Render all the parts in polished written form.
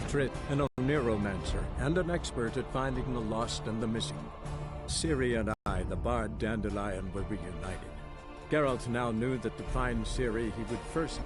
Triss, an Oniromancer and an expert at finding the lost and the missing. Ciri and I, the bard Dandelion, were reunited. Geralt now knew that to find Ciri, he would first...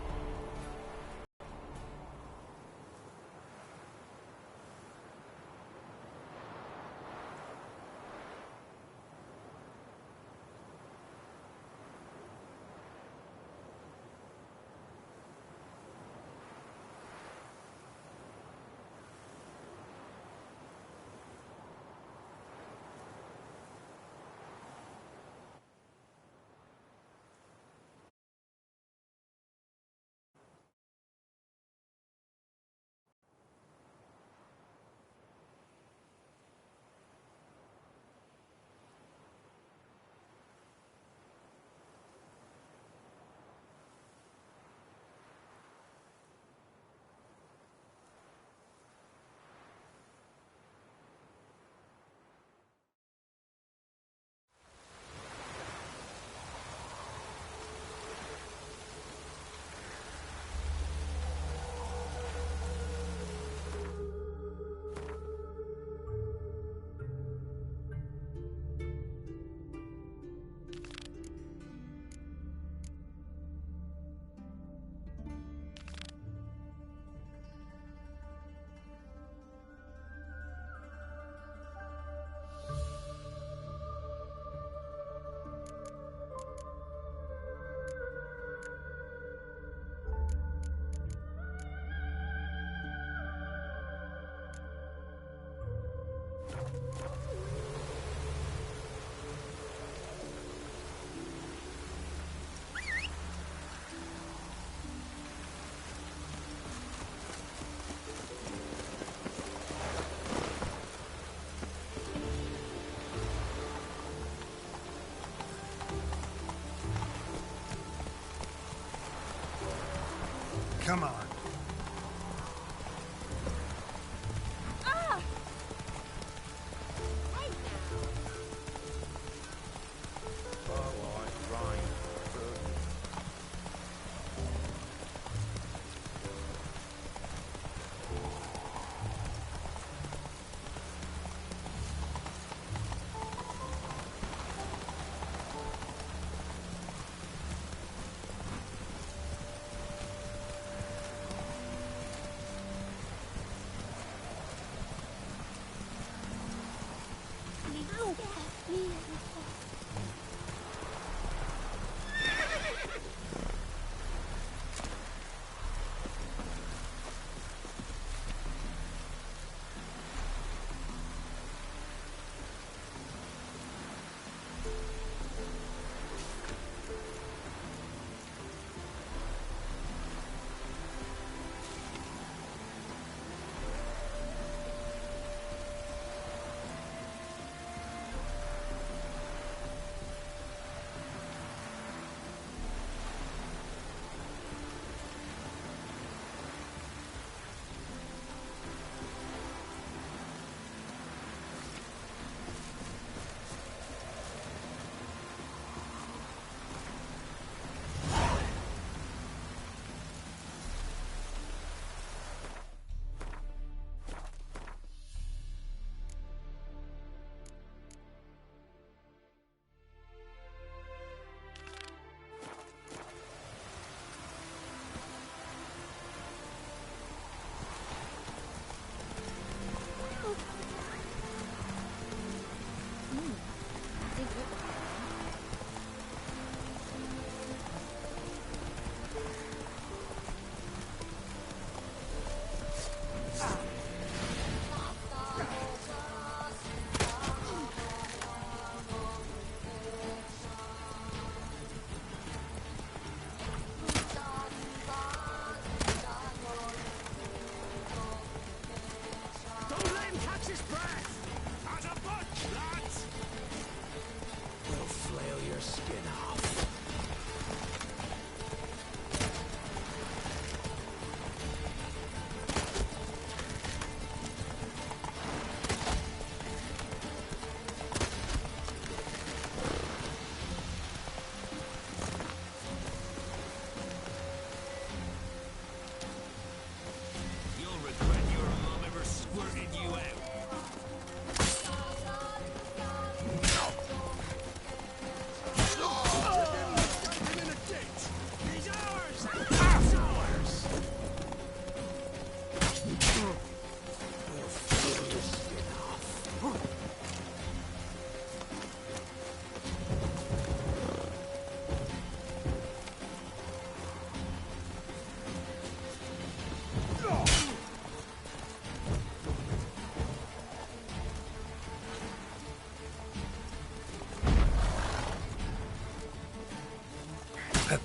Come on. Ah! Hey now. Right.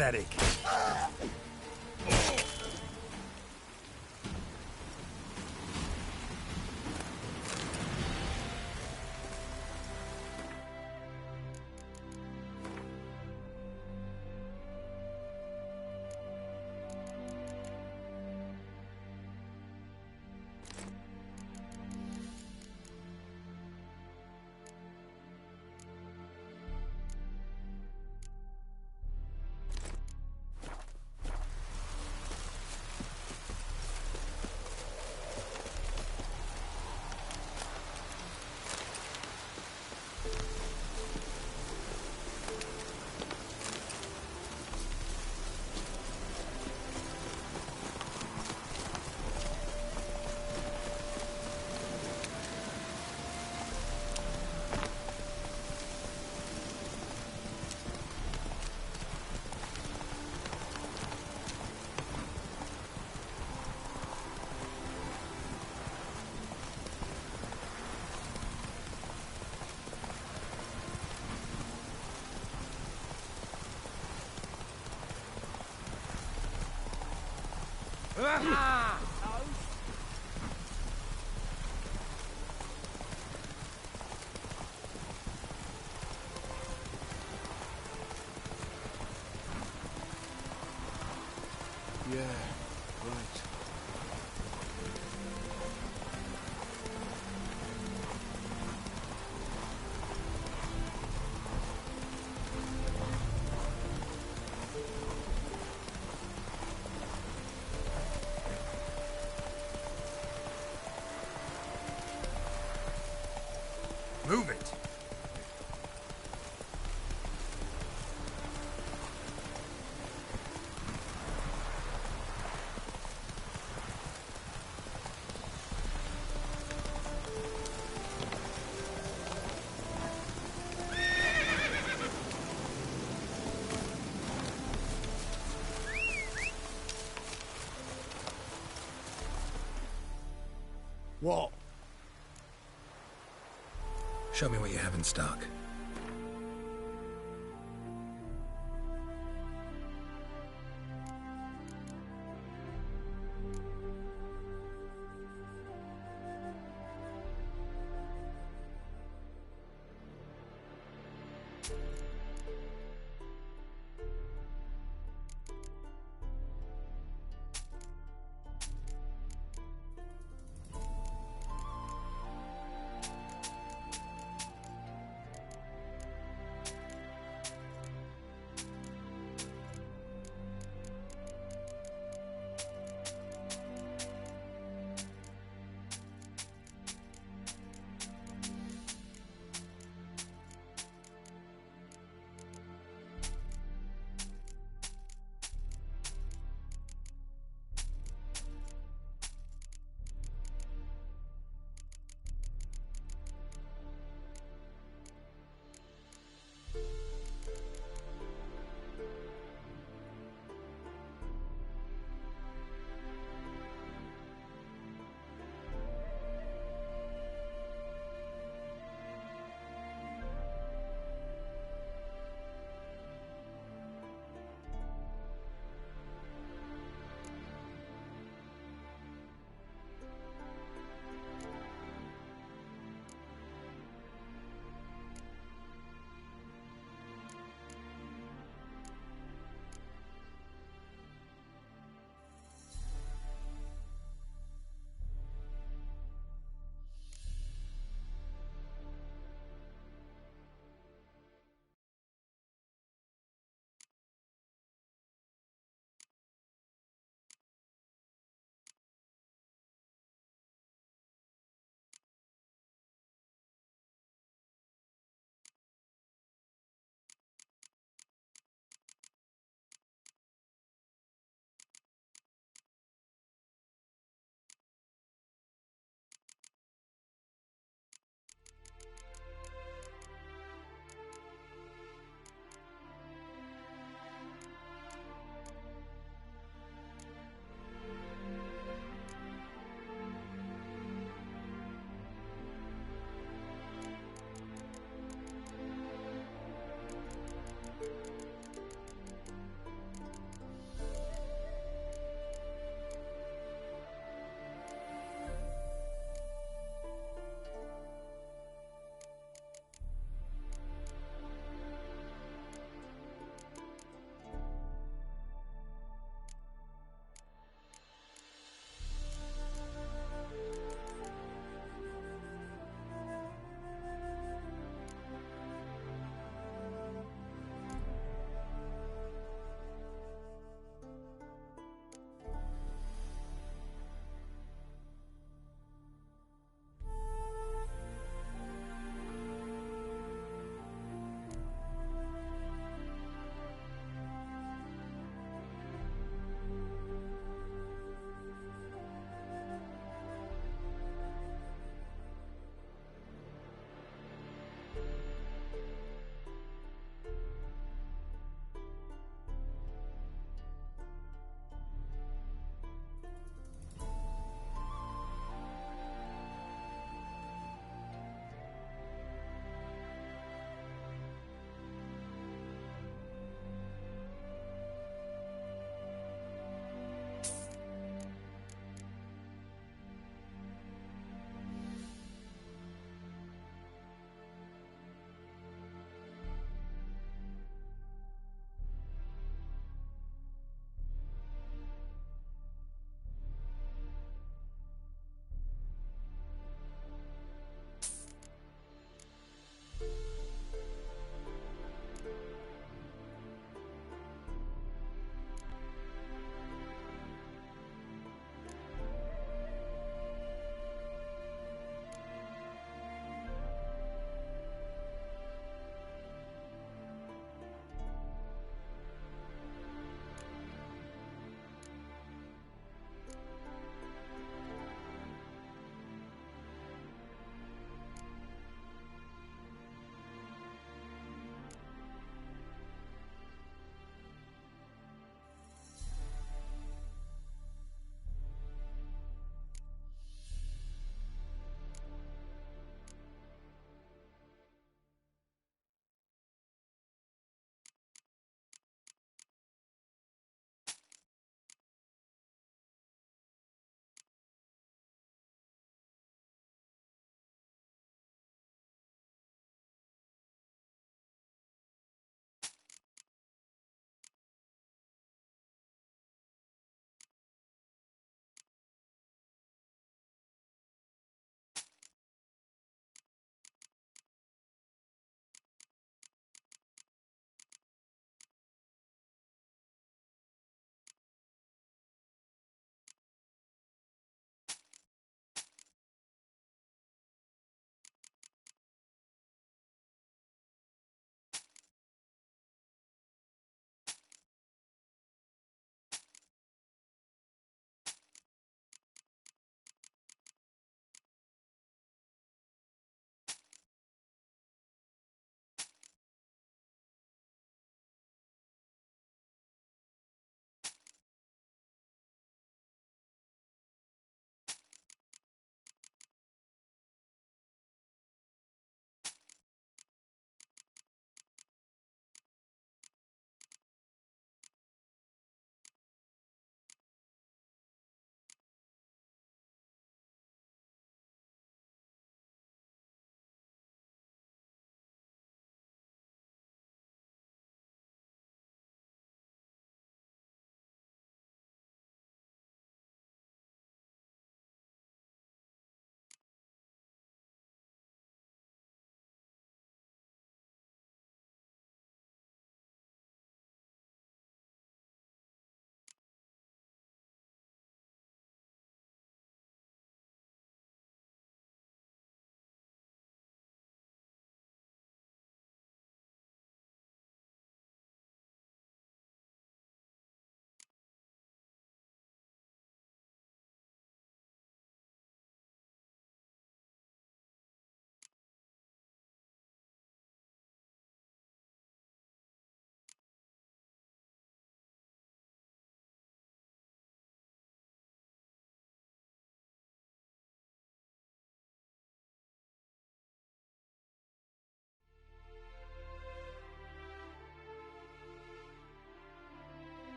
pathetic. Yeah, right. Move it! What? Show me what you have in stock.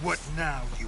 What now, you...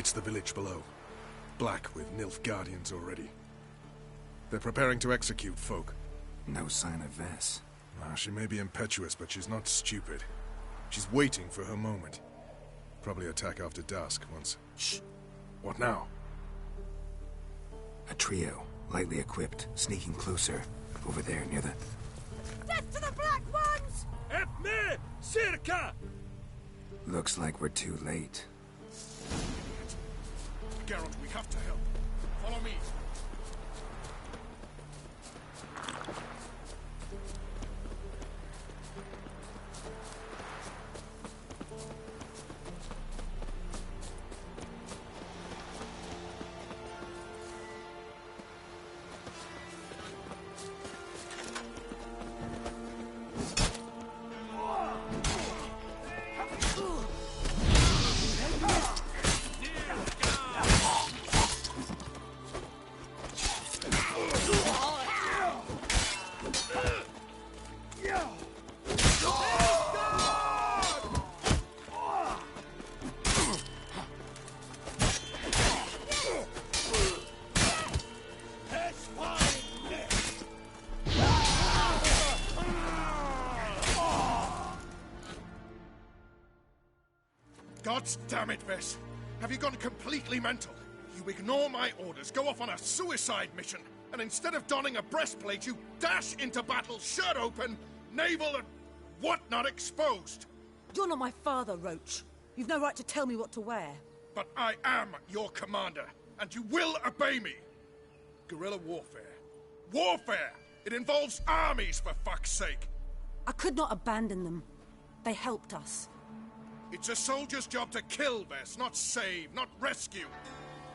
It's the village below. Black with Nilfgaardians already. They're preparing to execute folk. No sign of Vess. She may be impetuous, but she's not stupid. She's waiting for her moment. Probably attack after dusk once... Shh! What now? A trio, lightly equipped, sneaking closer. Over there, near the... Death to the Black Ones! Epme! Circa! Looks like we're too late. Geralt, we have to help. Follow me. God damn it, Vess. Have you gone completely mental? You ignore my orders, go off on a suicide mission, and instead of donning a breastplate, you dash into battle, shirt open, navel and whatnot exposed. You're not my father, Roach. You've no right to tell me what to wear. But I am your commander, and you will obey me. Guerrilla warfare. Warfare! It involves armies, for fuck's sake. I could not abandon them. They helped us. It's a soldier's job to kill, Vess, not save, not rescue.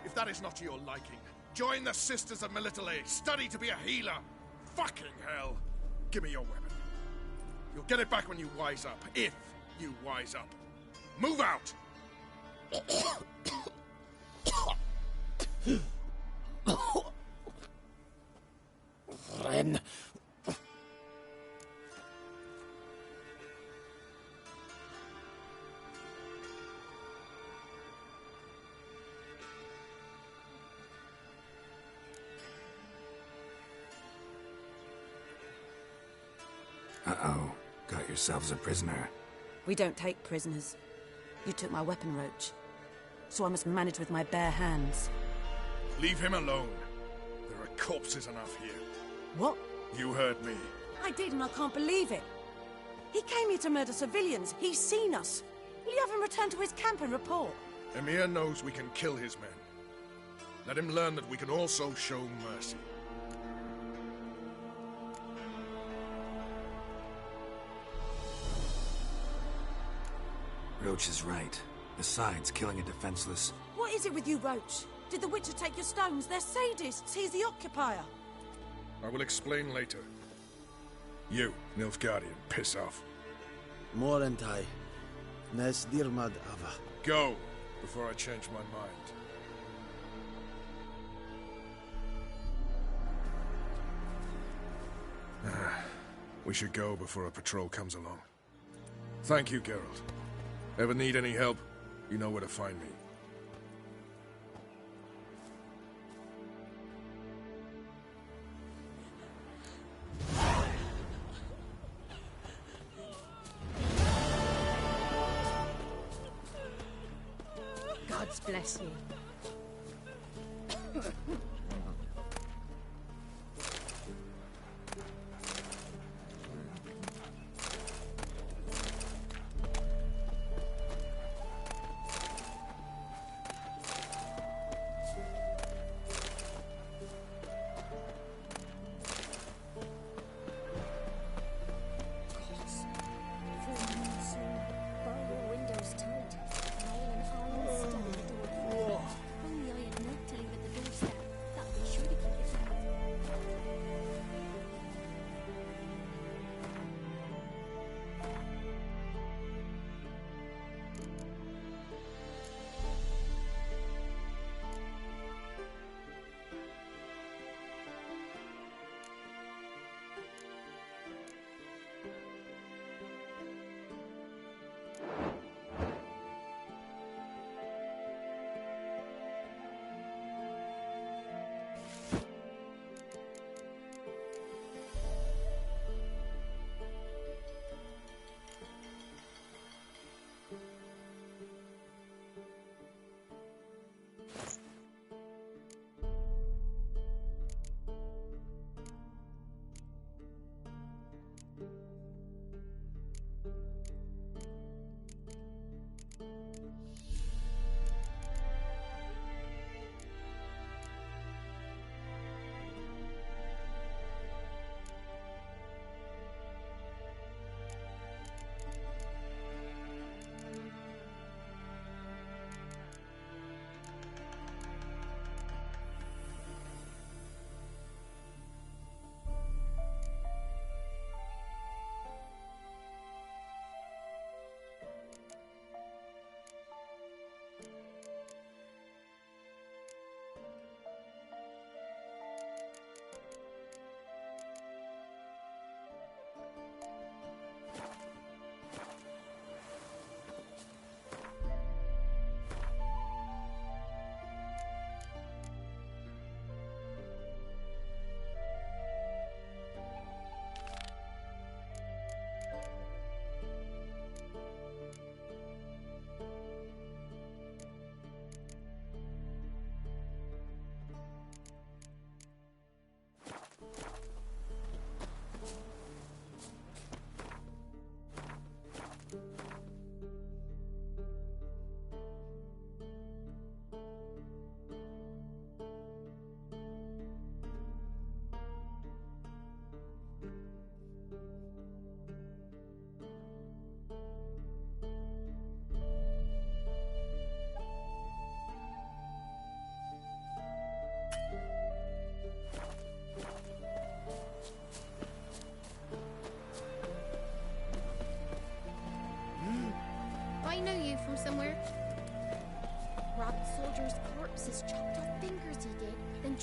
If that is not to your liking, join the Sisters of Melitele, study to be a healer. Fucking hell. Give me your weapon. You'll get it back when you wise up, if you wise up. Move out! Ren. Uh-oh. Got yourselves a prisoner. We don't take prisoners. You took my weapon, Roach. So I must manage with my bare hands. Leave him alone. There are corpses enough here. What? You heard me. I did, and I can't believe it. He came here to murder civilians. He's seen us. Will you have him return to his camp and report? Emir knows we can kill his men. Let him learn that we can also show mercy. Roach is right. Besides, killing a defenseless... What is it with you, Roach? Did the Witcher take your stones? They're sadists. He's the occupier. I will explain later. You, Nilfgaardian, piss off. Morentai. Nes dirmad ava. Go, before I change my mind. We should go before a patrol comes along. Thank you, Geralt. Ever need any help, you know where to find me. Gods bless you.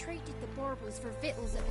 traded the baubles for victuals at...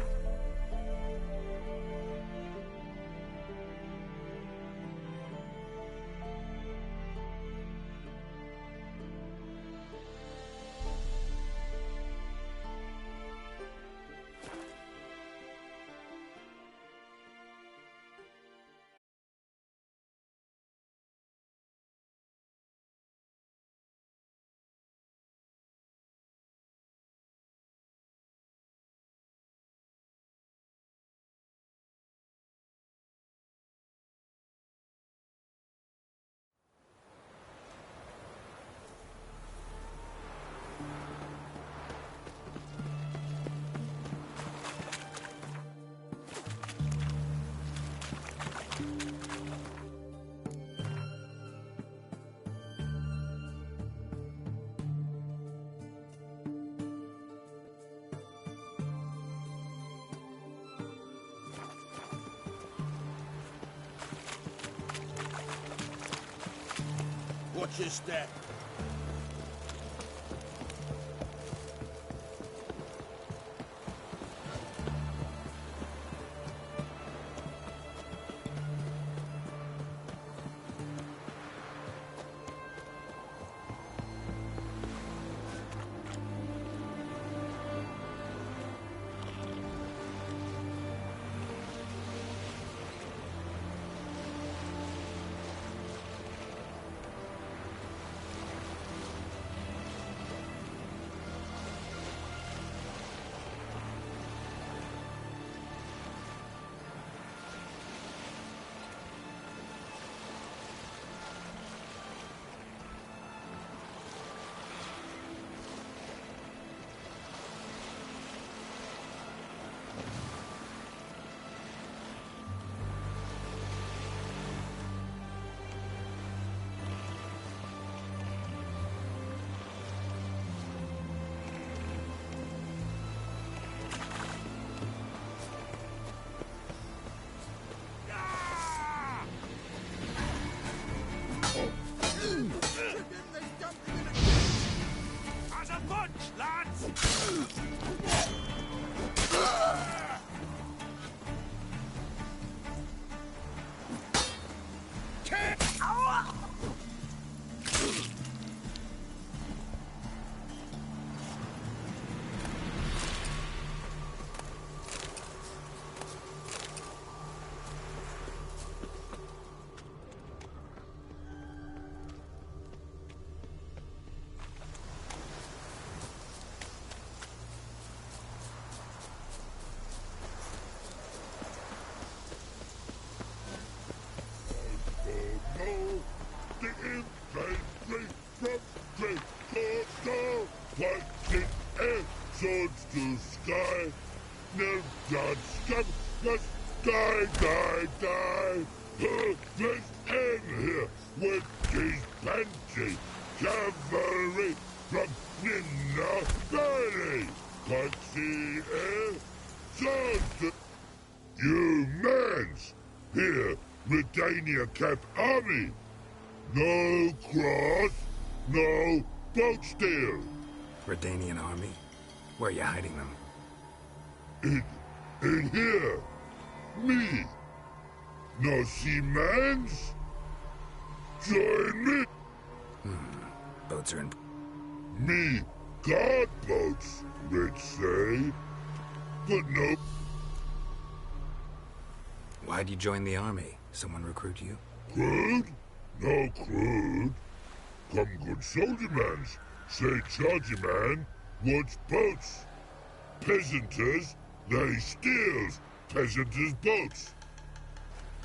Watch your step. As a bunch, lads! Swords to sky, no God stop, let's die. Let's end here with these Banshee cavalry from Ninna Valley. Can't see air, swords to... Humans! Here, Redania Cap Army. No cross, no boat steal. Redanian army? Where are you hiding them? In here. Me. No seamans? Join me. Boats are in... Me guard boats, we'd say. But no... Why'd you join the army? Someone recruit you? Crude? No crude. Come good soldier mans. Say charger man wants boats. Peasanters, they steals peasanters' boats.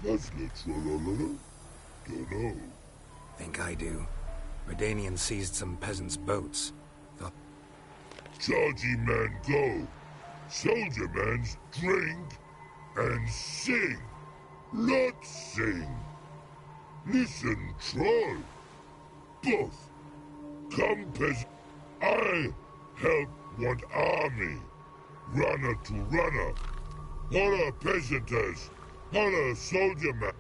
That's literal. Dunno. Think I do. Redanians seized some peasants' boats. Thought... Chargy man go. Soldier mans drink and sing. Not sing. Listen, troll. Both. Come peasant. I help one army. Runner to runner. Holla peasanters. Holla soldier man.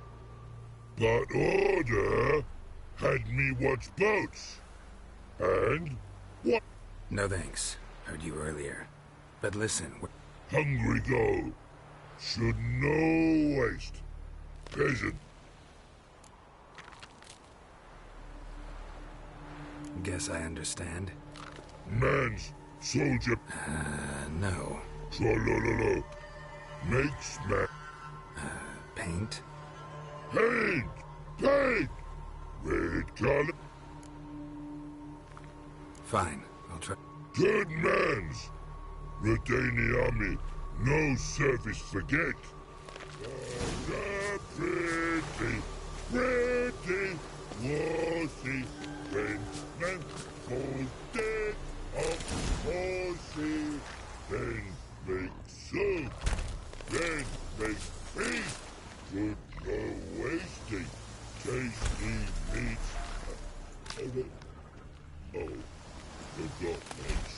But order had me watch boats. And what? No thanks. Heard you earlier. But listen, Hungry go. Should no waste. Peasant. guess I understand. Man's soldier. No. Trolololo. Makes man. Paint? Paint! Paint! Red color. Fine, I'll try. Good man's. Redani army. No service forget. Pretty, pretty, wassy, when man falls dead of horsey, then make soup, then make feast, good no wasting, tasty meats. Forgot next.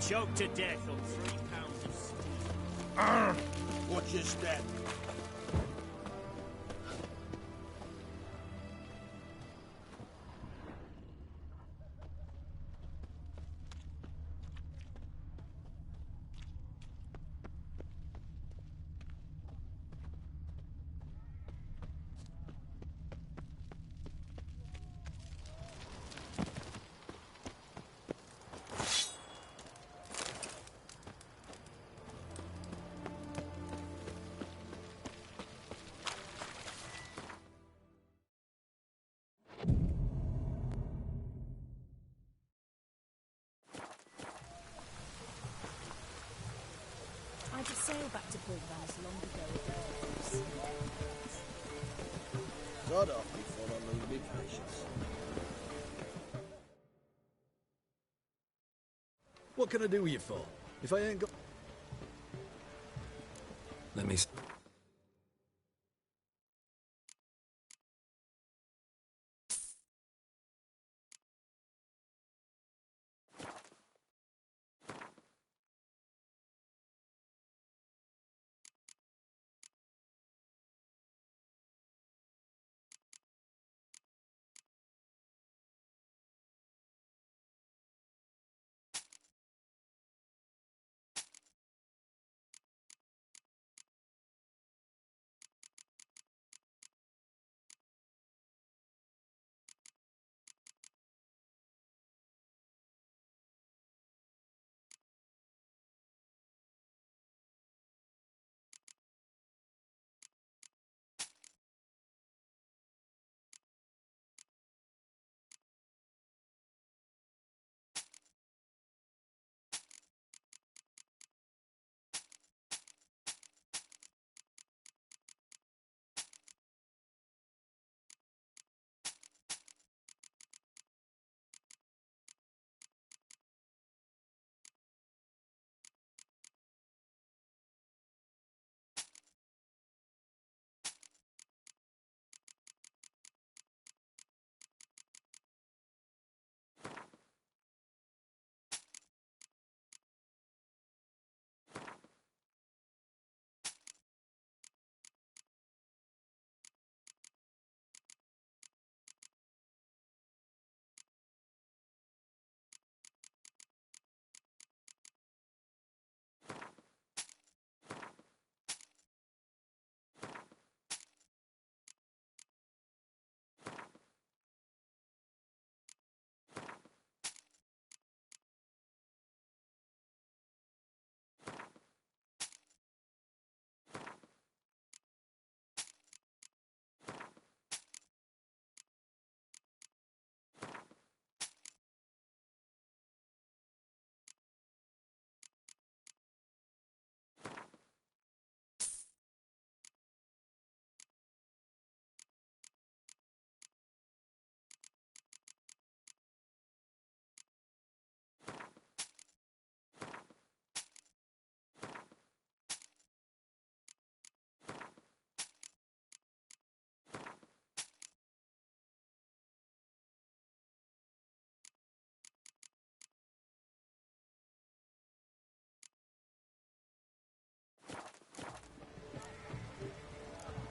Choked to death on 3 pounds of steak. Watch your step. I just sailed back to Bulvan as long ago. God off before I lose my patience. What can I do you for? If I ain't got... Let me...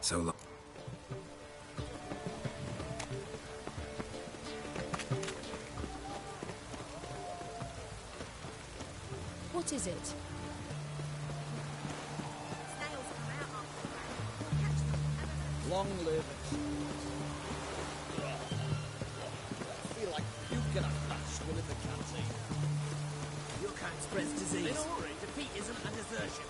So long. What is it? Long live. I feel like puking a fat swill in the canteen. You can't spread disease. In a hurry, defeat isn't a desertion.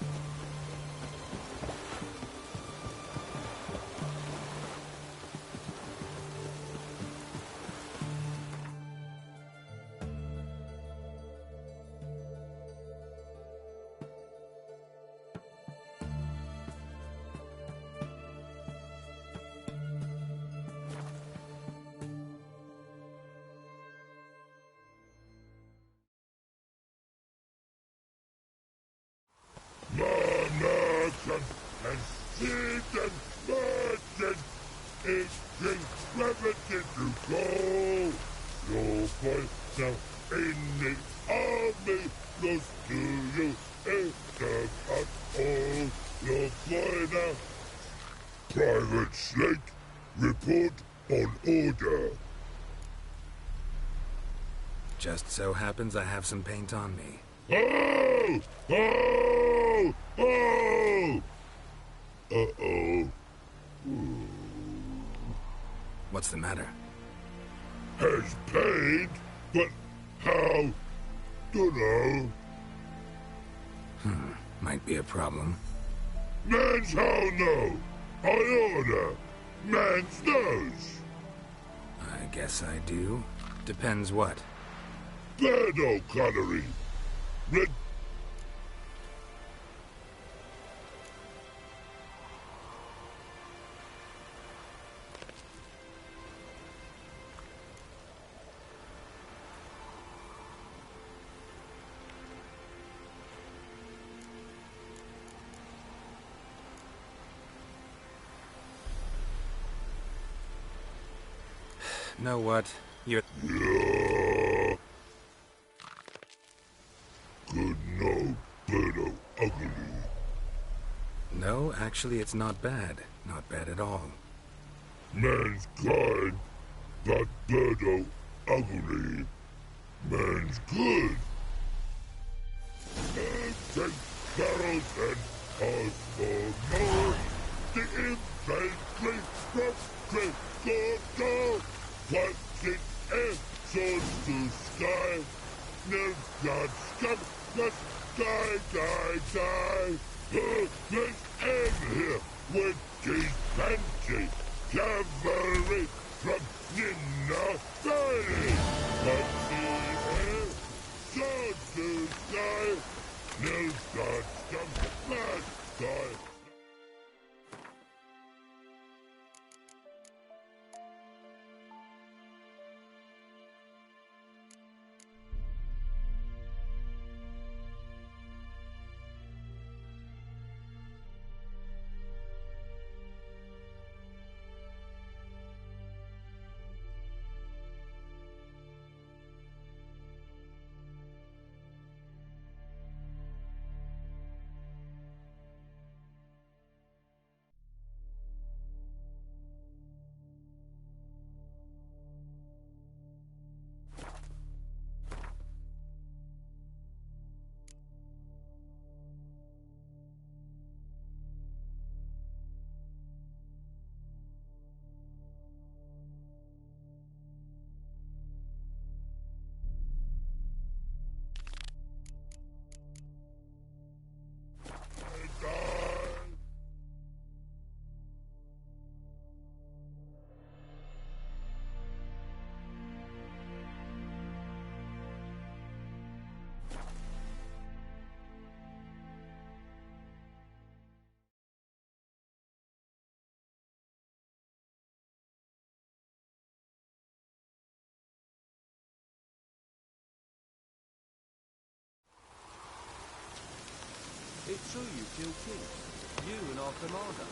Manhattan and Sweden, Martin, it's gravity to go. Your boy now in the army, close to you, it's about all your boy now. Private Slate, report on order. Just so happens I have some paint on me. Oh! Oh! Oh! Uh-oh. What's the matter? Has paid, but how? Dunno. Might be a problem. Man's how no. I order. Man's nose. I guess I do. Depends what. Bad O'Connery. Red. Know what? You're... Yeah. Good no, better, ugly. No, actually it's not bad. Not bad at all. Man's kind, but better, ugly. Man's good. And take barrels and cause for more. The infantry from Great go. Fighting air, swords to sky. Nerve God scum, let's die. Let's end here with these fancy cavalry from Nina Valley. Fighting air, swords to sky. Nerve God scum, let's die. It's true you killed King. You and our commander.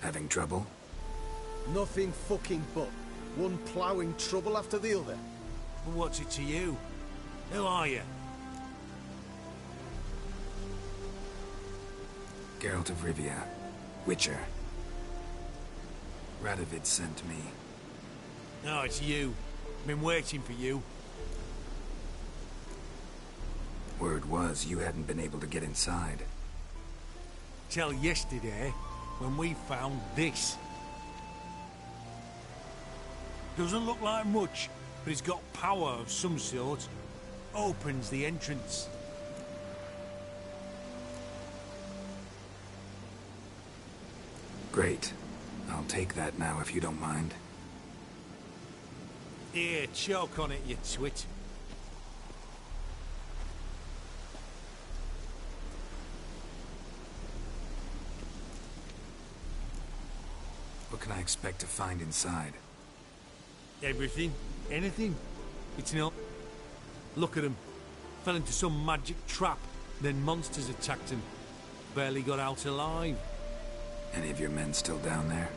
Having trouble? Nothing fucking but. One ploughing trouble after the other. But what's it to you? Who are you? Geralt of Rivia. Witcher. Radovid sent me. No, it's you. Been waiting for you. Word was you hadn't been able to get inside. Till yesterday, when we found this. Doesn't look like much, but it's got power of some sort. Opens the entrance. Great. I'll take that now if you don't mind. Here, choke on it, you twit. What can I expect to find inside? Everything. Anything. It's not. Look at him. Fell into some magic trap, then monsters attacked him. Barely got out alive. Any of your men still down there?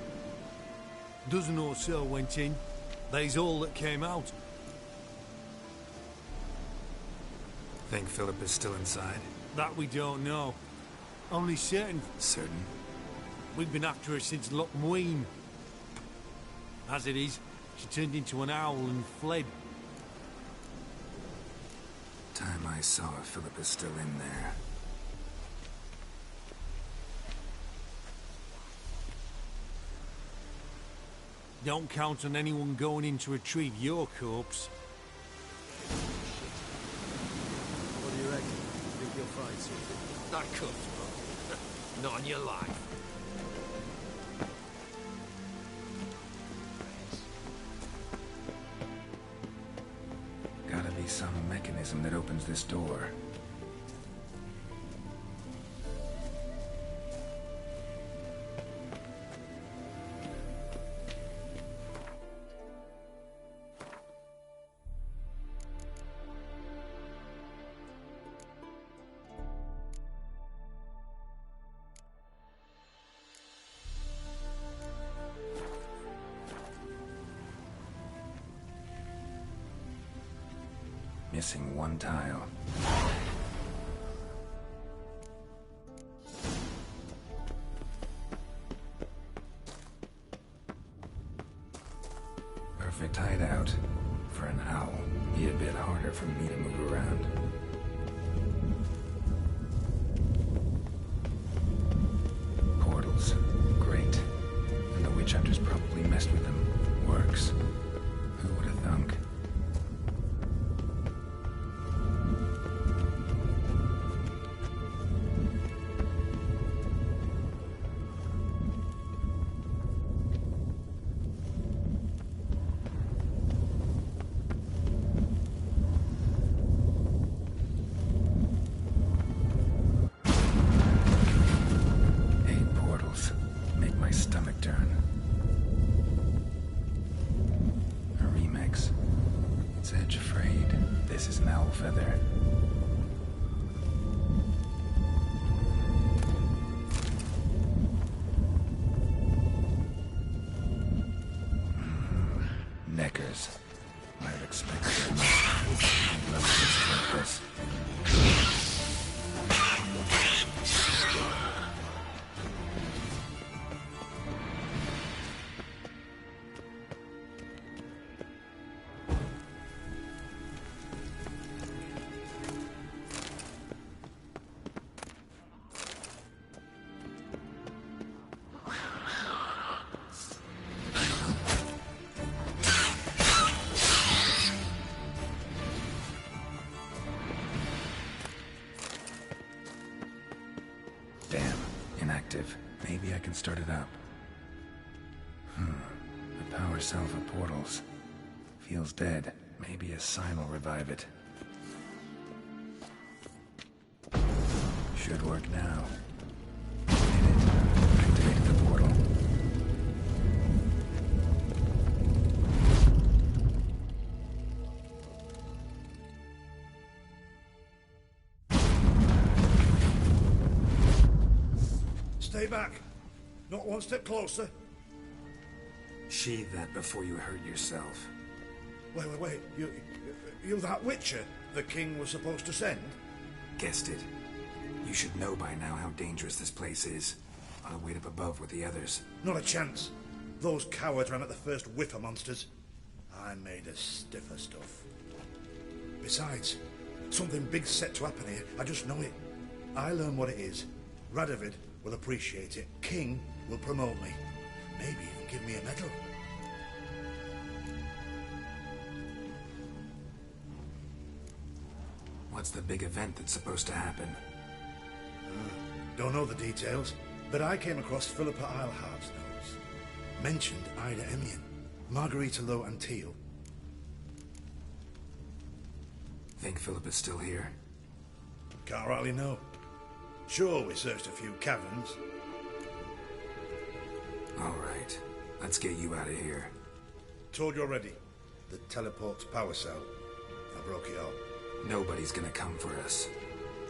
Dozen or so went in. They's all that came out. Think Philip is still inside? That we don't know. Only certain. Certain? We've been after her since Loch Muin. As it is, she turned into an owl and fled. Time I saw her, Philip is still in there. Don't count on anyone going in to retrieve your corpse. What do you reckon? Think you'll find something? Not comfortable. Not on your life. Gotta be some mechanism that opens this door. Missing one tile. Perfect hideout. For an owl, be a bit harder for me to move around. Portals. Great. And the witch hunters probably messed with them. Works. Who would have thunk? Neckers. Might have expected a much like this. Damn, inactive. Maybe I can start it up. The power cell for portals. Feels dead. Maybe a sign will revive it. Should work now. Did it. Activated the portal. Stay back. Not one step closer. Sheathe that before you hurt yourself. Wait. You that Witcher the king was supposed to send? Guessed it. You should know by now how dangerous this place is. I'll wait up above with the others. Not a chance. Those cowards ran at the first whiff of monsters. I made a stiffer stuff. Besides, something big's set to happen here. I just know it. I learn what it is. Radovid will appreciate it. King will promote me. Maybe even give me a medal. What's the big event that's supposed to happen? Don't know the details, but I came across Philippa Eilhardt's notes. Mentioned Ida Emian, Margarita Low Antille. Think Philippa's still here? Can't rightly know. Sure, we searched a few caverns. All right. Let's get you out of here. Told you already. The teleport's power cell. I broke it up. Nobody's gonna come for us.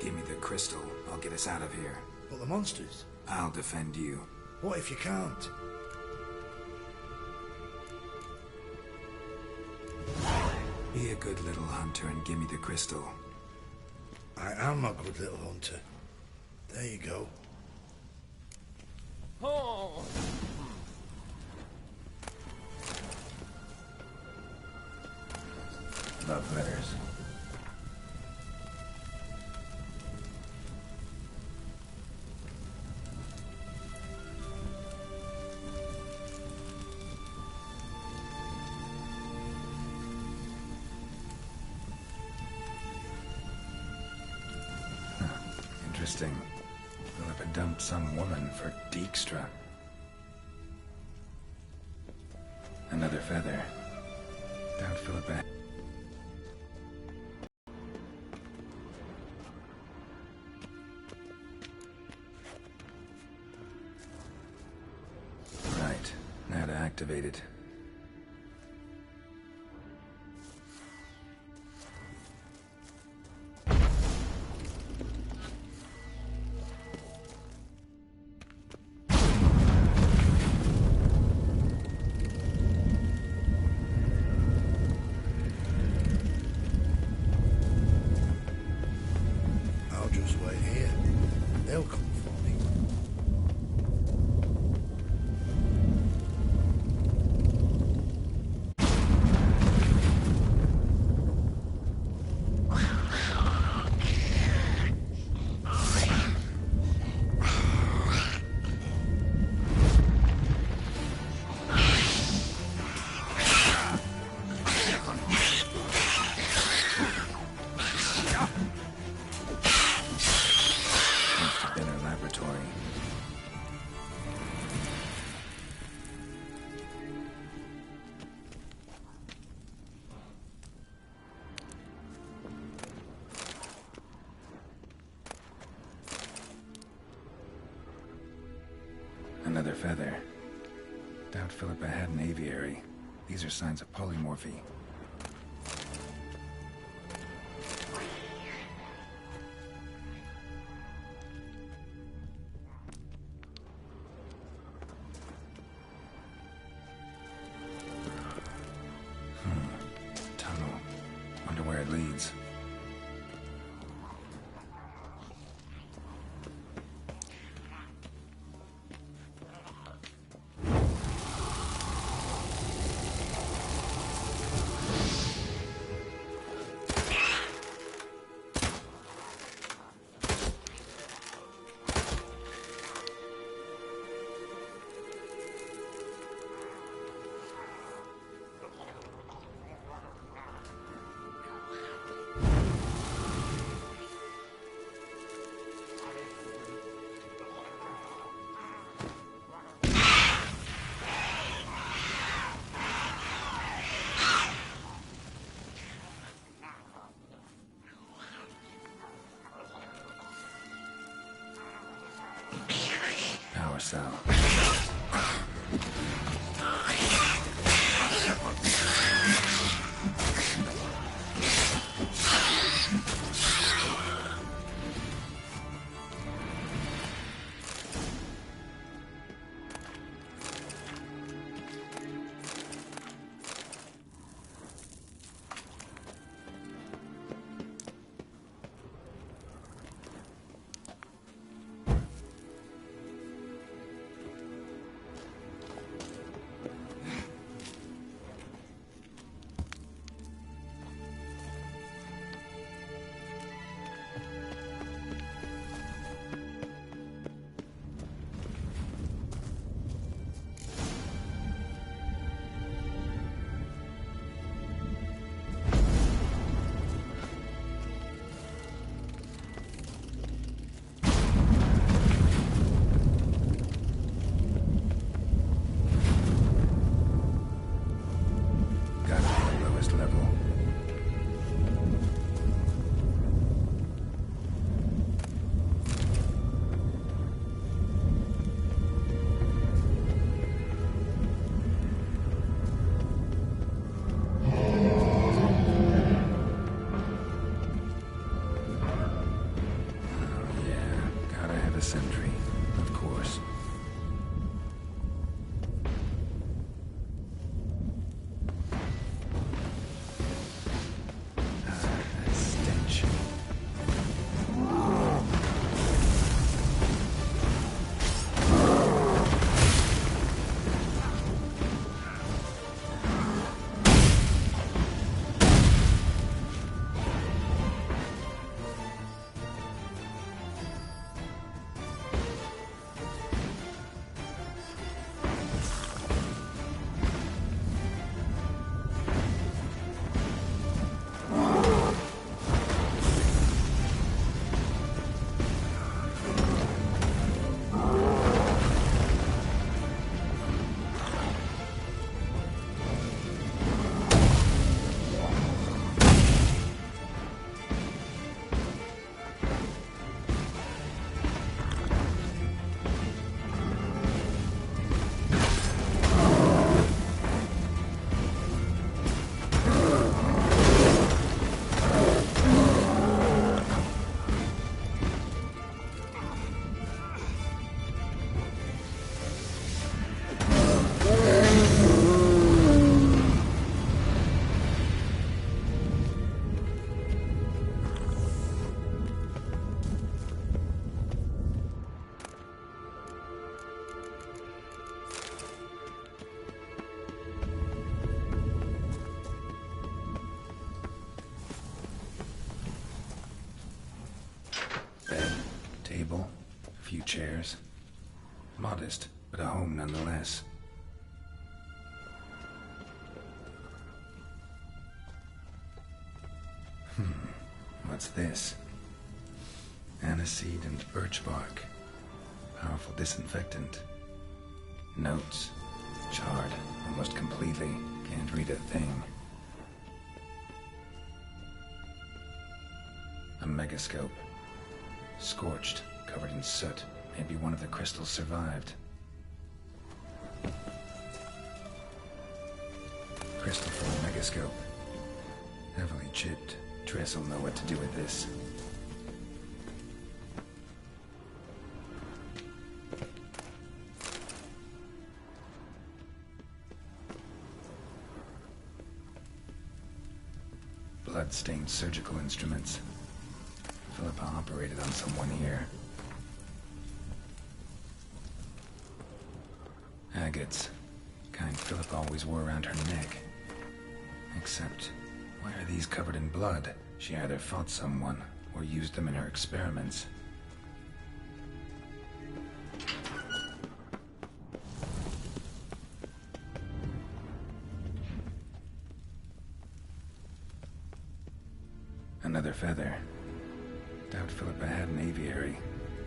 Give me the crystal. I'll get us out of here. But the monsters? I'll defend you. What if you can't? Be a good little hunter and give me the crystal. I am a good little hunter. There you go. Oh! Love letters. Interesting. Philippa dumped some woman for Dijkstra. Another feather. Doubt Philippa. Right. Now to activate it. Another feather. Doubt Philippa had an aviary. These are signs of polymorphy. Tunnel. Wonder where it leads. Modest, but a home nonetheless. What's this? Aniseed and birch bark. Powerful disinfectant. Notes. Charred almost completely. Can't read a thing. A megascope. Scorched, covered in soot. Maybe one of the crystals survived. Crystal for a megascope. Heavily chipped. Triss will know what to do with this. Blood-stained surgical instruments. Philippa operated on someone here. Agates. Kind Philippa always wore around her neck. Except, why are these covered in blood? She either fought someone, or used them in her experiments. Another feather. Doubt Philippa had an aviary.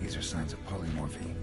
These are signs of polymorphy.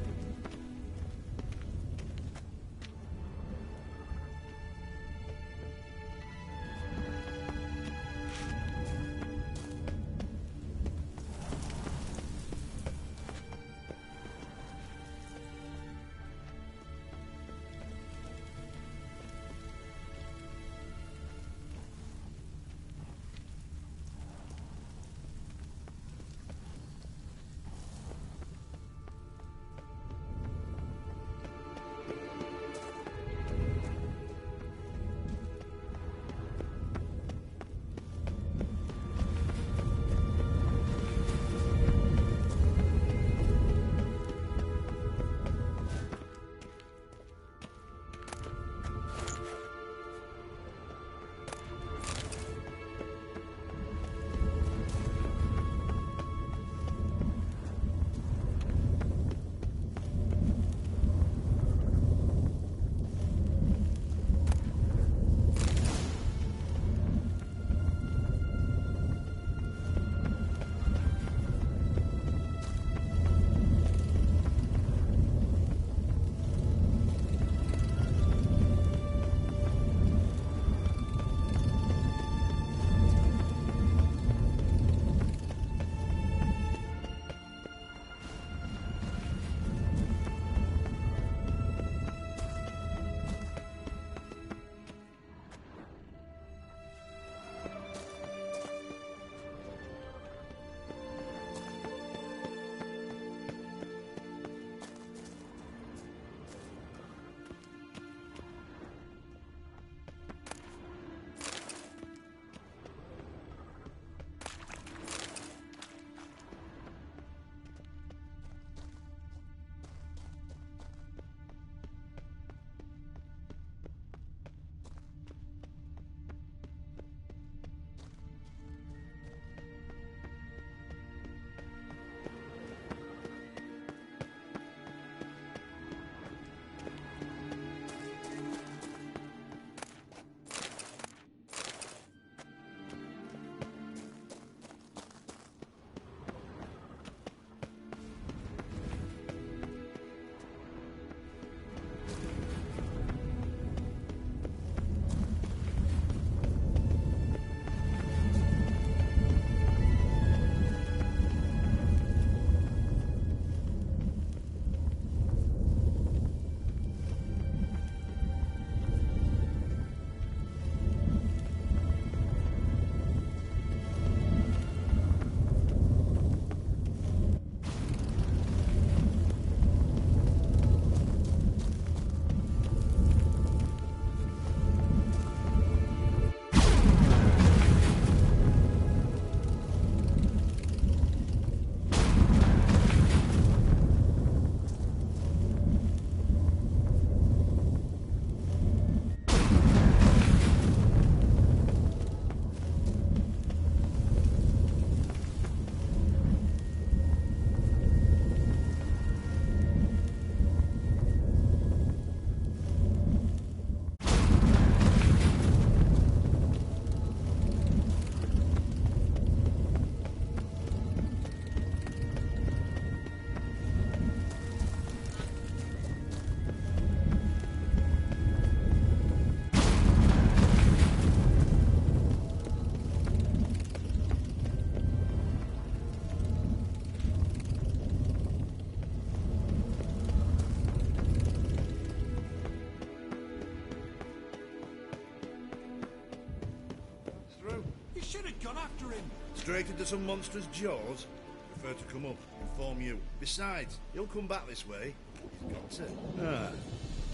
gone after him. Straight into some monster's jaws? Prefer to come up, inform you. Besides, he'll come back this way. He's got to. Ah,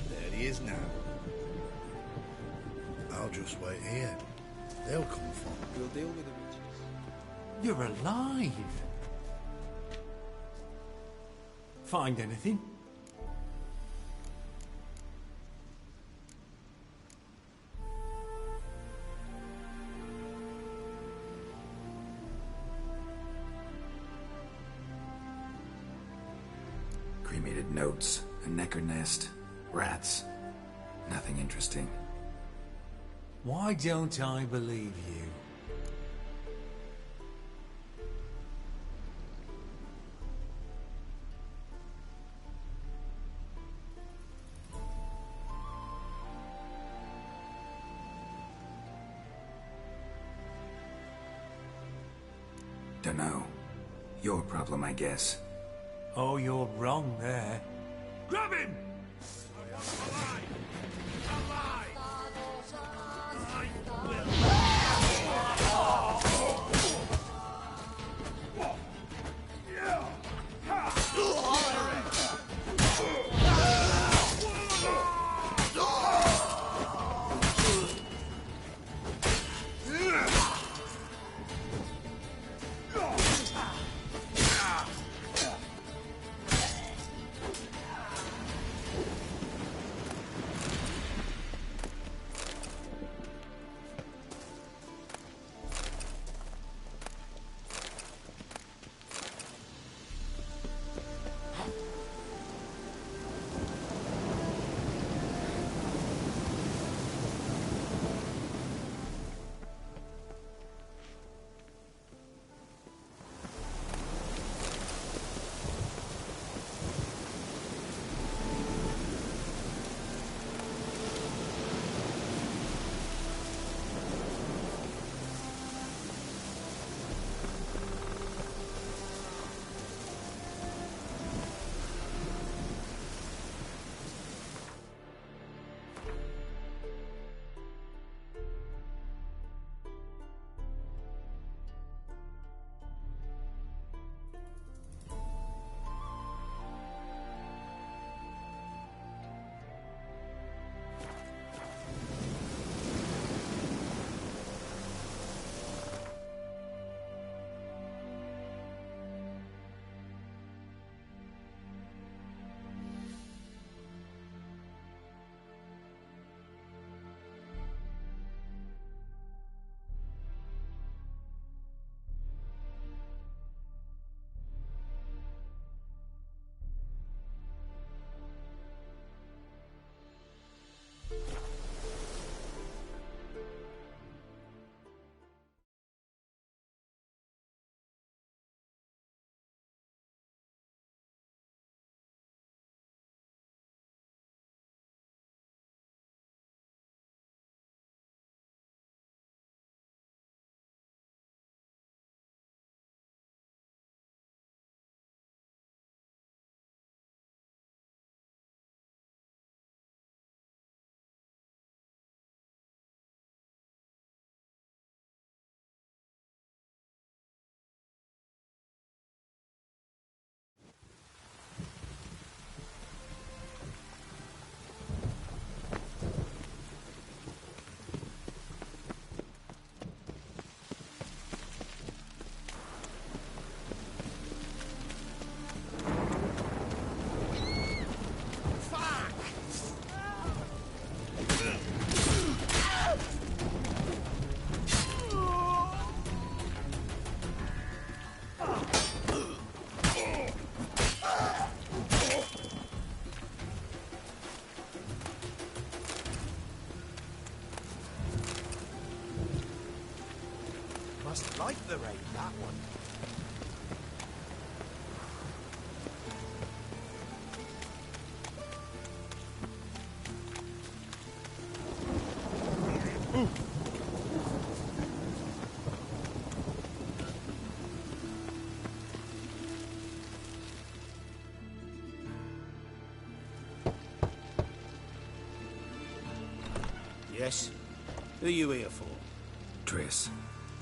there he is now. I'll just wait here. They'll come for me. We'll deal with the witches. You're alive. Find anything? Cremated notes, a necker nest, rats. Nothing interesting. Why don't I believe you? Dunno. Your problem, I guess. Oh, you're wrong there. Grab him! Must like the rain, that one. Yes? Who are you here for? Triss.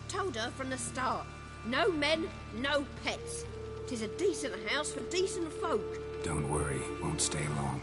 Told her from the start. No men, no pets. 'Tis a decent house for decent folk. Don't worry, won't stay long.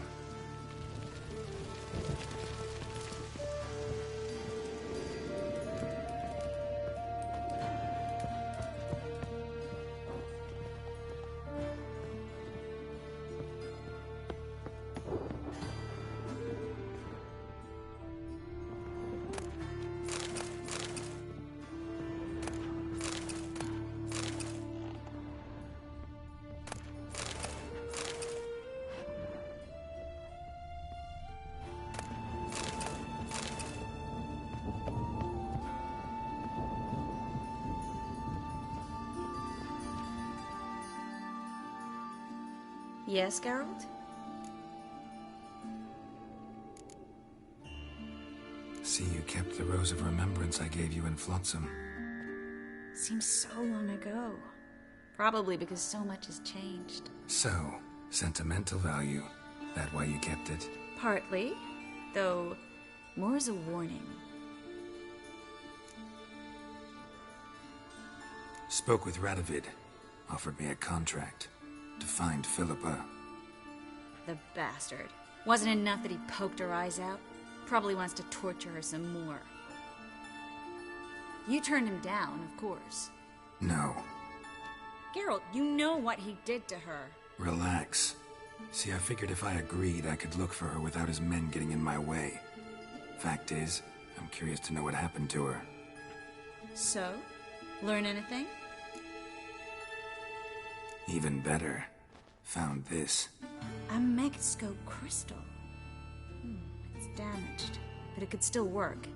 Yes, Geralt? See, you kept the Rose of Remembrance I gave you in Flotsam. Seems so long ago. Probably because so much has changed. So, sentimental value. That why you kept it? Partly, though more as a warning. Spoke with Radovid. Offered me a contract. To find Philippa. The bastard. Wasn't enough that he poked her eyes out? Probably wants to torture her some more. You turned him down, of course. No. Geralt, you know what he did to her. Relax. See, I figured if I agreed, I could look for her without his men getting in my way. Fact is, I'm curious to know what happened to her. So? Learn anything? Even better. Found this. A Megscope crystal. It's damaged, but it could still work.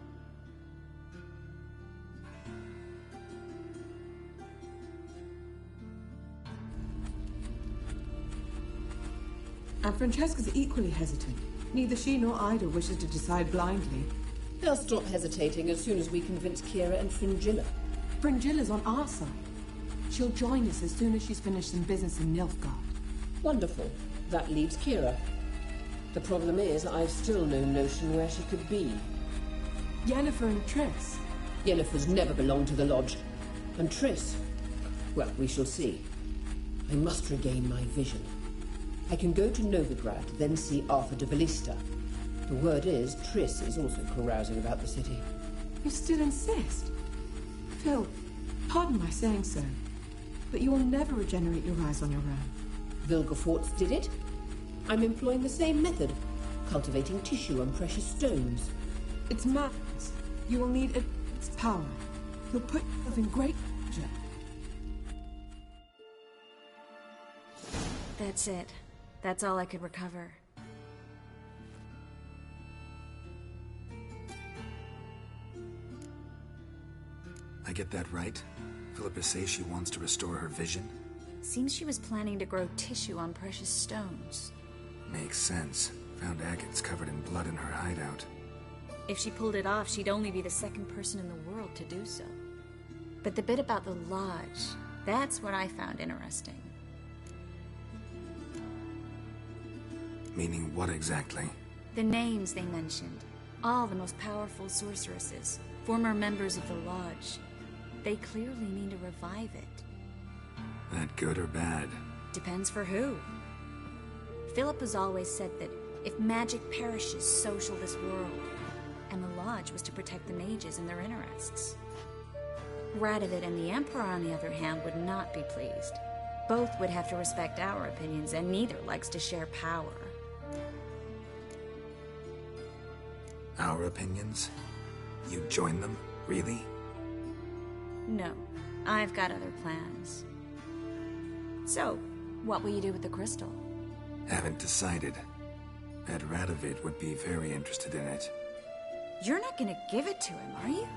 And Francesca's equally hesitant. Neither she nor Ida wishes to decide blindly. They'll stop hesitating as soon as we convince Kira and Fringilla. Fringilla's on our side. She'll join us as soon as she's finished some business in Nilfgaard. Wonderful. That leaves Kira. The problem is, I've still no notion where she could be. Yennefer and Triss. Yennefer's never belonged to the Lodge. And Triss? Well, we shall see. I must regain my vision. I can go to Novigrad, then see Arthur de Ballista. The word is, Triss is also carousing about the city. You still insist? Phil, pardon my saying so, but you will never regenerate your eyes on your own. Vilgefortz did it. I'm employing the same method, cultivating tissue and precious stones. It's madness. You will need its power. You'll put yourself in great danger. That's it. That's all I could recover. I get that right? Philippa says she wants to restore her vision? Seems she was planning to grow tissue on precious stones. Makes sense. Found agates covered in blood in her hideout. If she pulled it off, she'd only be the second person in the world to do so. But the bit about the Lodge, that's what I found interesting. Meaning what exactly? The names they mentioned. All the most powerful sorceresses, former members of the Lodge. They clearly mean to revive it. That good or bad? Depends for who. Philip has always said that if magic perishes, so shall this world. And the Lodge was to protect the mages and their interests. Radovid and the Emperor, on the other hand, would not be pleased. Both would have to respect our opinions, and neither likes to share power. Our opinions? You join them? Really? No, I've got other plans. So, what will you do with the crystal? Haven't decided. Bet Radovid would be very interested in it. You're not gonna give it to him, are you?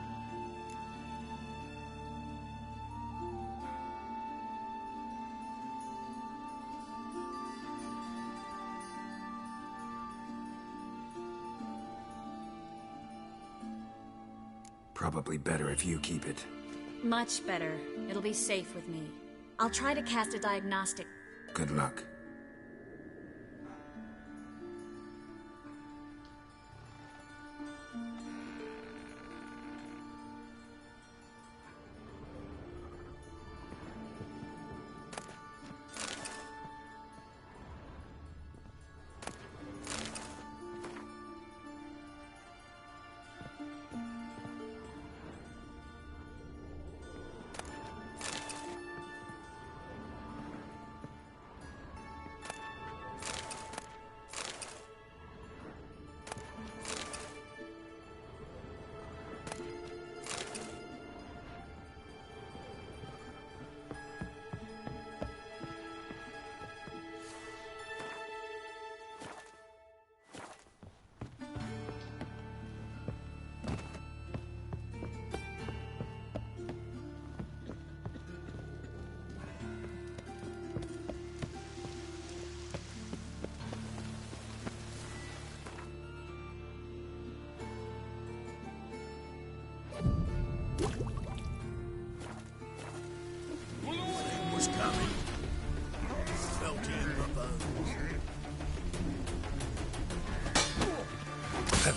Probably better if you keep it. Much better. It'll be safe with me. I'll try to cast a diagnostic. Good luck.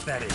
pathetic.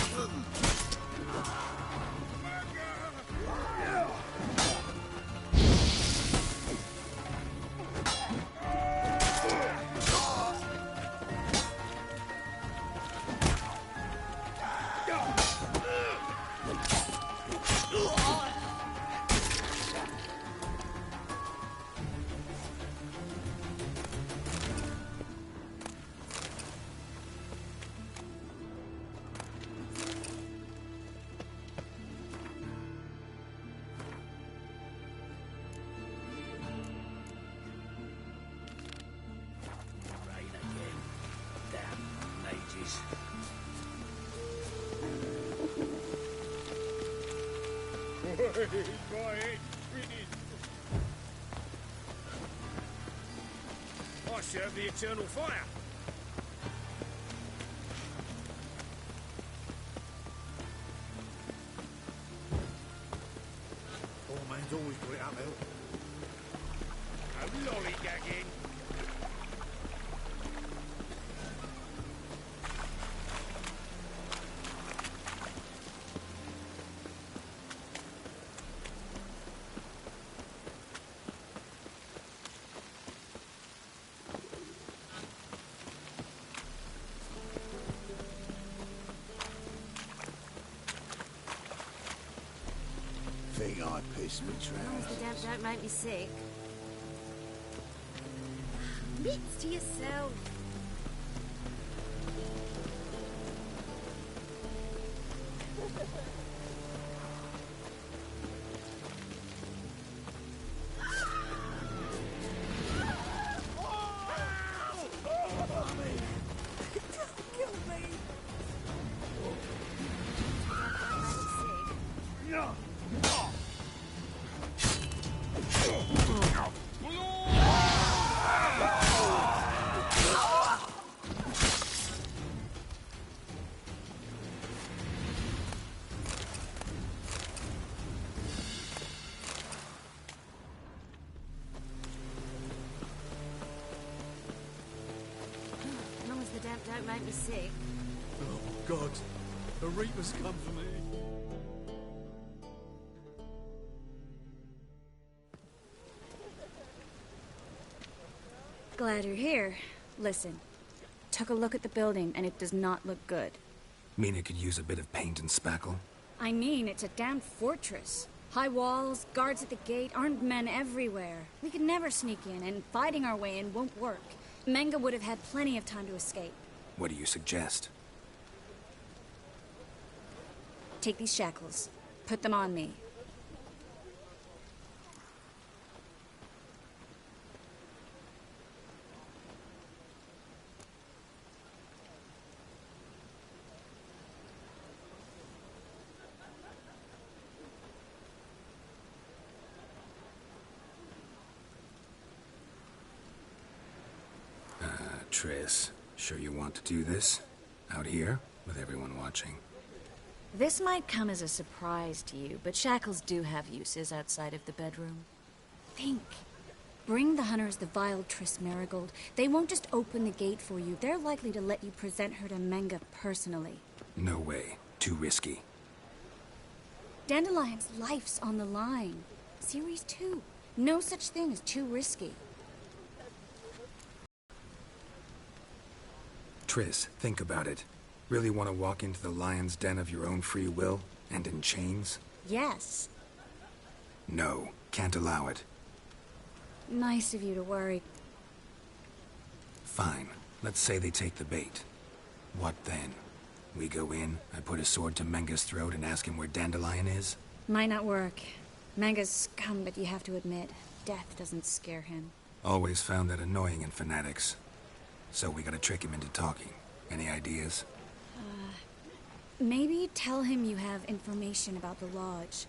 I serve the eternal fire. Poor man's always got it uphill. No lollygagging. Think I pissed me trousers. The damp don't make me sick. Mitts to yourself. Don't make me sick. Oh, God. The Reaper's come for me. Glad you're here. Listen, took a look at the building and it does not look good. Mean it could use a bit of paint and spackle? I mean, it's a damn fortress. High walls, guards at the gate, armed men everywhere. We could never sneak in, and fighting our way in won't work. Menge would have had plenty of time to escape. What do you suggest? Take these shackles. Put them on me. Triss, sure you want to do this? Out here, with everyone watching? This might come as a surprise to you, but shackles do have uses outside of the bedroom. Think. Bring the hunters the vile Triss Merigold. They won't just open the gate for you. They're likely to let you present her to Menge personally. No way. Too risky. Dandelion's life's on the line. Series 2. No such thing as too risky. Triss, think about it. Really want to walk into the lion's den of your own free will, and in chains? Yes. No, can't allow it. Nice of you to worry. Fine. Let's say they take the bait. What then? We go in, I put a sword to Menge's throat and ask him where Dandelion is? Might not work. Menge's scum, but you have to admit, death doesn't scare him. Always found that annoying in fanatics. So we gotta trick him into talking. Any ideas? Maybe tell him you have information about the Lodge.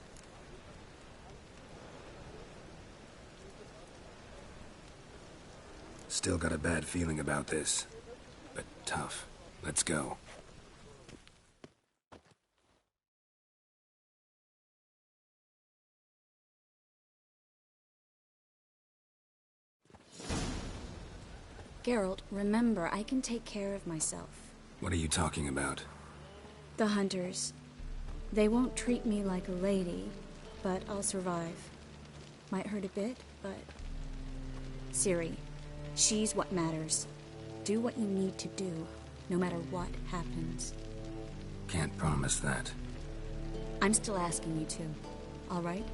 Still got a bad feeling about this. But tough. Let's go. Geralt, remember, I can take care of myself. What are you talking about? The hunters. They won't treat me like a lady, but I'll survive. Might hurt a bit, but... Ciri, she's what matters. Do what you need to do, no matter what happens. Can't promise that. I'm still asking you to, all right?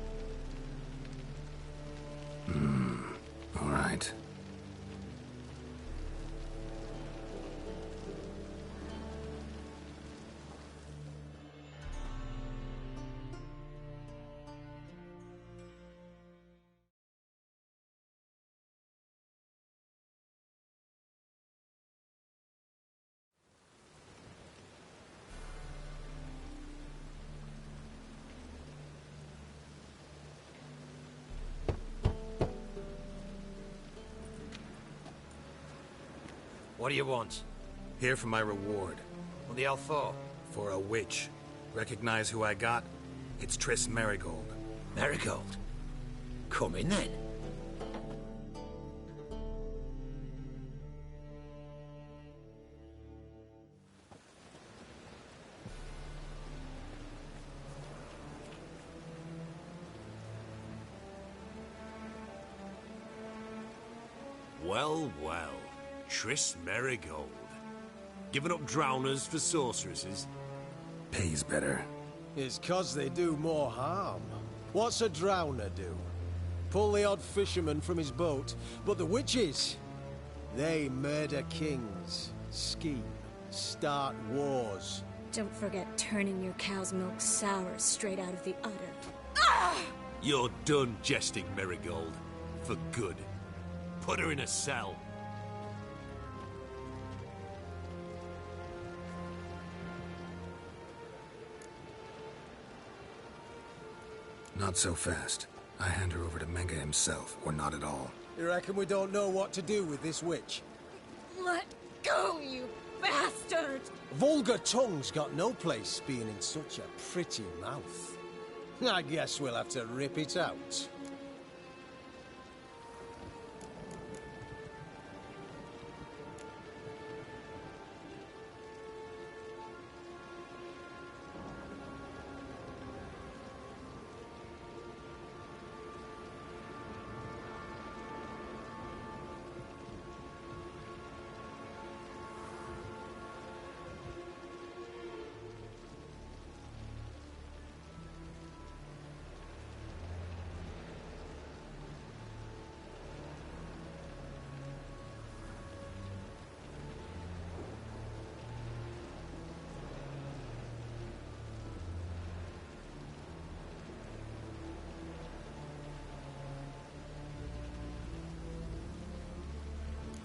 All right. What do you want? Here for my reward. What the hell for? For a witch. Recognize who I got? It's Triss Merigold. Merigold? Come in then. Well, well. Triss Merigold. Giving up drowners for sorceresses? Pays better. It's 'cause they do more harm. What's a drowner do? Pull the odd fisherman from his boat. But the witches, they murder kings, scheme, start wars. Don't forget turning your cow's milk sour straight out of the udder. You're done jesting, Merigold. For good. Put her in a cell. Not so fast. I hand her over to Menge himself, or not at all. You reckon we don't know what to do with this witch? Let go, you bastard! Vulgar tongue's got no place being in such a pretty mouth. I guess we'll have to rip it out.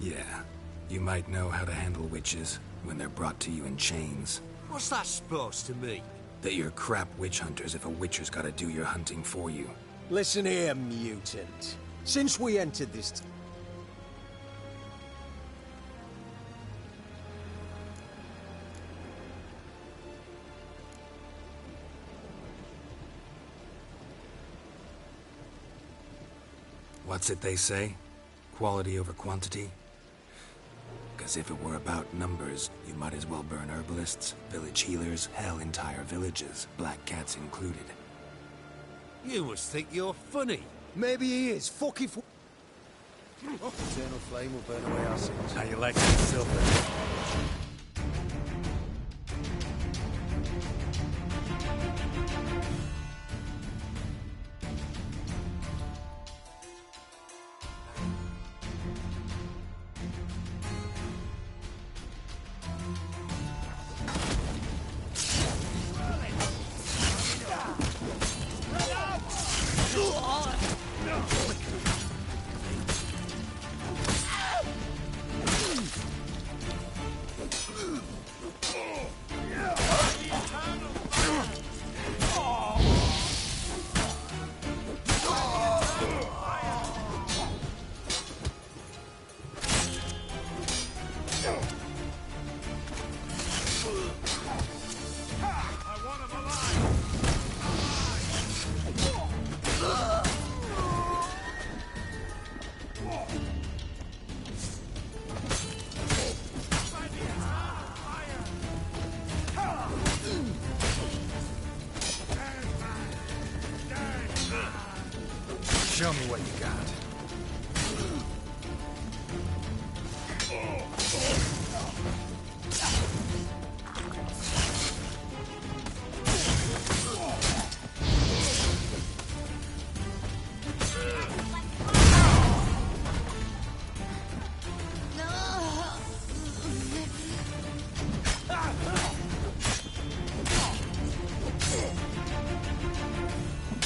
Yeah. You might know how to handle witches when they're brought to you in chains. What's that supposed to mean? That you're crap witch hunters if a witcher's gotta do your hunting for you. Listen here, mutant. Since we entered this... What's it they say? Quality over quantity? Because if it were about numbers, you might as well burn herbalists, village healers, hell, entire villages, black cats included. You must think you're funny. Maybe he is. Fuck if... Eternal flame will burn away our sins. How you like that silver? Show me what you got.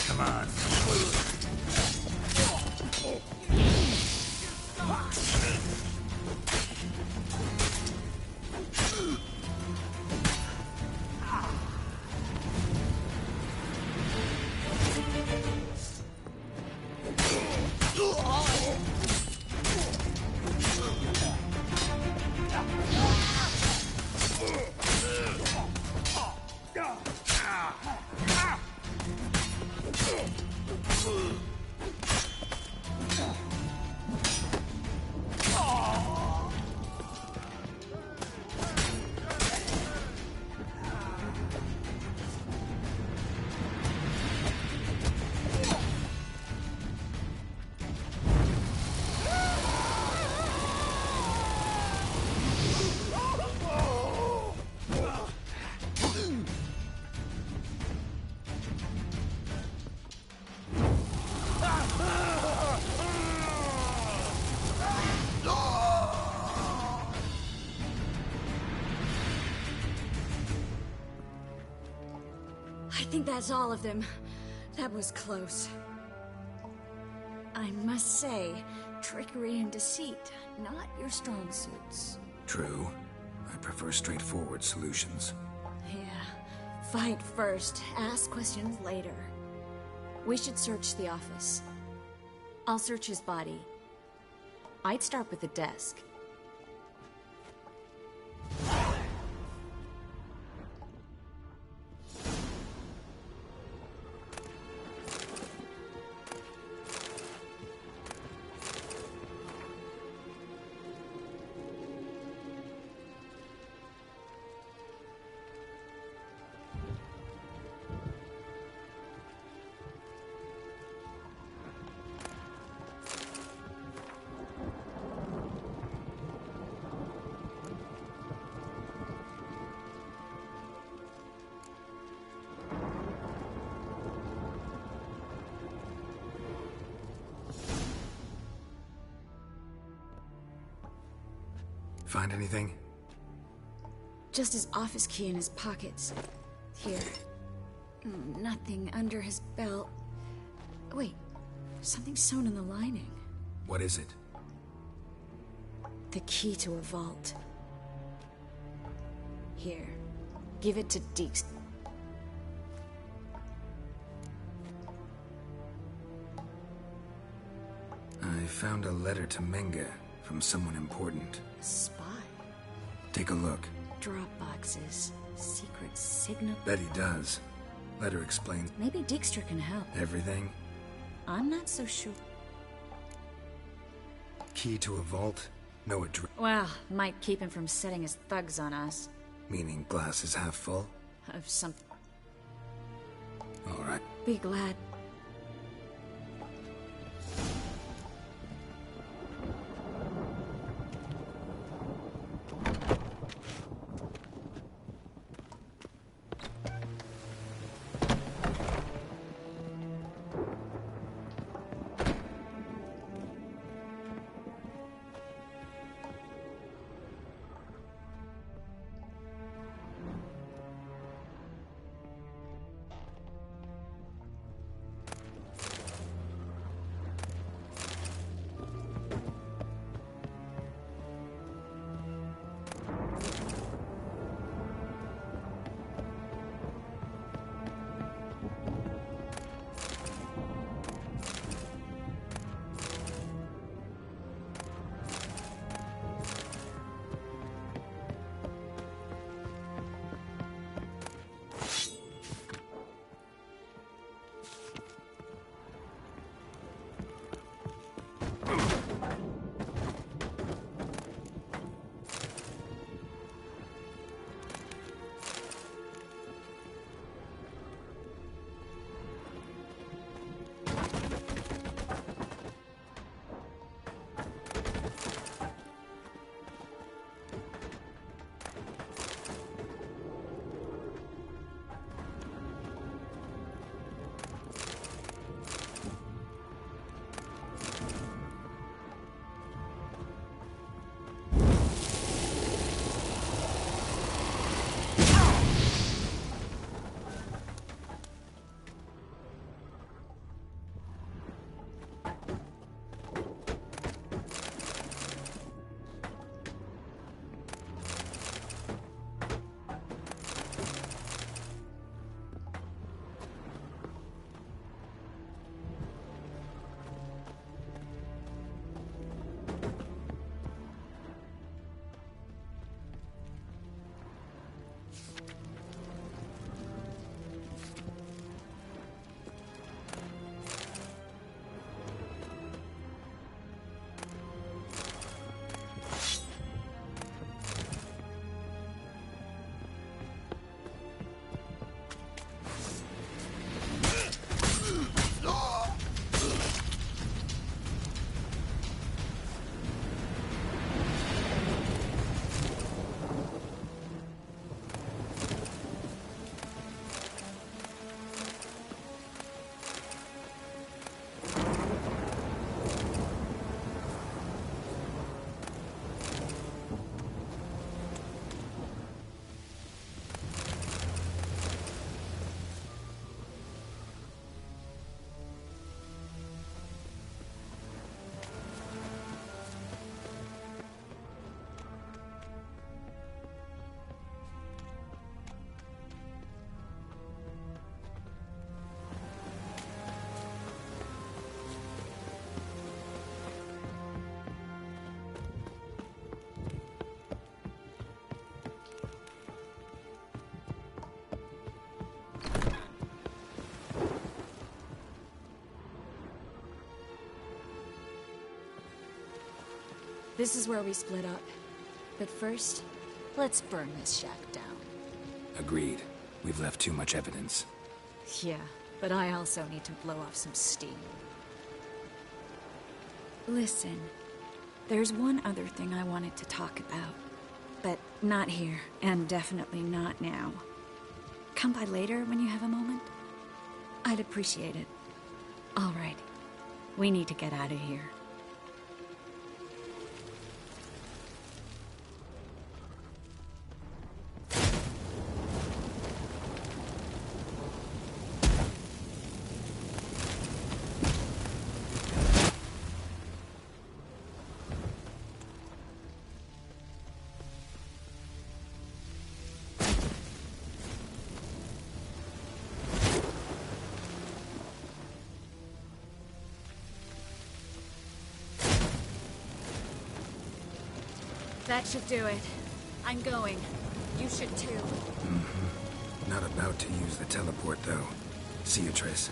Come on. I think that's all of them. That was close. I must say, trickery and deceit, not your strong suits. True. I prefer straightforward solutions. Yeah. Fight first, ask questions later. We should search the office. I'll search his body. I'd start with the desk. Find anything? Just his office key in his pockets. Here. Nothing under his belt. Wait, something sewn in the lining. What is it? The key to a vault. Here, give it to Deeks. I found a letter to Menge from someone important. A spy? Take a look. Drop boxes. Secret signal. Bet he does. Letter explains Maybe Dijkstra can help. everything. I'm not so sure. Key to a vault? No address. Well, might keep him from setting his thugs on us. Meaning glass is half full? Of some... All right. Be glad. This is where we split up. But first, let's burn this shack down. Agreed. We've left too much evidence. Yeah, but I also need to blow off some steam. Listen, there's one other thing I wanted to talk about. But not here, and definitely not now. Come by later when you have a moment? I'd appreciate it. All right. We need to get out of here. That should do it. I'm going. You should too. Mm-hmm. Not about to use the teleport, though. See you, Triss.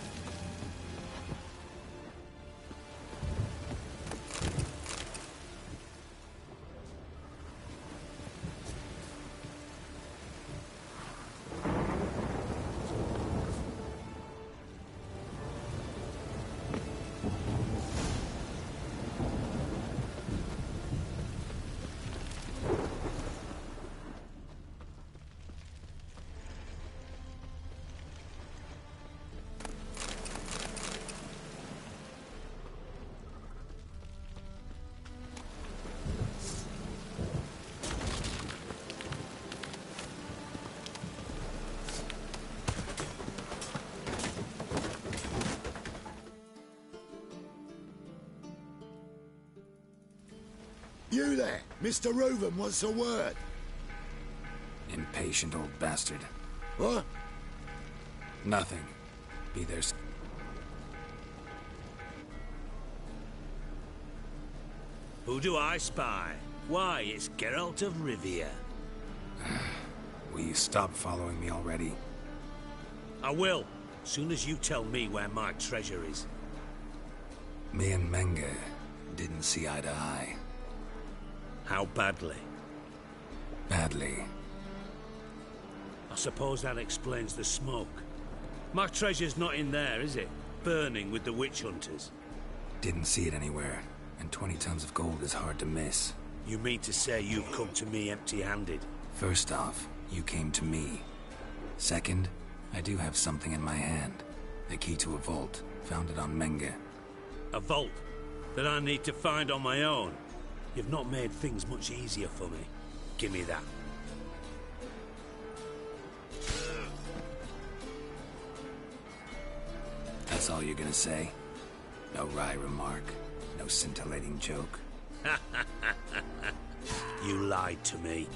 You there! Mr. Reuven wants a word. Impatient old bastard. What? Nothing. Be there. Who do I spy? Why, it's Geralt of Rivia. Will you stop following me already? I will, soon as you tell me where my treasure is. Me and Menge didn't see eye to eye. How badly? Badly. I suppose that explains the smoke. My treasure's not in there, is it? Burning with the witch hunters. Didn't see it anywhere, and 20 tons of gold is hard to miss. You mean to say you've come to me empty-handed? First off, you came to me. Second, I do have something in my hand. The key to a vault, found it on Menge. A vault? That I need to find on my own? You've not made things much easier for me. Give me that. That's all you're gonna say? No wry remark, no scintillating joke. You lied to me.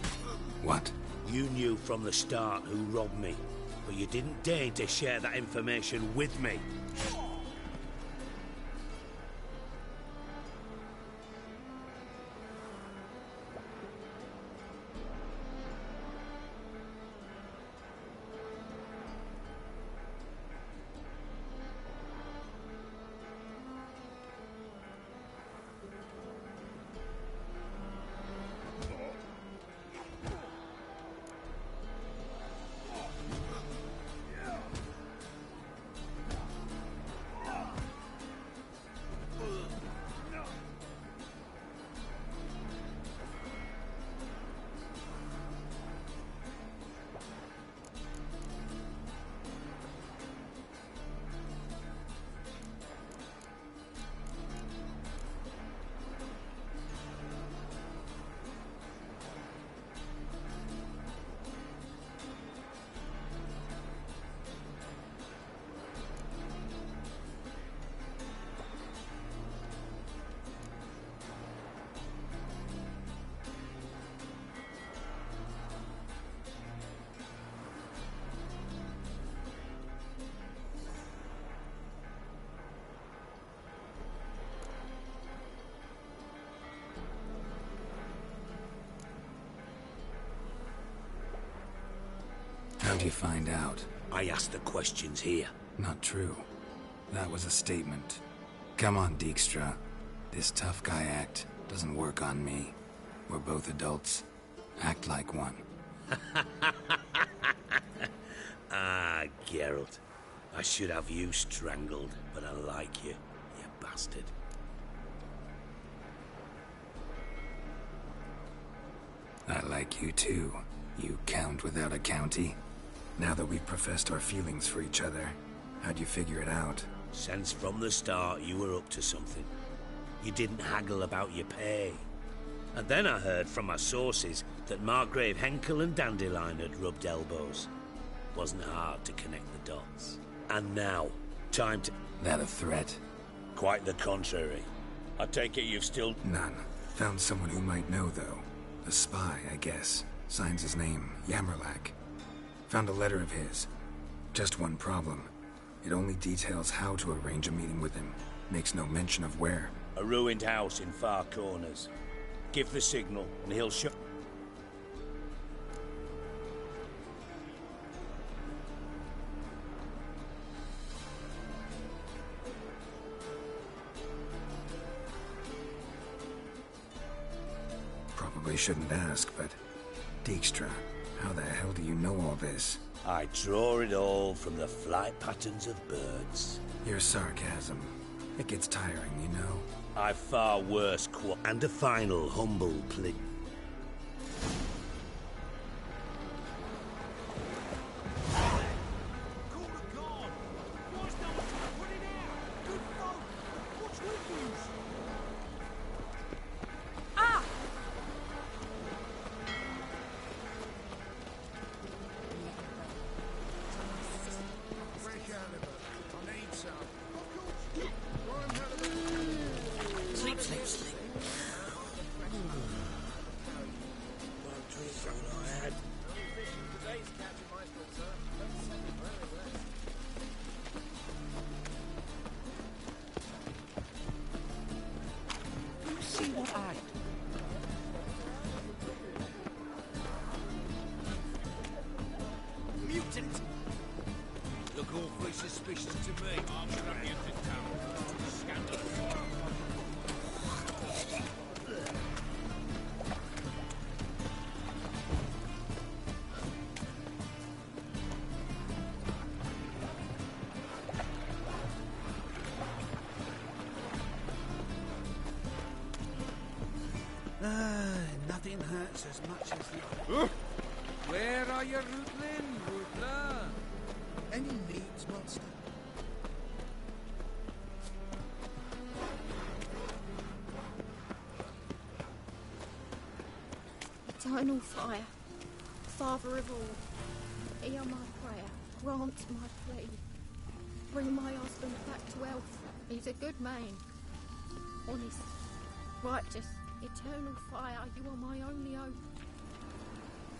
What? You knew from the start who robbed me, but you didn't deign to share that information with me. How'd you find out? I asked the questions here. Not true. That was a statement. Come on, Dijkstra. This tough guy act Doesn't work on me. We're both adults. Act like one. Ah, Geralt. I should have you strangled, but I like you, you bastard. I like you too, you count without a county. Now that we've professed our feelings for each other, how'd you figure it out? Since from the start you were up to something. You didn't haggle about your pay. And then I heard from my sources that Margrave Henkel and Dandelion had rubbed elbows. Wasn't hard to connect the dots. And now, time to... That a threat? Quite the contrary. I take it you've still... None. Found someone who might know, though. A spy, I guess. Signs his name, Yamerlak. Found a letter of his. Just one problem. It only details how to arrange a meeting with him. Makes no mention of where. A ruined house in Far Corners. Give the signal, and he'll show... Probably shouldn't ask, but... Dijkstra, how the hell do you know all this? I draw it all from the flight patterns of birds. Your sarcasm. It gets tiring, you know? I've far worse and a final humble plea. Mutant! Look awfully suspicious to me. I'm gonna mutant town. Scandalous. Nothing hurts as much as the... Where are you, Ruthlin? Rutla? Any needs, monster? Eternal fire, Father of all, hear my prayer, grant my plea. Bring my husband back to health. He's a good man, honest, righteous. Eternal fire, you are my only hope.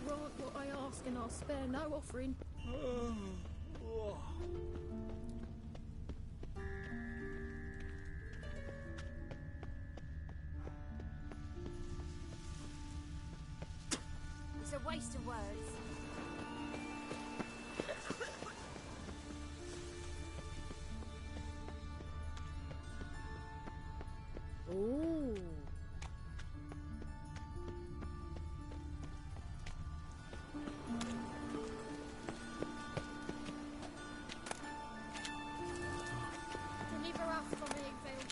Grant what I ask and I'll spare no offering. It's a waste of words. Ooh. Deliver us from Eggville.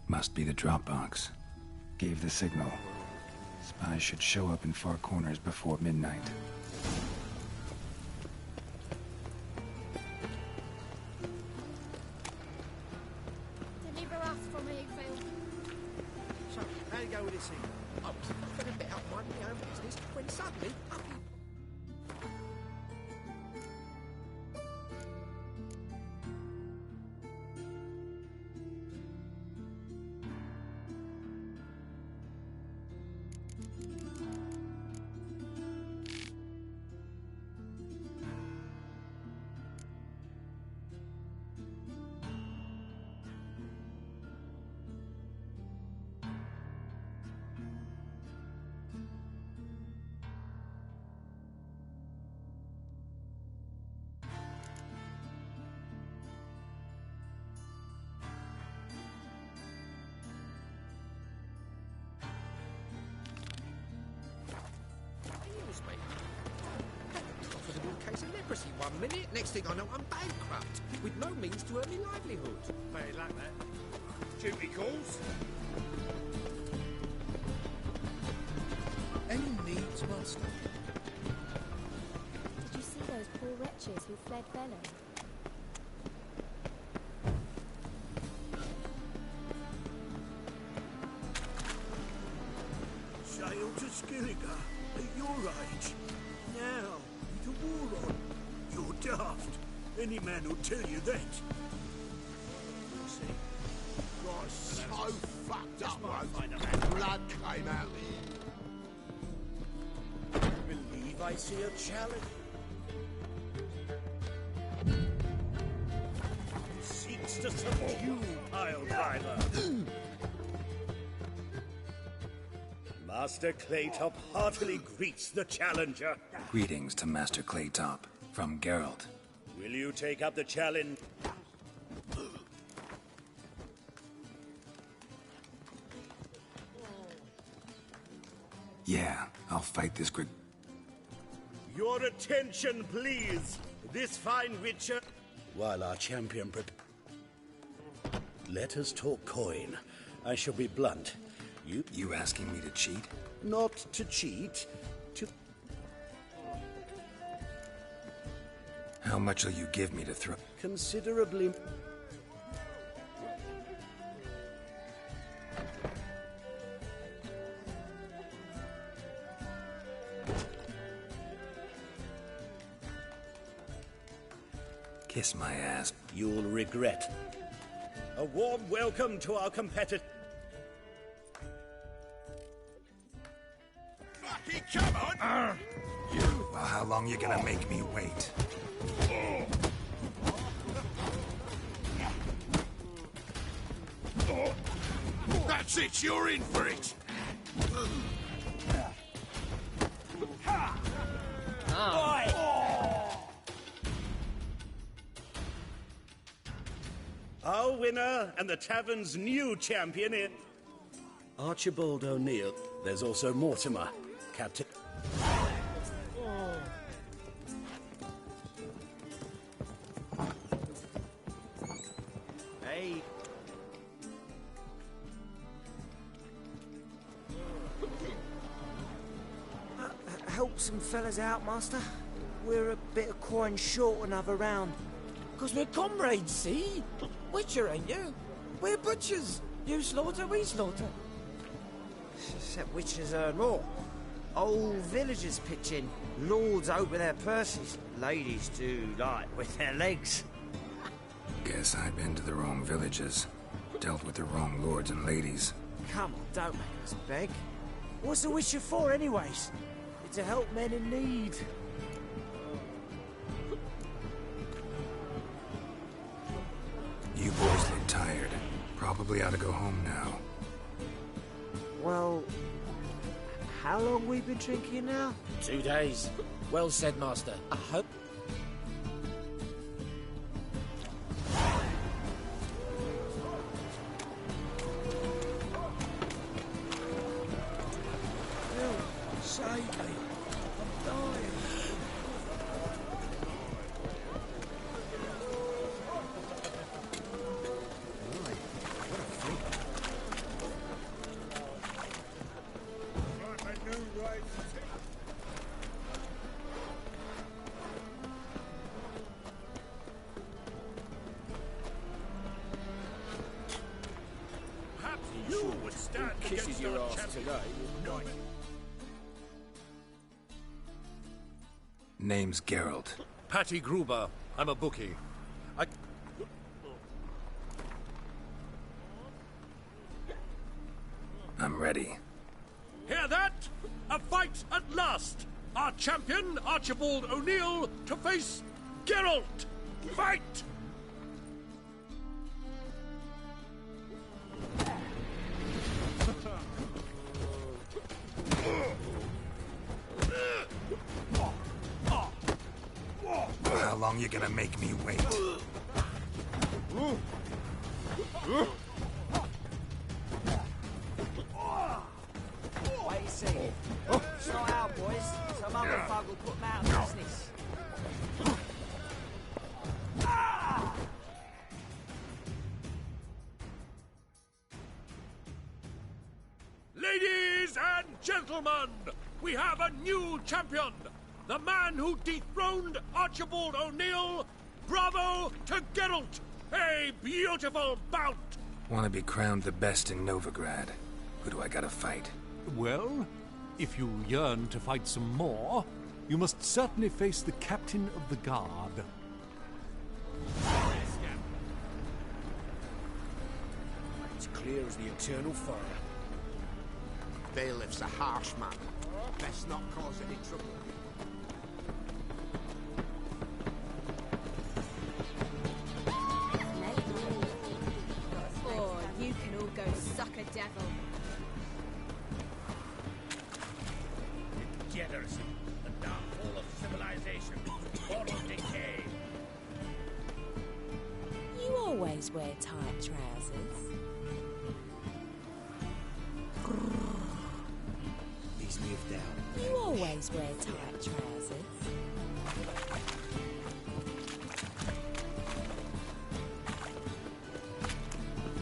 Must be the drop box. Gave the signal. Spies should show up in Far Corners before midnight. Deliver us from Eggville. So, how you go with this thing? I was having a bit out minding my own business when suddenly up he... a minute. Next thing I know, I'm bankrupt, with no means to earn my livelihood. Very like that. Duty calls. Any needs, master? Did you see those poor wretches who fled Velen? Sail to Skilliga at your age. Now, with a war on. You're daft. Any man will tell you that. You'll see. You're so fucked up, mate. Blood came out of you. Believe I see a challenge. He seeks to subdue Pile Driver. Master Claytop heartily greets the challenger. Greetings to Master Claytop, from Geralt. Will you take up the challenge? Yeah, I'll fight this Your attention, please. This fine Witcher... While our champion Let us talk coin. I shall be blunt. You asking me to cheat? Not to cheat, to... How much will you give me to throw? Considerably... Kiss my ass. You'll regret. A warm welcome to our competitor. Fucking come on! Well, how long you gonna make me wait? That's it, you're in for it! Our winner and the tavern's new champion is... Archibald O'Neill. There's also Mortimer, Captain... Hey. Help some fellas out, Master. We're a bit of coin short another round. 'Cause we're comrades, see? Witcher, ain't you? We're butchers. You slaughter, we slaughter. Except witchers earn more. Old villagers pitch in. Lords open their purses. Ladies do like with their legs. Guess I've been to the wrong villages. Dealt with the wrong lords and ladies. Come on, don't make us beg. What's the Witcher for, anyways? It's to help men in need. You boys look tired. Probably ought to go home now. Well, how long we been drinking now? 2 days. Well said, Master. I hope... Save me. I'm dying. Perhaps you would stand Kisses against your our ass champion. today. No. Name's Geralt. Patty Gruber. I'm a bookie. I'm ready. Hear that? A fight at last! Our champion, Archibald O'Neill, to face Geralt! Fight! How long you gonna make me wait? Wait and see. It's not out, boys. Some other thug will put them out of business. Ladies and gentlemen, we have a new champion. The man who dethroned Archibald O'Neill. Bravo to Geralt. A beautiful bout. Want to be crowned the best in Novigrad. Who do I gotta fight? Well, if you yearn to fight some more, you must certainly face the captain of the guard. It's clear as the eternal fire. Bailiff's a harsh man. Best not cause any trouble. Oh, you can all go suck a devil. Degeneracy, the downfall of civilization, moral decay. You always wear tight trousers. He's lived out. You always wear tight trousers.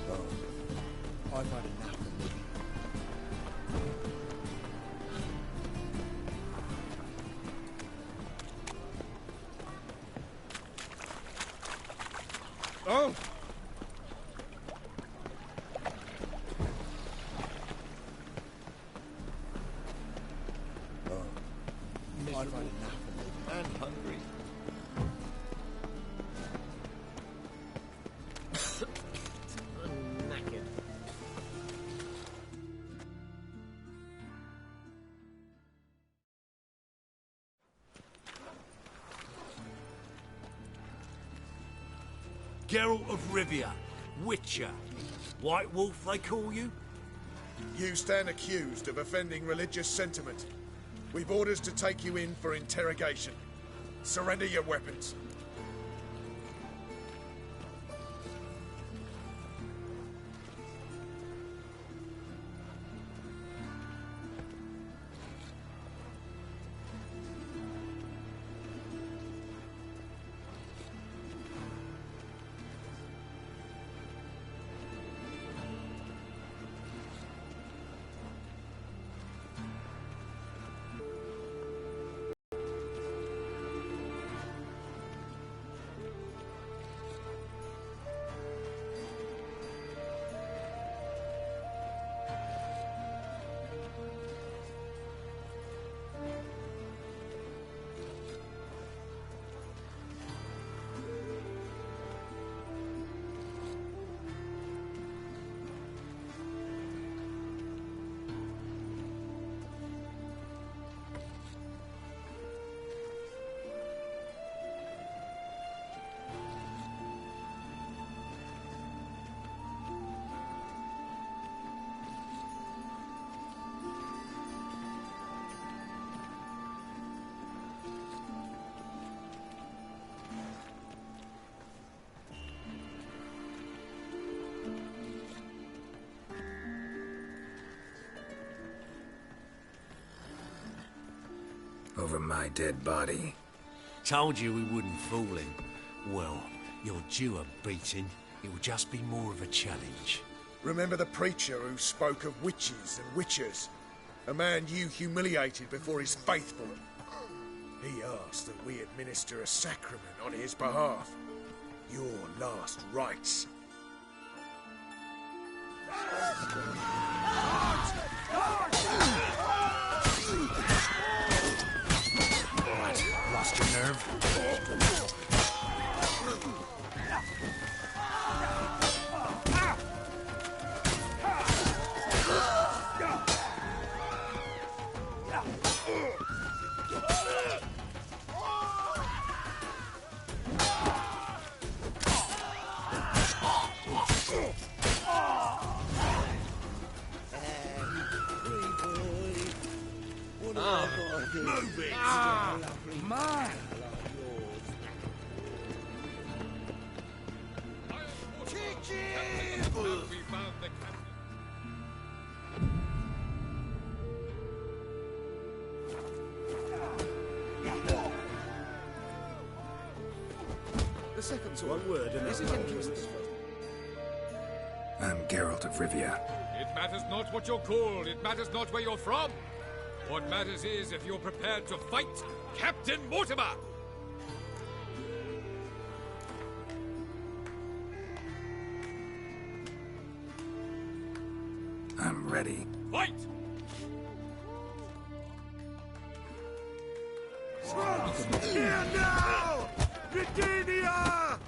Oh, I've had enough of living. Oh! I've had enough of living. And hungry. I'm knackered. Geralt of Rivia, Witcher. White Wolf, they call you? You stand accused of offending religious sentiment. We've orders to take you in for interrogation. Surrender your weapons. Over my dead body. Told you we wouldn't fool him. Well, you're due a beating. It will just be more of a challenge. Remember the preacher who spoke of witches and witchers? A man you humiliated before his faithful. He asked that we administer a sacrament on his behalf. Your last rites. Lost your nerve? Move it! Man! The second's one word and this is interesting. I'm Geralt of Rivia. It matters not what you're called, it matters not where you're from. What matters is if you're prepared to fight Captain Mortimer! I'm ready. Fight! Here now! Britannia!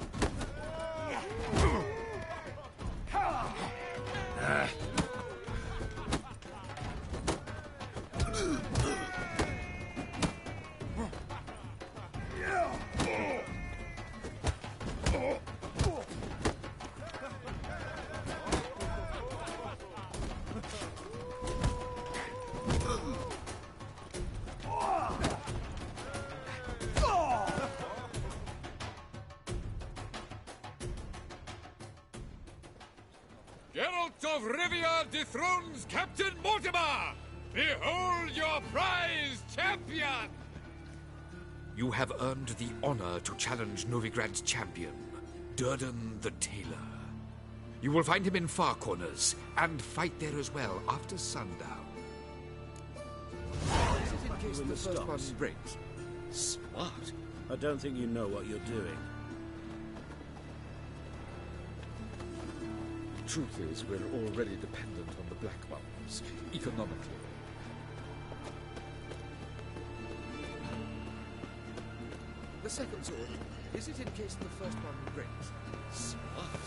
Geralt of Rivia dethrones Captain Mortimer! Behold your prize champion! You have earned the honor to challenge Novigrad's champion, Durden the Tailor. You will find him in Far Corners, and fight there as well after sundown. Is it in case the first one breaks? Smart. I don't think you know what you're doing. Truth is, we're already dependent on the Black Ones, economically. The second sword, is it in case the first one breaks? Smart.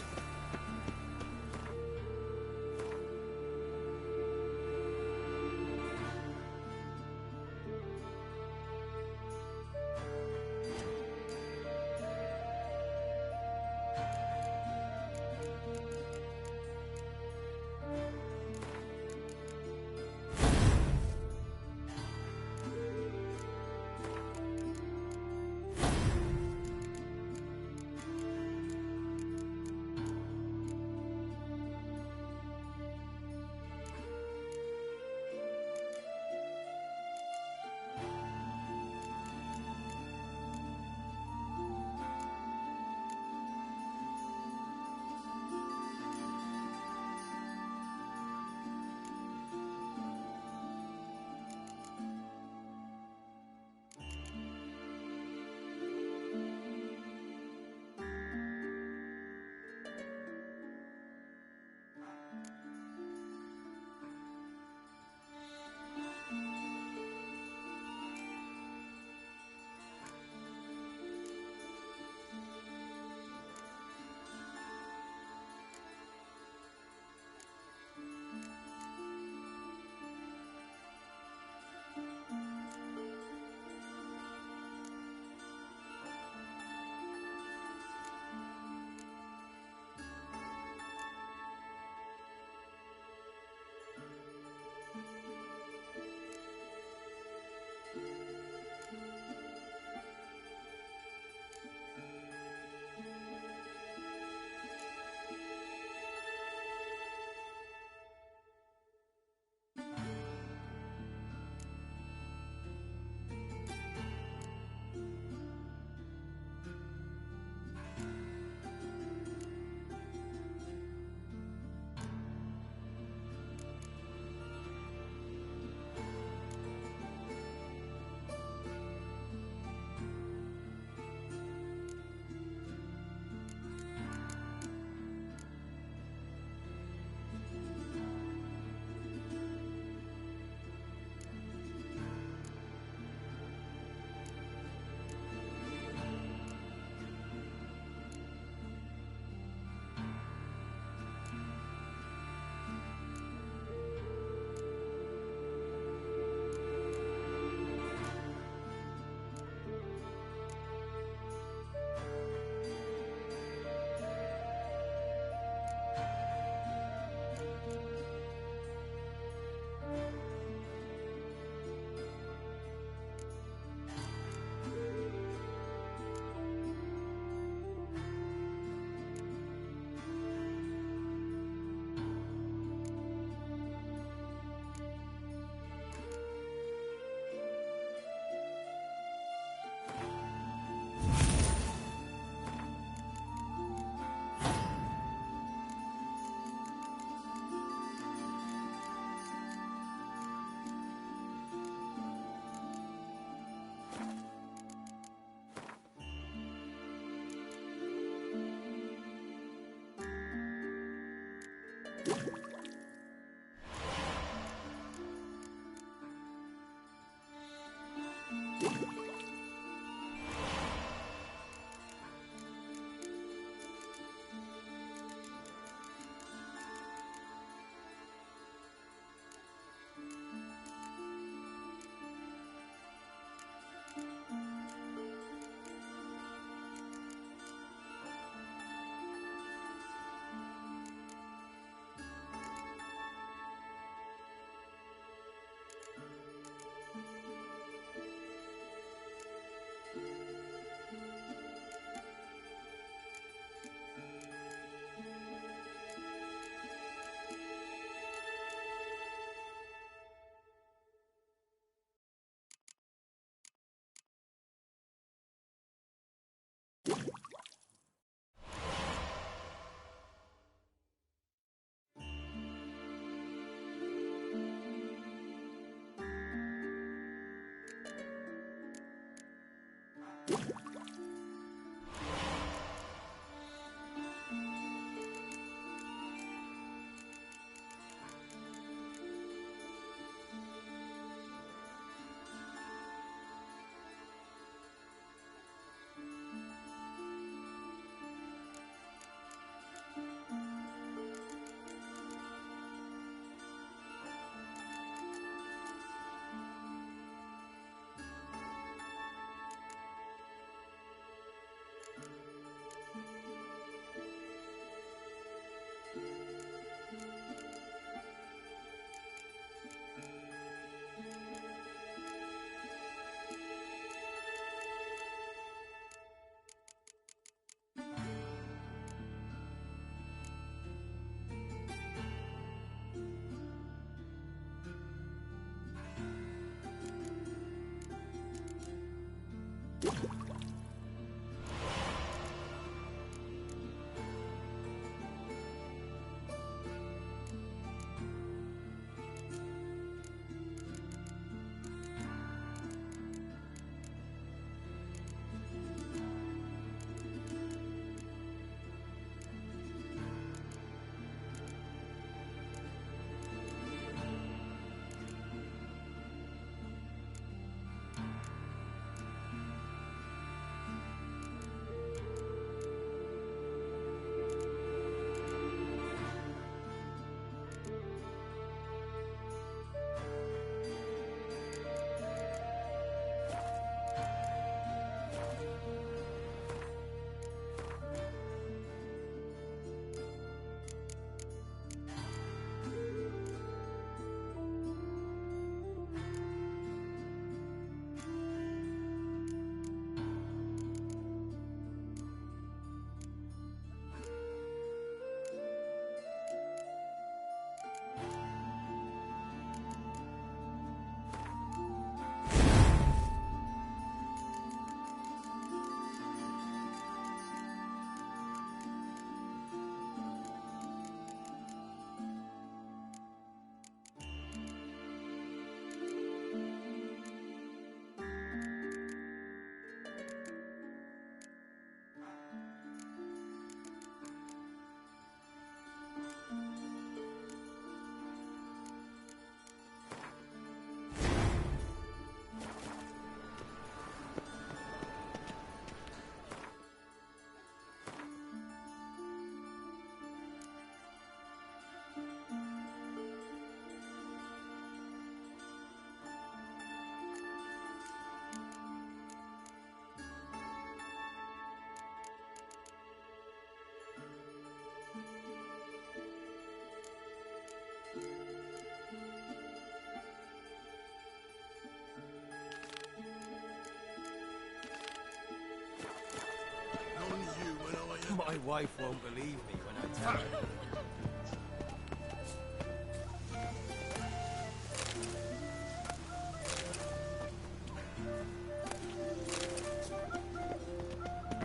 My wife won't believe me when I tell her.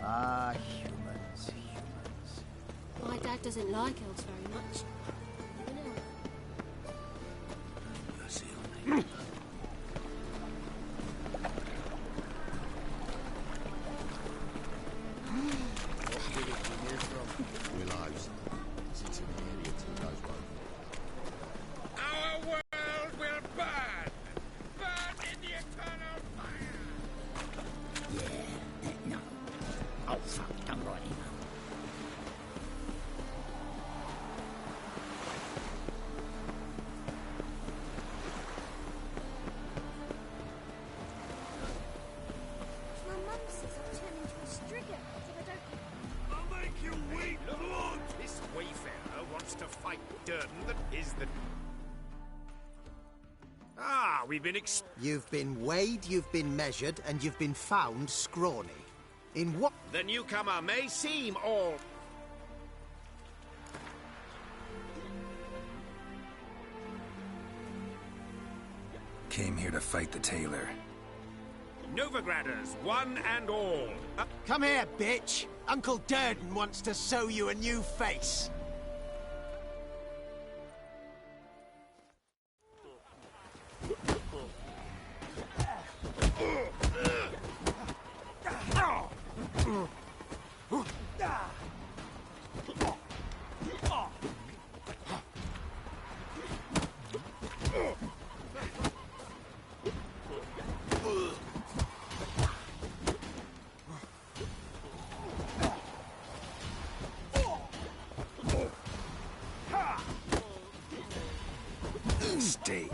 Ah, humans. My dad doesn't like elves very much. Mercy on me. What village are you from? Willows. Sits in the area till those won't. Durden that is the... Ah, we've been You've been weighed, you've been measured, and you've been found scrawny. In what... The newcomer may seem all... Came here to fight the tailor. Novigraders, one and all. Come here, bitch! Uncle Durden wants to sew you a new face. Steak.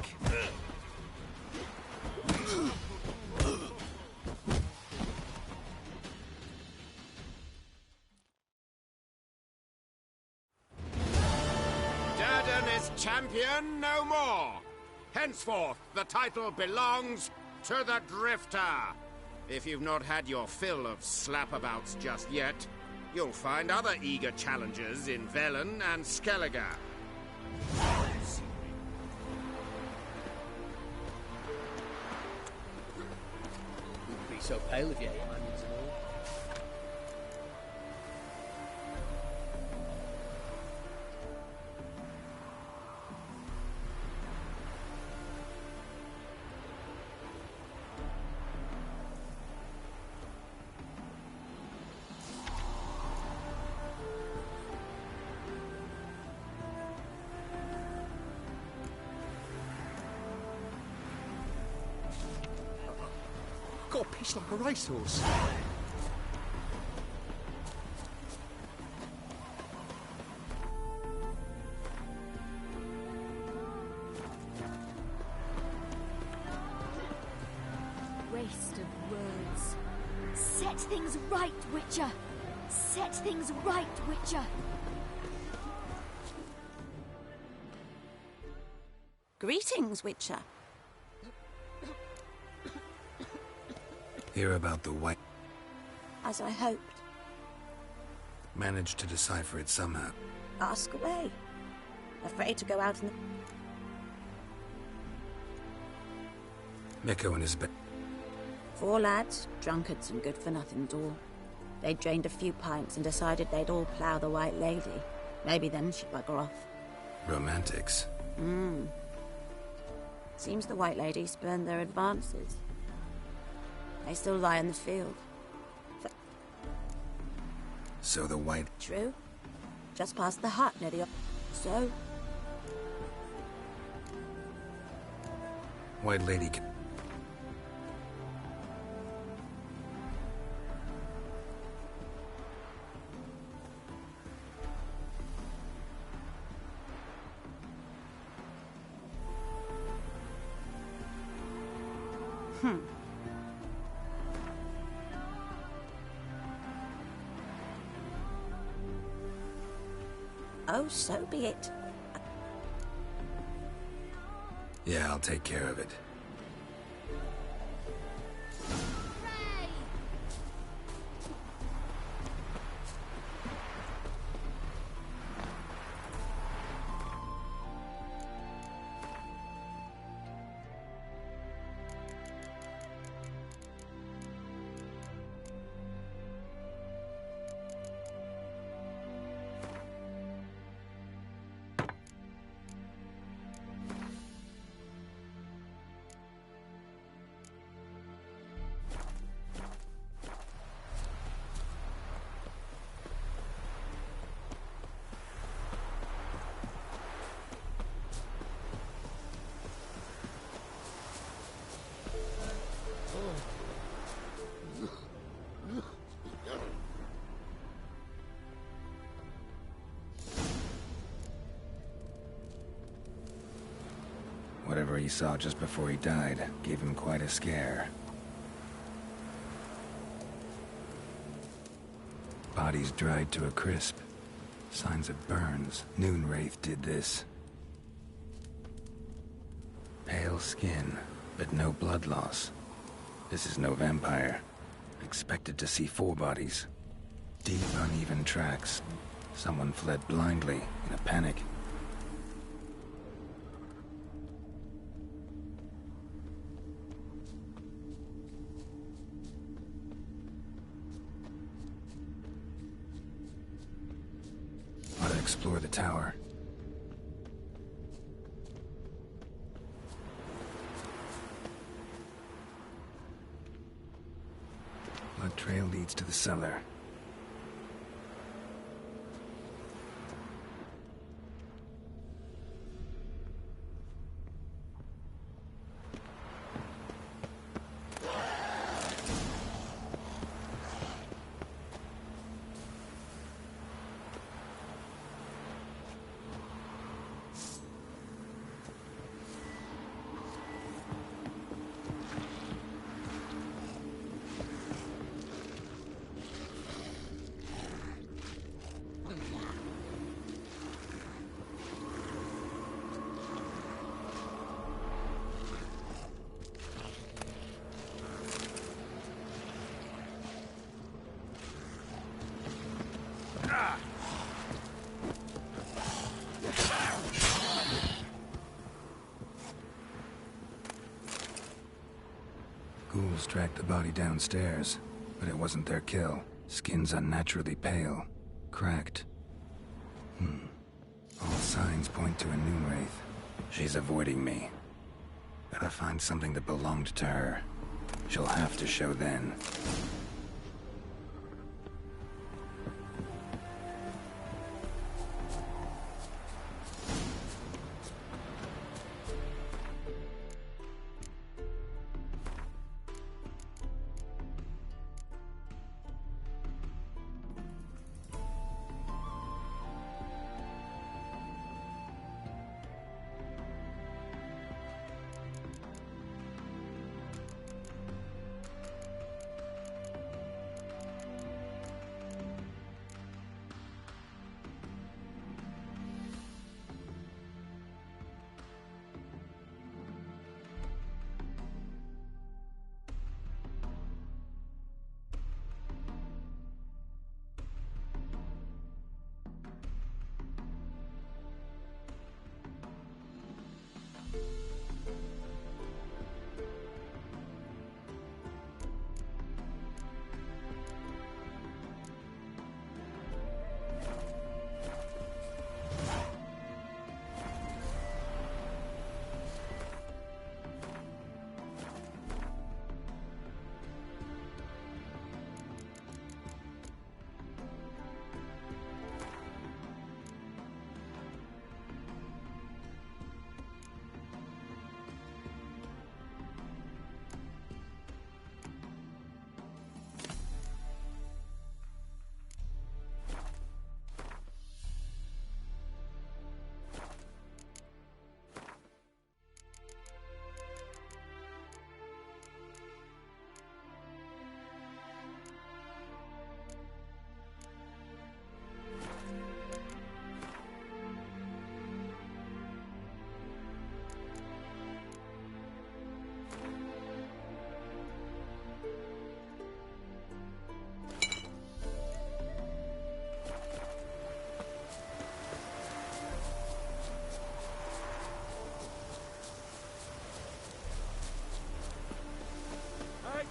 Durden is champion no more. Henceforth, the title belongs to the Drifter. If you've not had your fill of slapabouts just yet, you'll find other eager challengers in Velen and Skellige. Be so pale if you ate onions and all. Got a piece like a racehorse. Waste of words. Set things right, Witcher! Set things right, Witcher! Greetings, Witcher. Hear about the white... As I hoped. Managed to decipher it somehow. Ask away. Afraid to go out in the... Mikko and his... 4 lads, drunkards and good-for-nothings all. They drained a few pints and decided they'd all plough the White Lady. Maybe then she'd bugger off. Romantics. Seems the White Lady spurned their advances. They still lie in the field. So the white... True. Just past the hut near the... So? White Lady... Oh, so be it. Yeah, I'll take care of it. Whatever he saw just before he died gave him quite a scare. Bodies dried to a crisp. Signs of burns. Noonwraith did this. Pale skin, but no blood loss. This is no vampire. Expected to see 4 bodies. Deep, uneven tracks. Someone fled blindly, in a panic. Ought to explore the tower. Blood trail leads to the cellar. Ghouls tracked the body downstairs, but it wasn't their kill. Skin's unnaturally pale, cracked. All signs point to a Noonwraith. She's avoiding me. Gotta find something that belonged to her. She'll have to show then.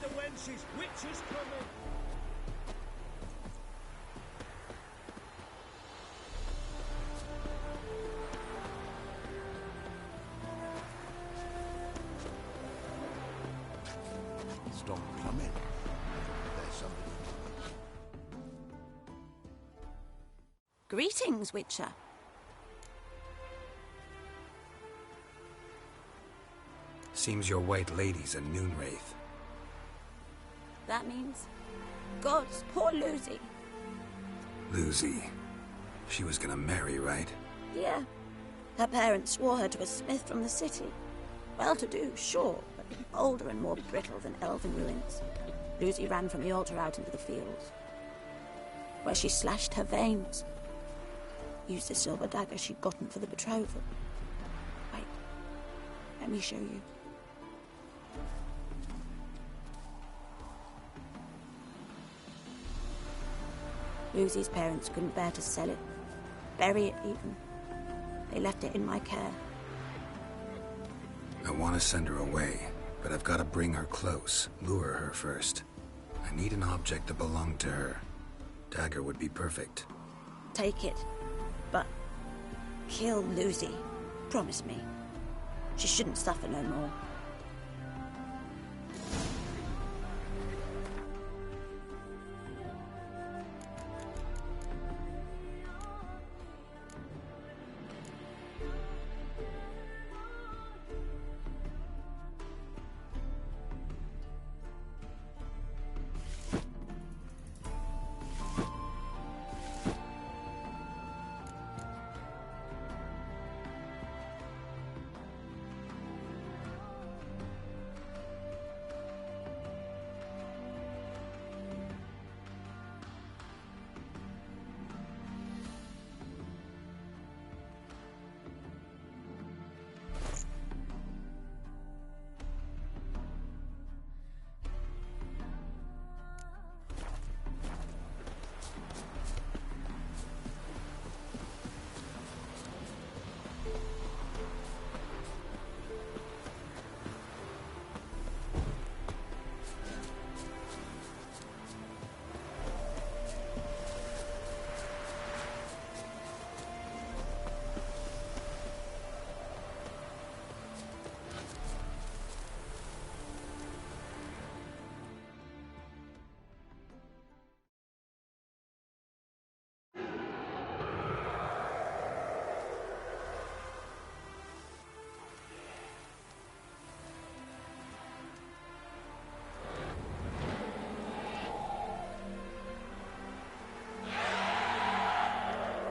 The wenches, witches coming! Stop coming. There's somebody. Greetings, Witcher. Seems your white lady's a Noonwraith. That means... Gods, poor Lucy. Lucy. She was gonna marry, right? Yeah. Her parents swore her to a smith from the city. Well-to-do, sure, but older and more brittle than elven ruins. Lucy ran from the altar out into the fields, where she slashed her veins. used the silver dagger she'd gotten for the betrothal. Wait, let me show you. Lucy's parents couldn't bear to sell it, bury it even. They left it in my care. I want to send her away, but I've got to bring her close, lure her first. I need an object that belonged to her. Dagger would be perfect. Take it, but kill Lucy. Promise me. She shouldn't suffer no more.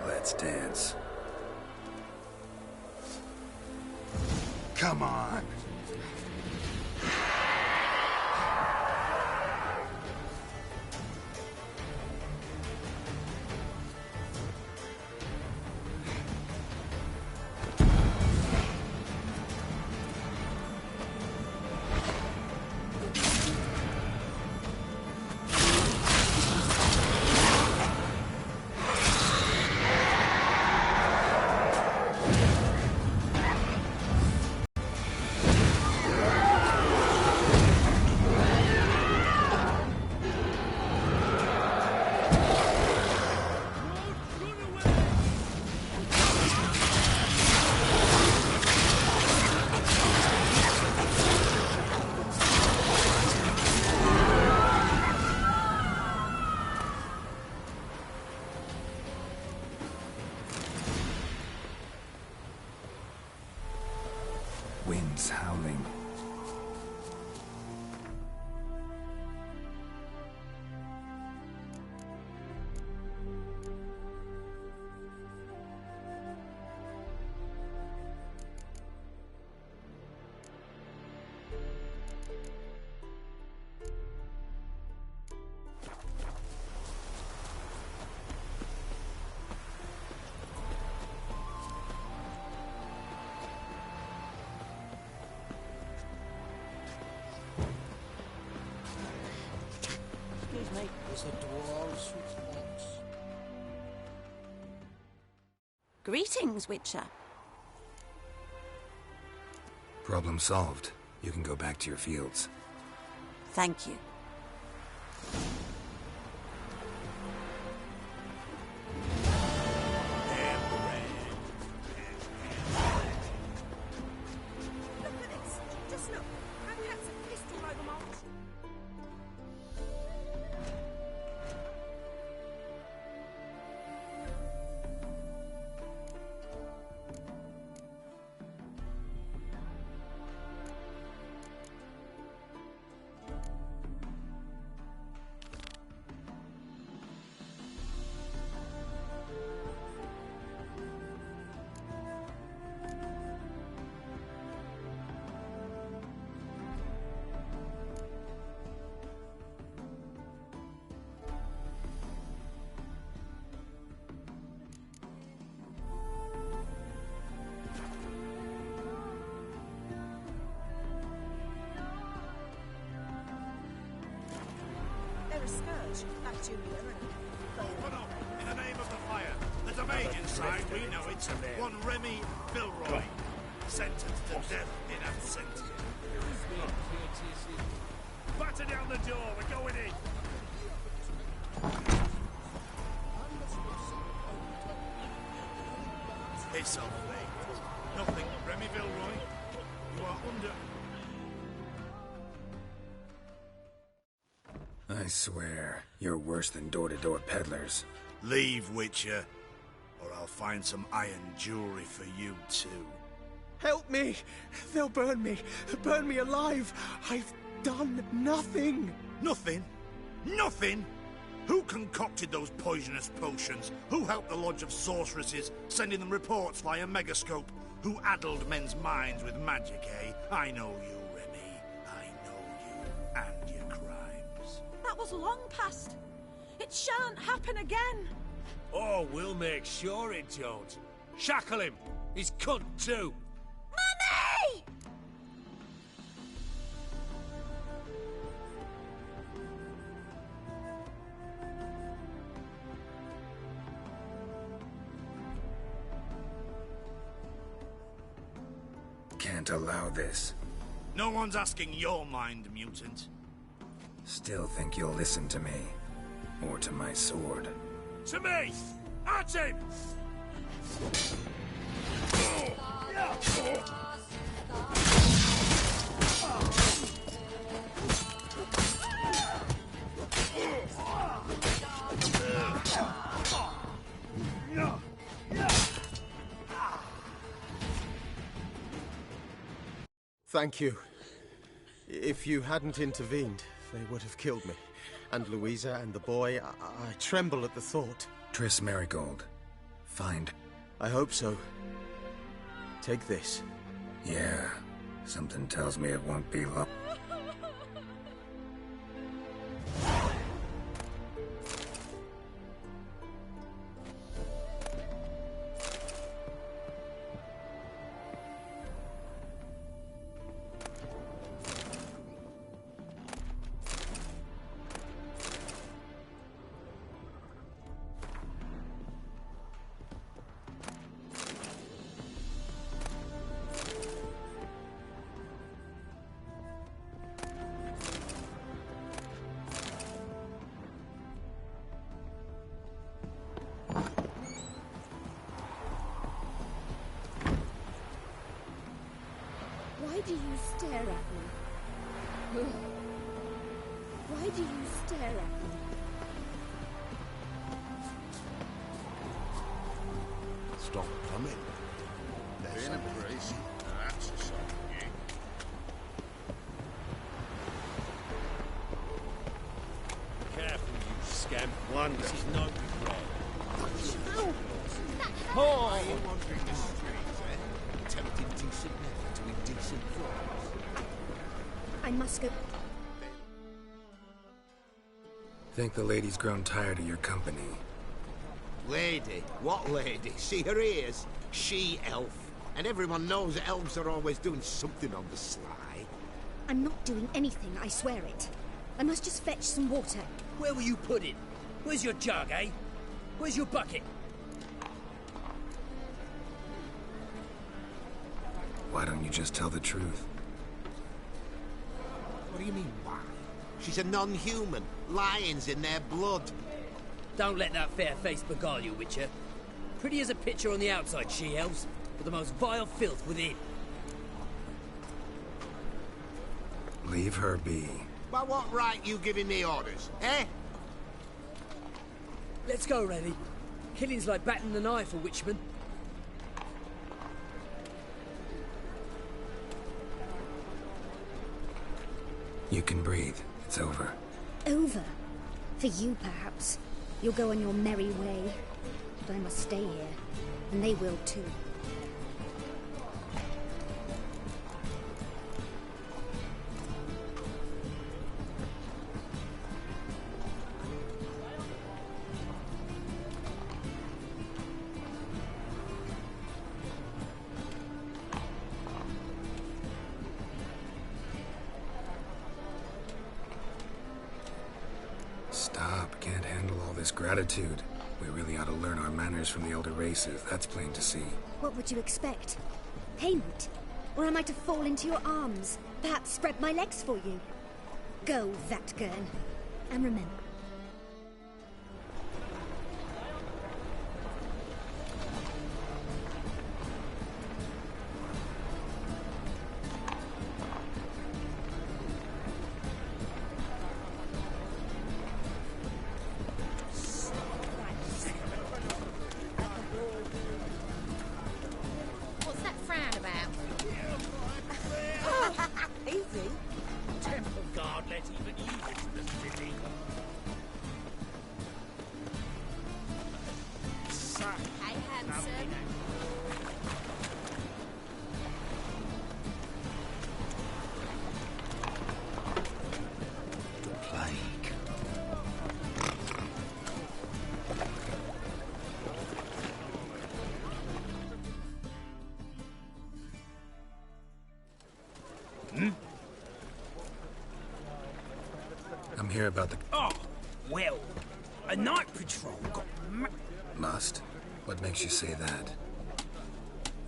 Let's dance. Come on. Winds howling. It's a dwarf's response. Greetings, Witcher. Problem solved. You can go back to your fields. Thank you. Open up in the name of the fire. There's a mage inside, we know it. One Remy Vilroy. Sentenced to death in absentia. Batter down the door, we're going in. It's all fake. Nothing, Remy Vilroy. You are under... I swear, you're worse than door-to-door peddlers. Leave, Witcher, or I'll find some iron jewelry for you too. Help me! They'll burn me! Burn me alive! I've done nothing! Nothing? Nothing? Who concocted those poisonous potions? Who helped the Lodge of Sorceresses, sending them reports via Megascope? Who addled men's minds with magic, eh? I know you, Remy. I know you and your crimes. That was long past. It shan't happen again. Oh, we'll make sure it don't. Shackle him! He's cunt too! Mummy! Can't allow this. No one's asking your mind, mutant. Still think you'll listen to me. Or to my sword. To me! At him! Thank you. If you hadn't intervened, they would have killed me. And Louisa and the boy, I tremble at the thought. Triss Merigold. Find. I hope so. Take this. Yeah. Something tells me it won't be long. Why do you stare at me? Why do you stare at me? Stop coming. There's Been a crazy. That's a sign. Careful, you scamp. Wonder. This is no bread. Are you wandering the streets, eh? Tempting decent men to indecent thoughts. I must go. Think the lady's grown tired of your company. Lady? What lady? See her ears? She-elf. And everyone knows elves are always doing something on the sly. I'm not doing anything, I swear it. I must just fetch some water. Where will you put it? Where's your jug, eh? Where's your bucket? Why don't you just tell the truth? What do you mean, why? She's a non-human. Lions in their blood. Don't let that fair face beguile you, Witcher. Pretty as a picture on the outside, she-elves, but the most vile filth within. Leave her be. By what right you giving me orders, eh? Let's go, Rennie. Killing's like batting an eye for Witchman. You can breathe. It's over. Over? For you, perhaps. You'll go on your merry way. But I must stay here. And they will too. Stop. Gratitude. We really ought to learn our manners from the elder races, that's plain to see. What would you expect? Payment? Or am I to fall into your arms? Perhaps spread my legs for you? Go, Vatgern. And remember, What's that frown about? Easy. Temple Guard let even you into the city. Hey, handsome. Plague. I'm here about the... Oh, well, a night patrol got Must? What makes you say that?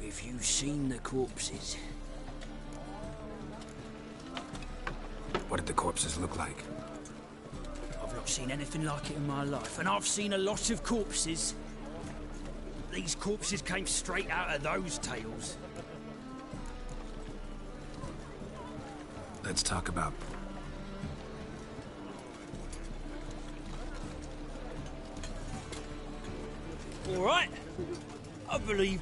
Have you seen the corpses? What did the corpses look like? I've not seen anything like it in my life, and I've seen a lot of corpses. These corpses came straight out of those tales. Let's talk about... All right, I believe.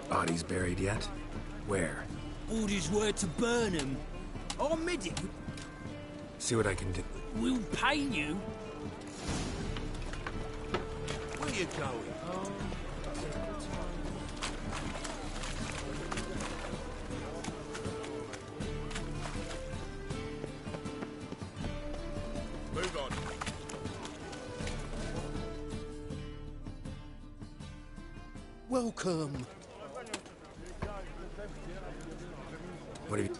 Bodies buried yet? Where? Orders were to burn them. Our medic See what I can do. will pay you. Where you going? Move on. Welcome. What have you...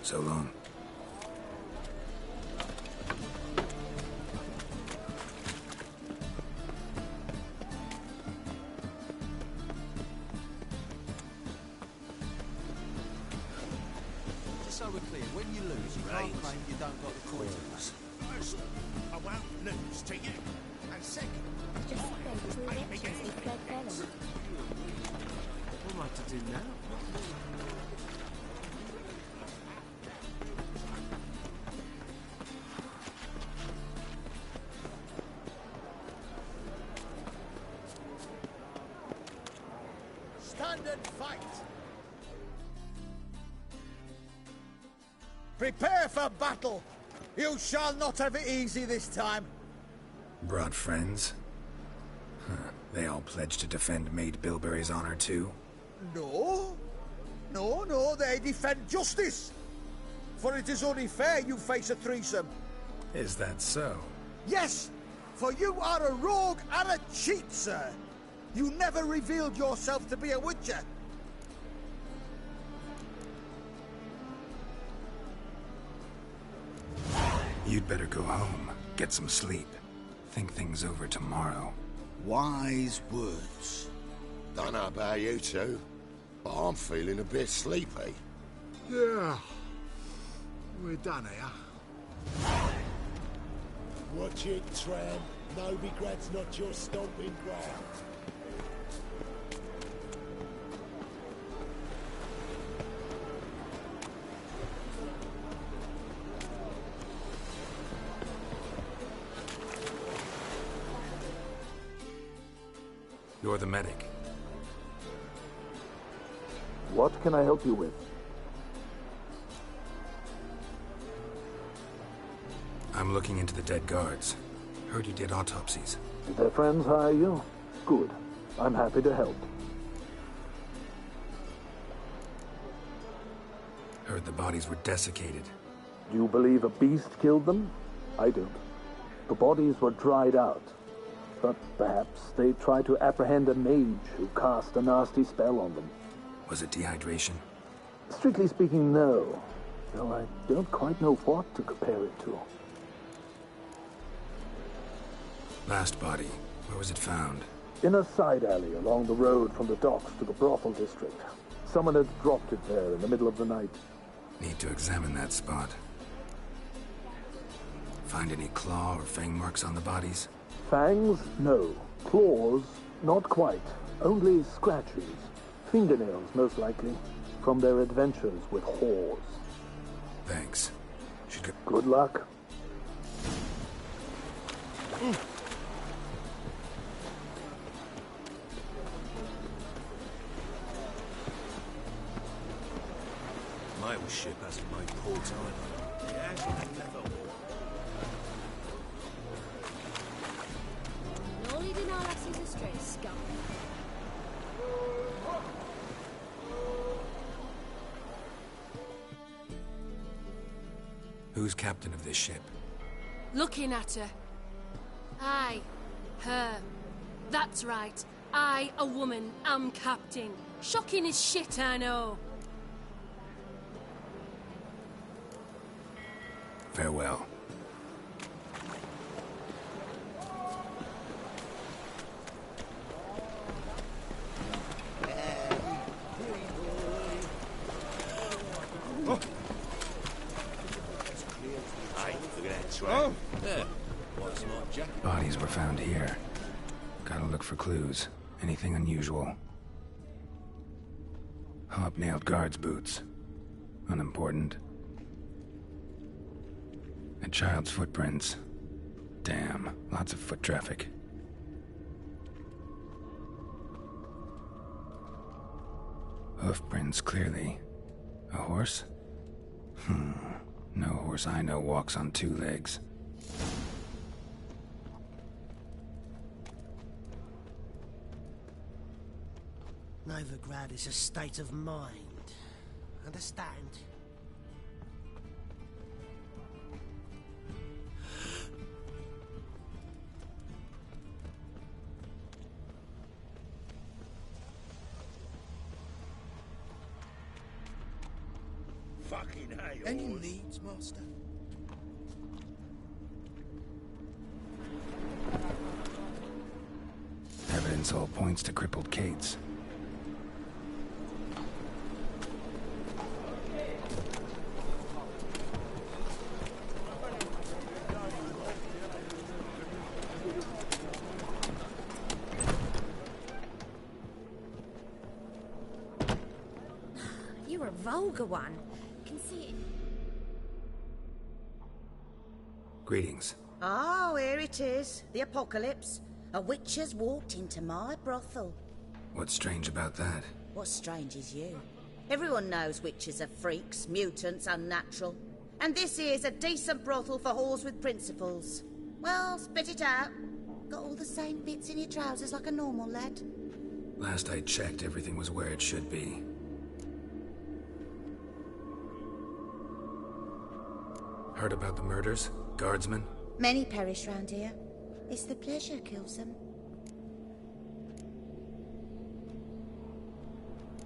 So long. Just so we're clear, when you lose, you can't claim you don't got the coins. First, I won't lose to you. And second, Just spent 2 elections with Fred Bellum. What am I to do now? Stand and fight! Prepare for battle! You shall not have it easy this time. Brought friends? Huh. They all pledged to defend Maid Bilberry's honor too? No. No, they defend justice. For it is only fair you face a threesome. Is that so? Yes, for you are a rogue and a cheat, sir. You never revealed yourself to be a witcher. You'd better go home, get some sleep. Think things over tomorrow. Wise words. Don't know about you two, but I'm feeling a bit sleepy. Yeah. We're done here. Watch it, tramp. Novigrad's not your stomping ground. You're the medic. What can I help you with? I'm looking into the dead guards. Heard you did autopsies. Did their friends hire you? Good. I'm happy to help. Heard the bodies were desiccated. Do you believe a beast killed them? I don't. The bodies were dried out. But perhaps they tried to apprehend a mage who cast a nasty spell on them. Was it dehydration? Strictly speaking, no. Though I don't quite know what to compare it to. Last body, where was it found? In a side alley along the road from the docks to the brothel district. Someone had dropped it there in the middle of the night. Need to examine that spot. Find any claw or fang marks on the bodies? Fangs? No. Claws? Not quite. Only scratches. Fingernails, most likely. From their adventures with whores. Thanks. Should go. Good luck. My old ship hasn't made port either. It has never will. No leading our lasses astray, scum. Who's captain of this ship? Looking at her. Aye, her. That's right. I, a woman, am captain. Shocking as shit, I know. Farewell. Oh. There. What a smart jacket. Bodies were found here. Gotta look for clues. Anything unusual. Hobnailed guards' boots. Unimportant. A child's footprints. Damn, lots of foot traffic. Hoofprints, clearly. A horse? No horse I know walks on two legs. Novigrad is a state of mind. Understand? fucking hay. Any leads, Master? Evidence all points to crippled Kate's. You're a vulgar one. Can see it. Greetings. Oh, here it is. The apocalypse. A witch has walked into my brothel. What's strange about that? What's strange is you. Everyone knows witches are freaks, mutants, unnatural. And this here's a decent brothel for whores with principles. Well, spit it out. Got all the same bits in your trousers like a normal lad. Last I checked, everything was where it should be. Heard about the murders? Guardsmen? Many perish round here. It's the pleasure kills them.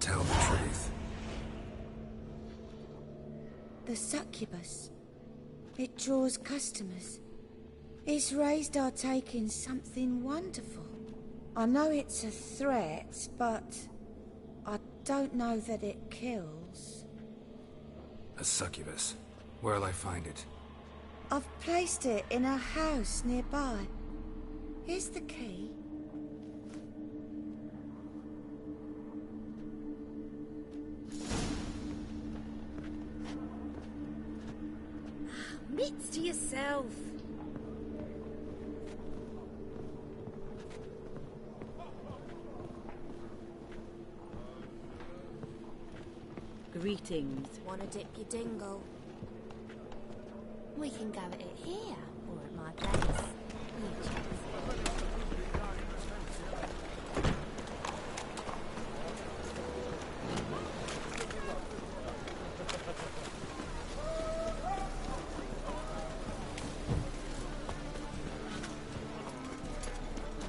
Tell the truth. The succubus. It draws customers. It's raised our take in something wonderful. I know it's a threat, but I don't know that it kills. A succubus. Where'll I find it? I've placed it in a house nearby. Here's the key. Mitts to yourself. Greetings. Wanna dip your dingle? We can go at it here, or at my place. You choose.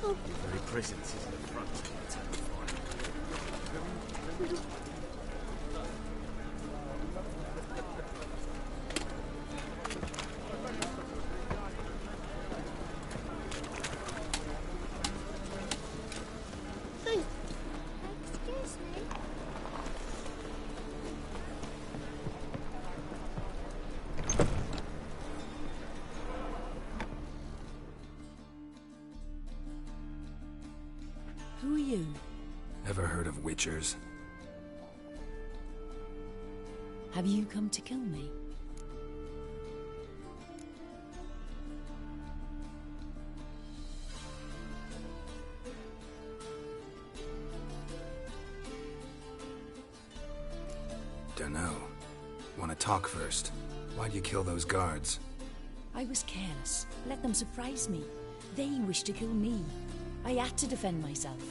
The very presence is in the front of the terrifying. Excuse me. Who are you? Ever heard of witchers? Have you come to kill me? Dunno. Wanna talk first? Why'd you kill those guards? I was careless. Let them surprise me. They wished to kill me. I had to defend myself.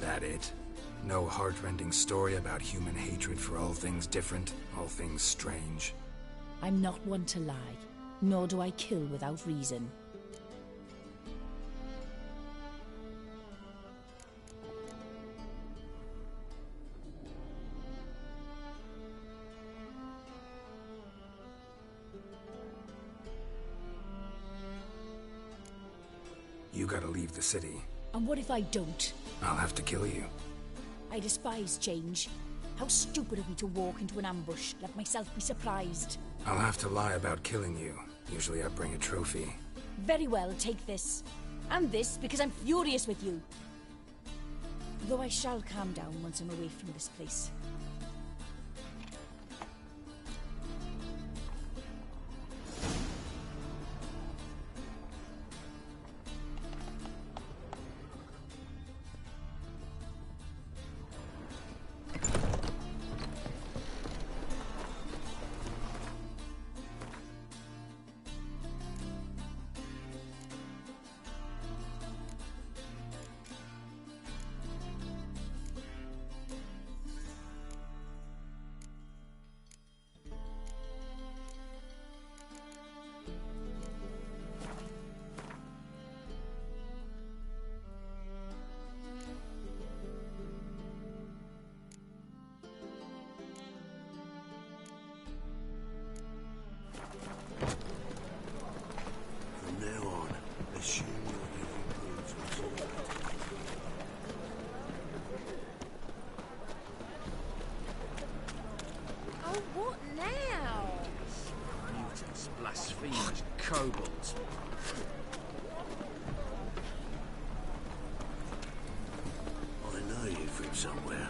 That it? No heart-rending story about human hatred for all things different, all things strange? I'm not one to lie, nor do I kill without reason. You gotta leave the city. And what if I don't? I'll have to kill you. I despise change. How stupid of me to walk into an ambush, let myself be surprised. I'll have to lie about killing you. Usually I bring a trophy. Very well, take this. And this, because I'm furious with you. Though I shall calm down once I'm away from this place. Cobalt. I know you from somewhere.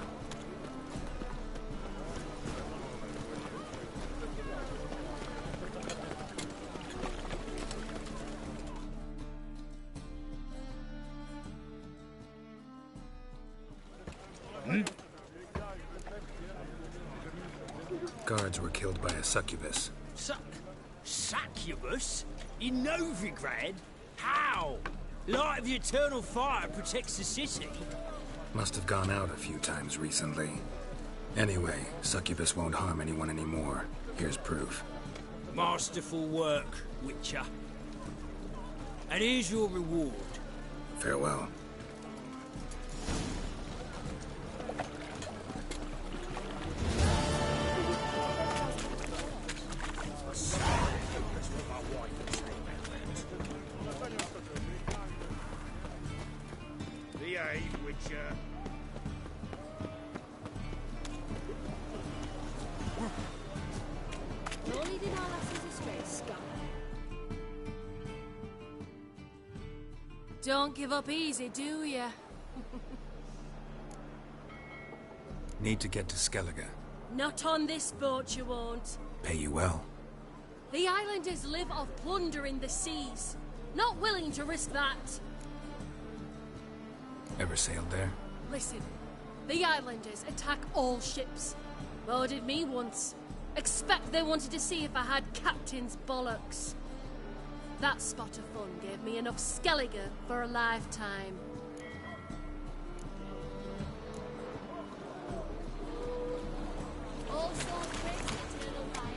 Guards were killed by a succubus. Succubus? In Novigrad? How? Light of the eternal fire protects the city. Must have gone out a few times recently. Anyway, succubus won't harm anyone anymore. Here's proof. Masterful work, Witcher. And here's your reward. Farewell. Behave, Witcher. You're leading our lasses astray, scum. Don't give up easy, do ya? Need to get to Skellige. Not on this boat, you won't. Pay you well. The islanders live off plundering the seas. Not willing to risk that. Ever sailed there? Listen, the islanders attack all ships. Boarded me once. Expect they wanted to see if I had captain's bollocks. That spot of fun gave me enough Skellige for a lifetime. All souls praise the eternal fire.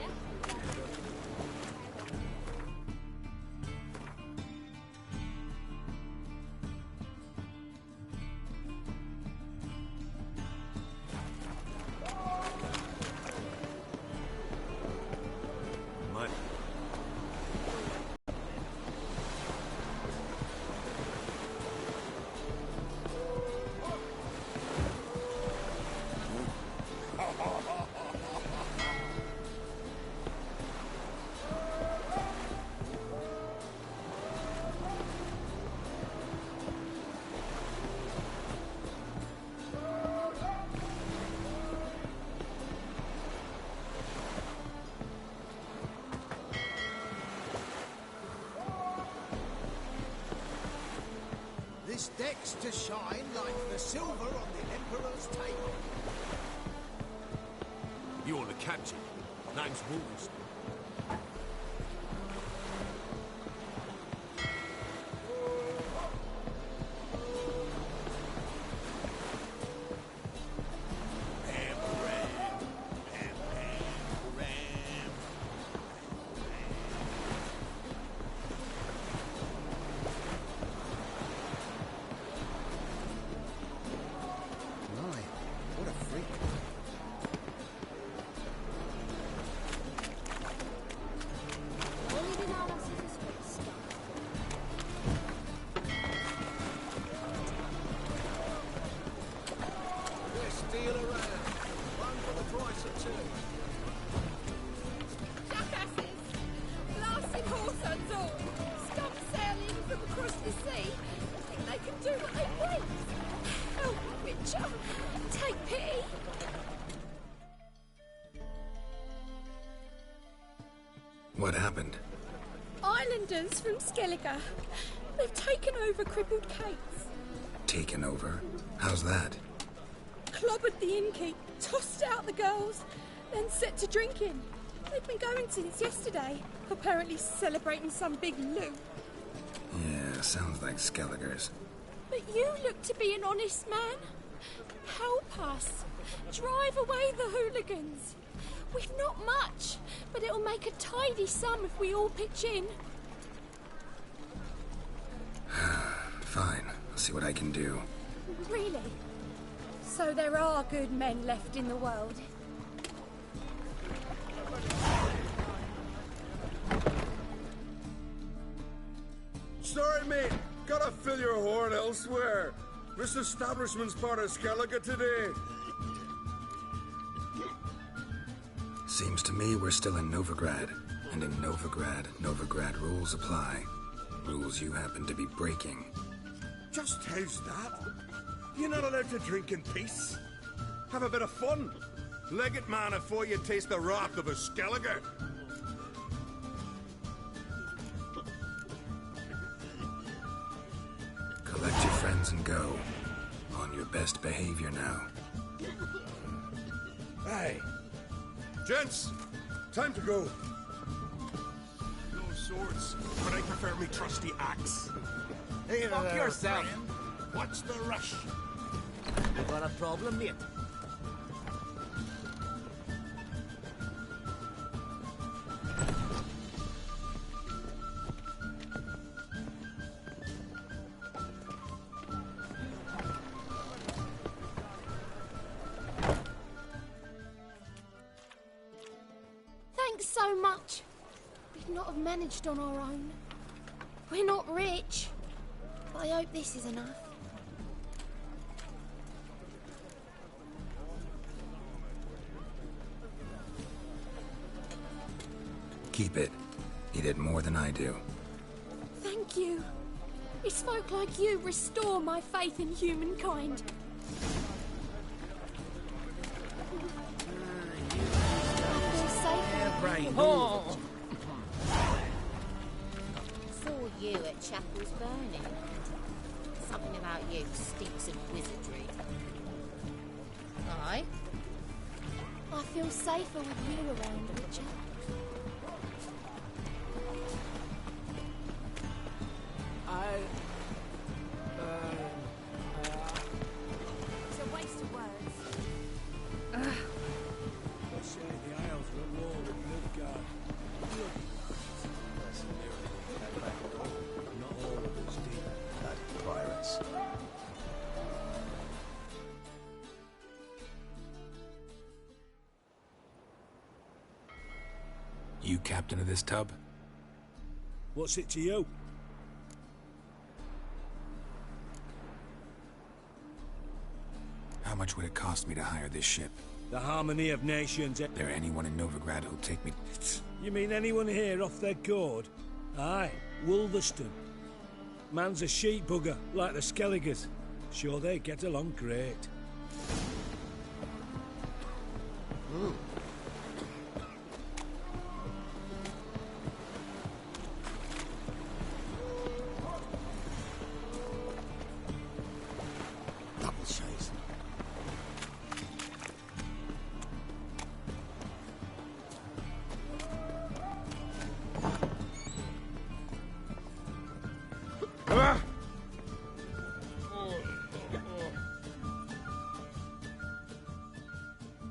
This deck's to shine like the silver on the Emperor's table. You're the captain. Name's Wolves. What happened? Islanders from Skellige. They've taken over crippled Kate's. Taken over? How's that? Clobbered the innkeep, tossed out the girls, then set to drinking. They've been going since yesterday, apparently celebrating some big loot. Yeah, sounds like Skelligers. But you look to be an honest man. Help us. Drive away the hooligans. We've not much, but it'll make a tidy sum if we all pitch in. Fine, I'll see what I can do. Really? So there are good men left in the world? Sorry, mate. Gotta fill your horn elsewhere. This establishment's part of Skellige today. Seems to me we're still in Novigrad. And in Novigrad, Novigrad rules apply. Rules you happen to be breaking. Just how's that? You're not allowed to drink in peace. Have a bit of fun. Leg it, man, before you taste the wrath of a Skellige. Collect your friends and go. On your best behavior now. Hey. Gents, time to go. No swords, but I prefer me trusty axe. Hey, fuck yourself. Friend. What's the rush? You got a problem, mate? Thanks so much. We'd not have managed on our own. We're not rich, but I hope this is enough. Keep it. You did more than I do. Thank you. It's folk like you restore my faith in humankind. Oh. Saw you at Chapel's Burning. Something about you stinks of wizardry. Aye? I feel safer with you around, Richard. It's a waste of words. They say the Isles were at war with Midgard. Not all of us did. Bad pirates. You captain of this tub? What's it to you? How much would it cost me to hire this ship? The Harmony of Nations. There anyone in Novigrad who'll take me? You mean anyone here off their gourd? Aye, Wolverston. Man's a sheep bugger, like the Skelligers. Sure, they get along great. Double chase.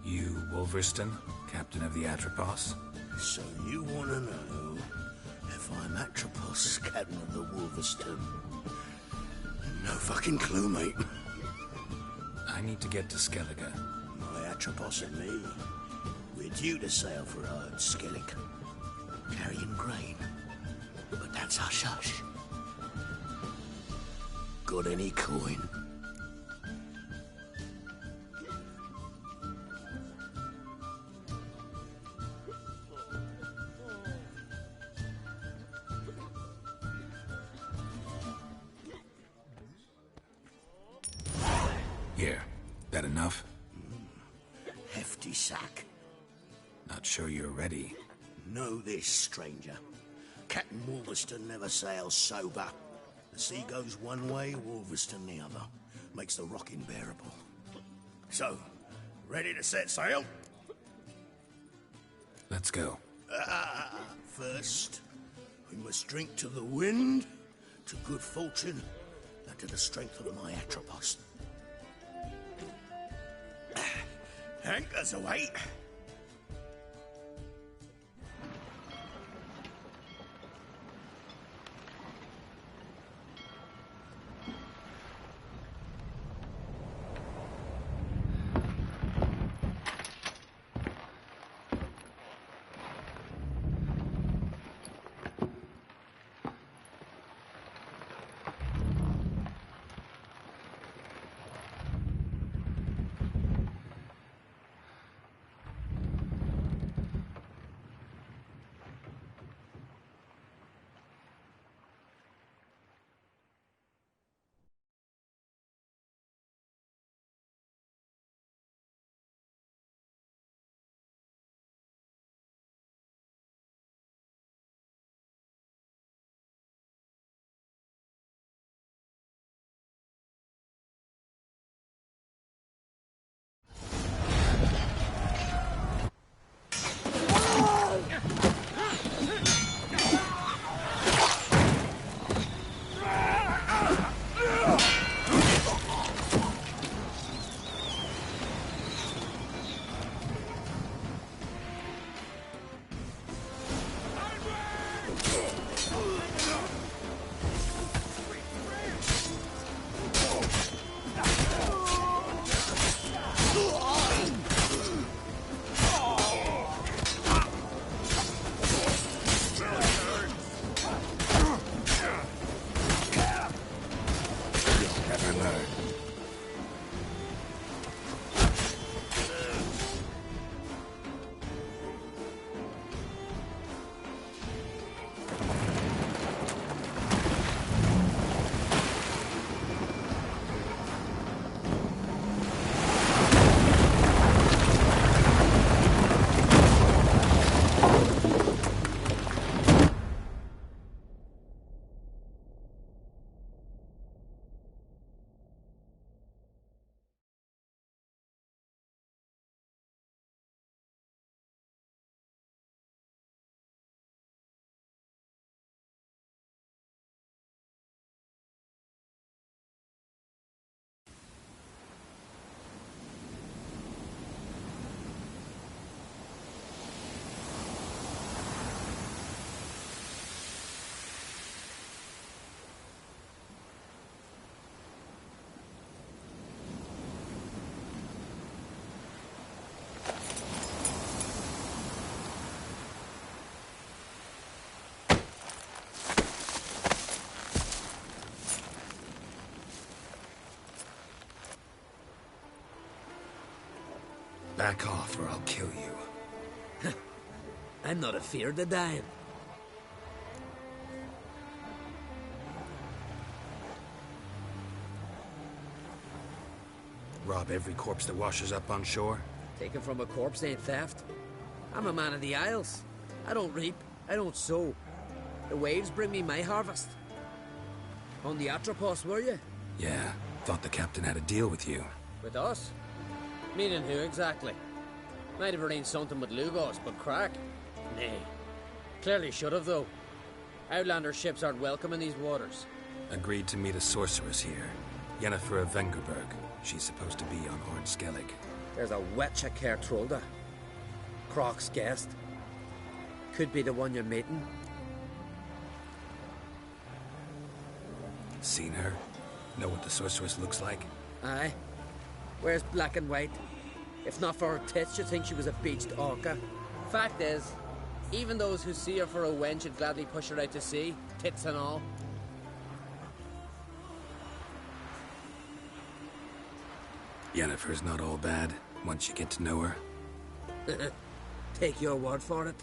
You, Wolverston, captain of the Atropos? So you want to know if I'm Atropos, captain of the Wolverston? No fucking clue, mate. I need to get to Skellige. My Atropos and me, we're due to sail for Ard Skellig, carrying grain. But that's hush-hush. Got any coin? Here. That enough? Hefty sack. Not sure you're ready. Know this, stranger. Captain Wolverston never sails sober. The sea goes one way, Wolverston the other. Makes the rocking bearable. So, ready to set sail? Let's go. First, we must drink to the wind, to good fortune, and to the strength of my Atropos. Anchors away. Back off or I'll kill you. I'm not afeard of dying. Rob every corpse that washes up on shore? Taken from a corpse ain't theft. I'm a man of the Isles. I don't reap, I don't sow. The waves bring me my harvest. On the Atropos, were you? Yeah, thought the captain had a deal with you. With us? Meaning who exactly? Might have arranged something with Lugos, but crack? Nay. Clearly should have, though. Outlander ships aren't welcome in these waters. Agreed to meet a sorceress here. Yennefer of Vengerberg. She's supposed to be on Hord Skellig. There's a wetcha Kertrolda. Croc's guest. Could be the one you're meeting. Seen her? Know what the sorceress looks like? Aye. Wears black and white. If not for her tits, you'd think she was a beached orca. Fact is, even those who see her for a wench would gladly push her out to sea, tits and all. Yennefer's not all bad, once you get to know her. Take your word for it.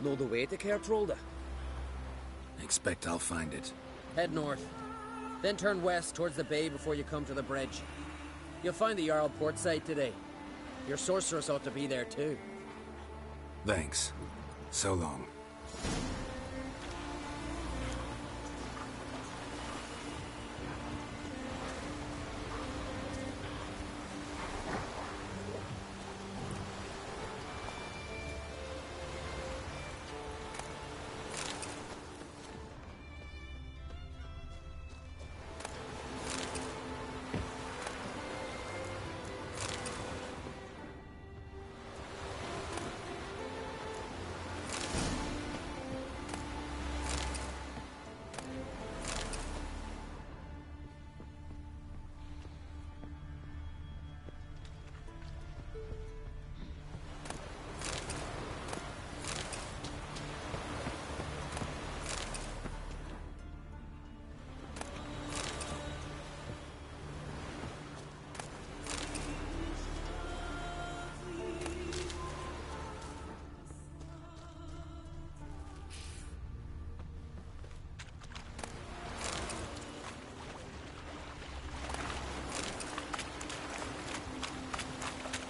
Know the way to Kertrolda? Expect I'll find it. Head north. Then turn west towards the bay before you come to the bridge. You'll find the Jarl port site today. Your sorceress ought to be there too. Thanks. So long.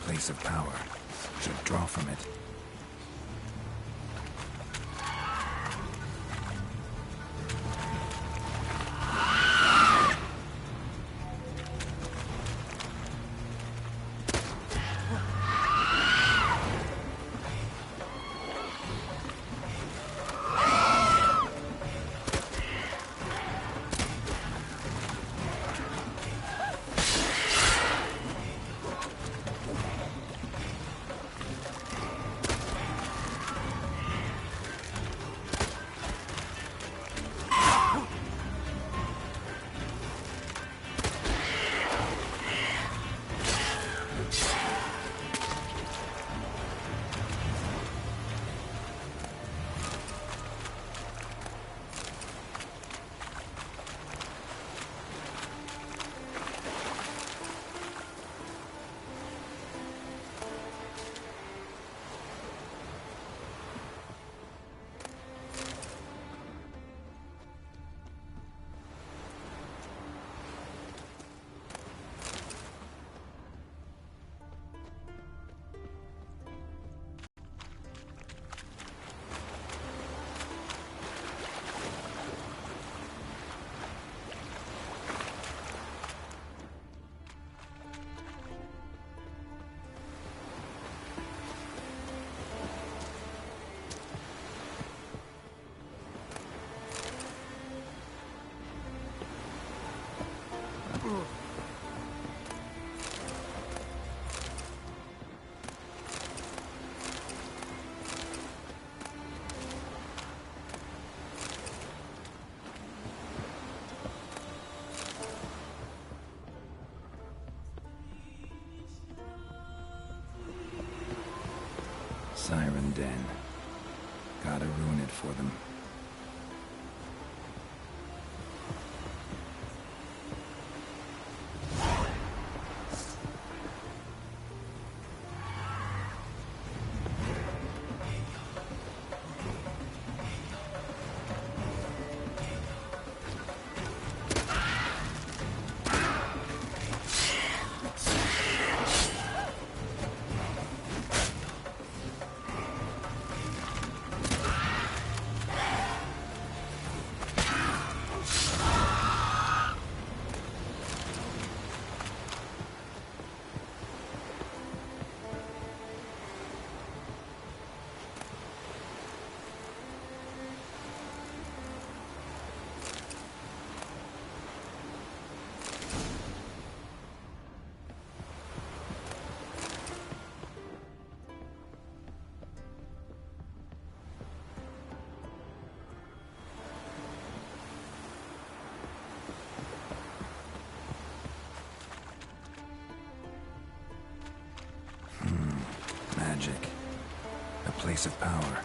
Place of power. Should draw from it. Siren Den. Gotta ruin it for them. magic. A place of power.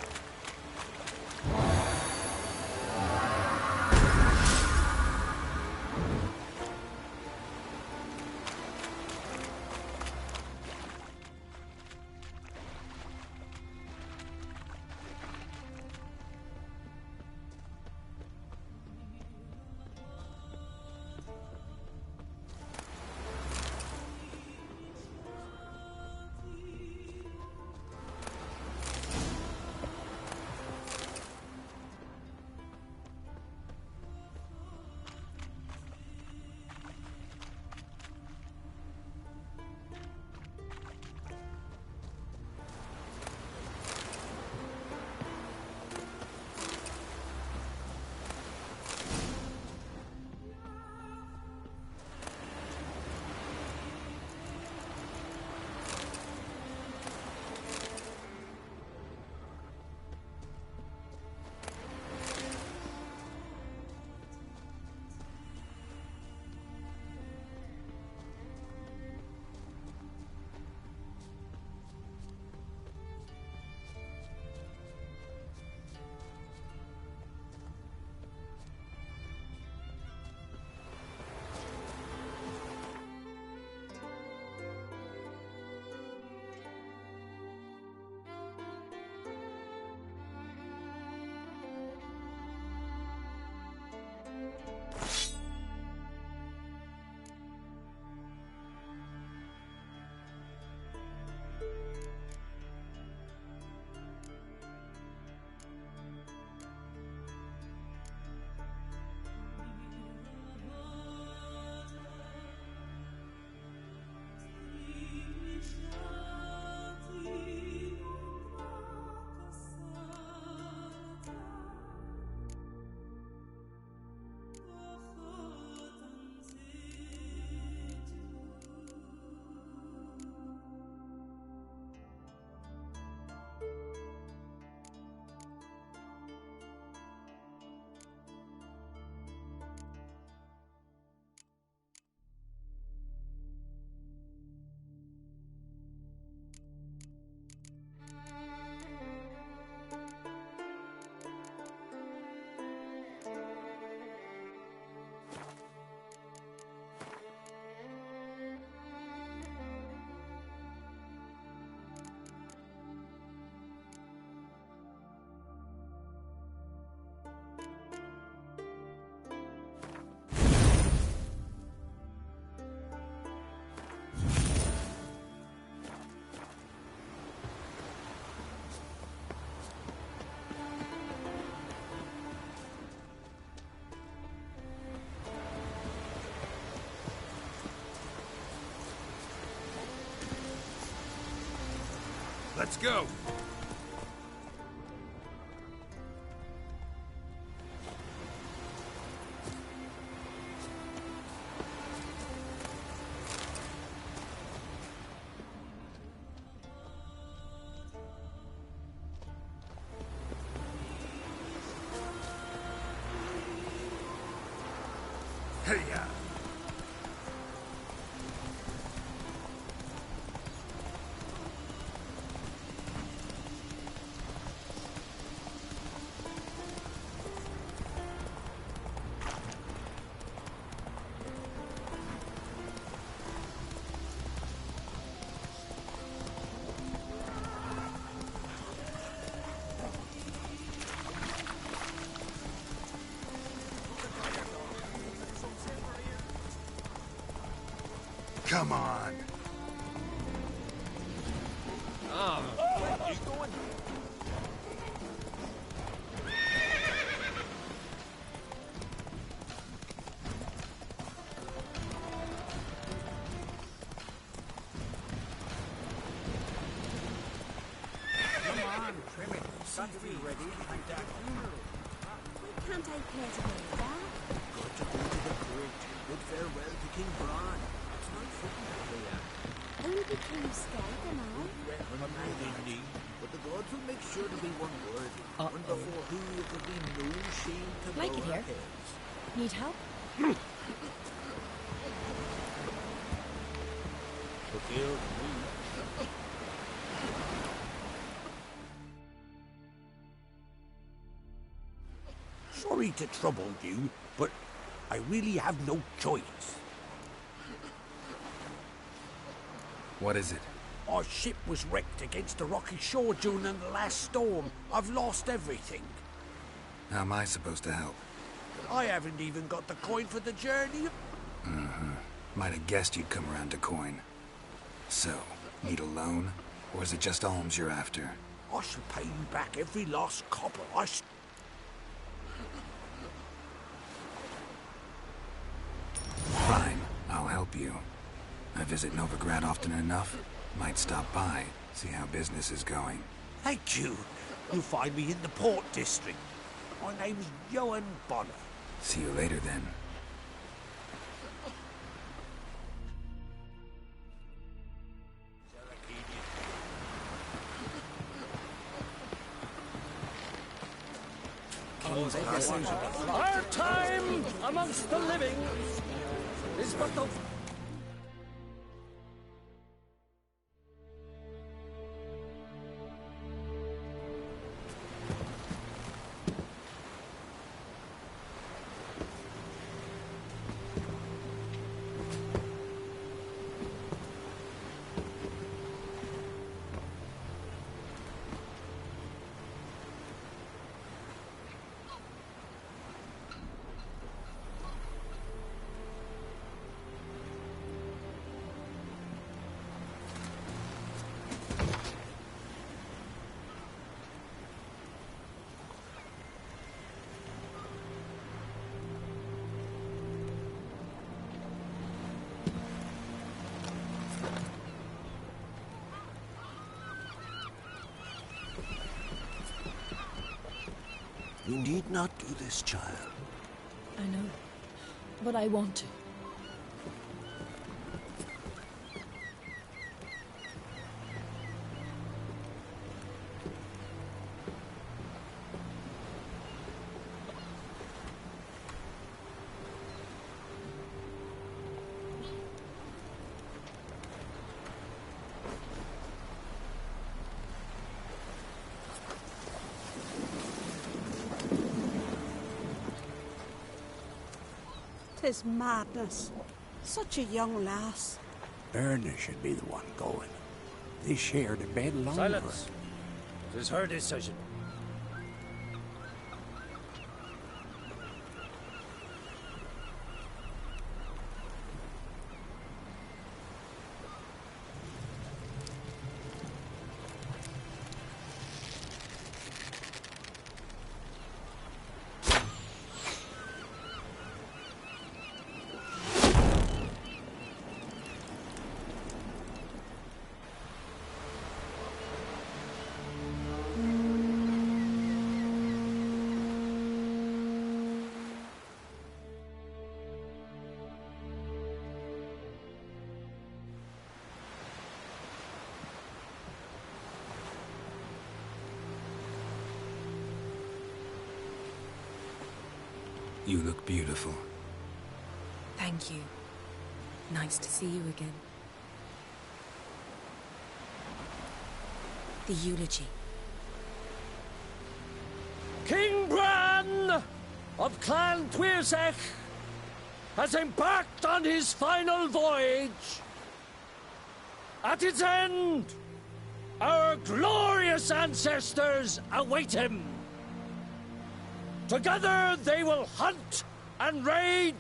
Let's go! Hey-ya! Come on. He's going. Come on, trim it. Got to be ready. Why can't I care to hear that? Got to go to the court. Bid farewell to King Bran. It's not fitting here. Only became scared, am I? Well, indeed. But the gods will make sure to be one worthy. One before who it will be no shame to Like bow it our here. heads. Need help? Forgive me. sorry to trouble you, but I really have no choice. What is it? Our ship was wrecked against a rocky shore during the last storm. I've lost everything. How am I supposed to help? I haven't even got the coin for the journey. Might have guessed you'd come around to coin. So, need a loan? Or is it just alms you're after? I shall pay you back every last copper Fine, I'll help you. I visit Novigrad often enough. Might stop by, see how business is going. Thank you. You'll find me in the Port District. My name's Johan Bonner. See you later, then. Our time amongst the living is but the... You need not do this, child. I know, but I want to. Tis madness. Such a young lass. Erna should be the one going. They shared a bed longer. Silence. It is her decision. You look beautiful. Thank you. Nice to see you again. The eulogy. King Bran of Clan Tuirsech has embarked on his final voyage. At its end, our glorious ancestors await him. Together they will hunt and raid.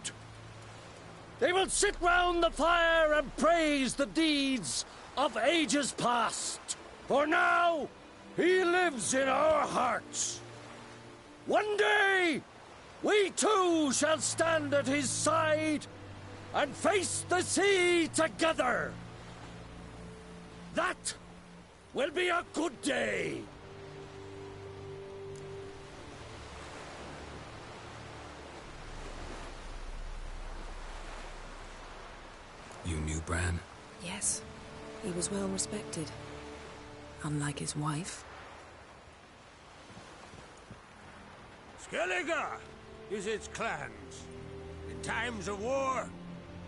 They will sit round the fire and praise the deeds of ages past. For now, he lives in our hearts. One day, we too shall stand at his side and face the sea together. That will be a good day. You knew Bran? Yes. He was well respected. Unlike his wife. Skellige is its clans. In times of war,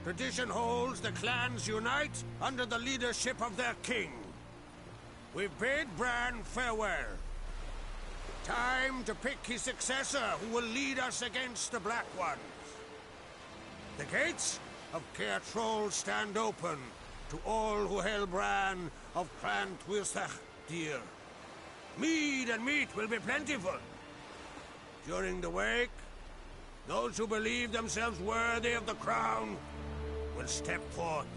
tradition holds the clans unite under the leadership of their king. We bid Bran farewell. Time to pick his successor who will lead us against the Black Ones. The gates of Caer Troll stand open to all who hail Bran of Clan Tuirsach dear. Mead and meat will be plentiful. During the wake, those who believe themselves worthy of the crown will step forth.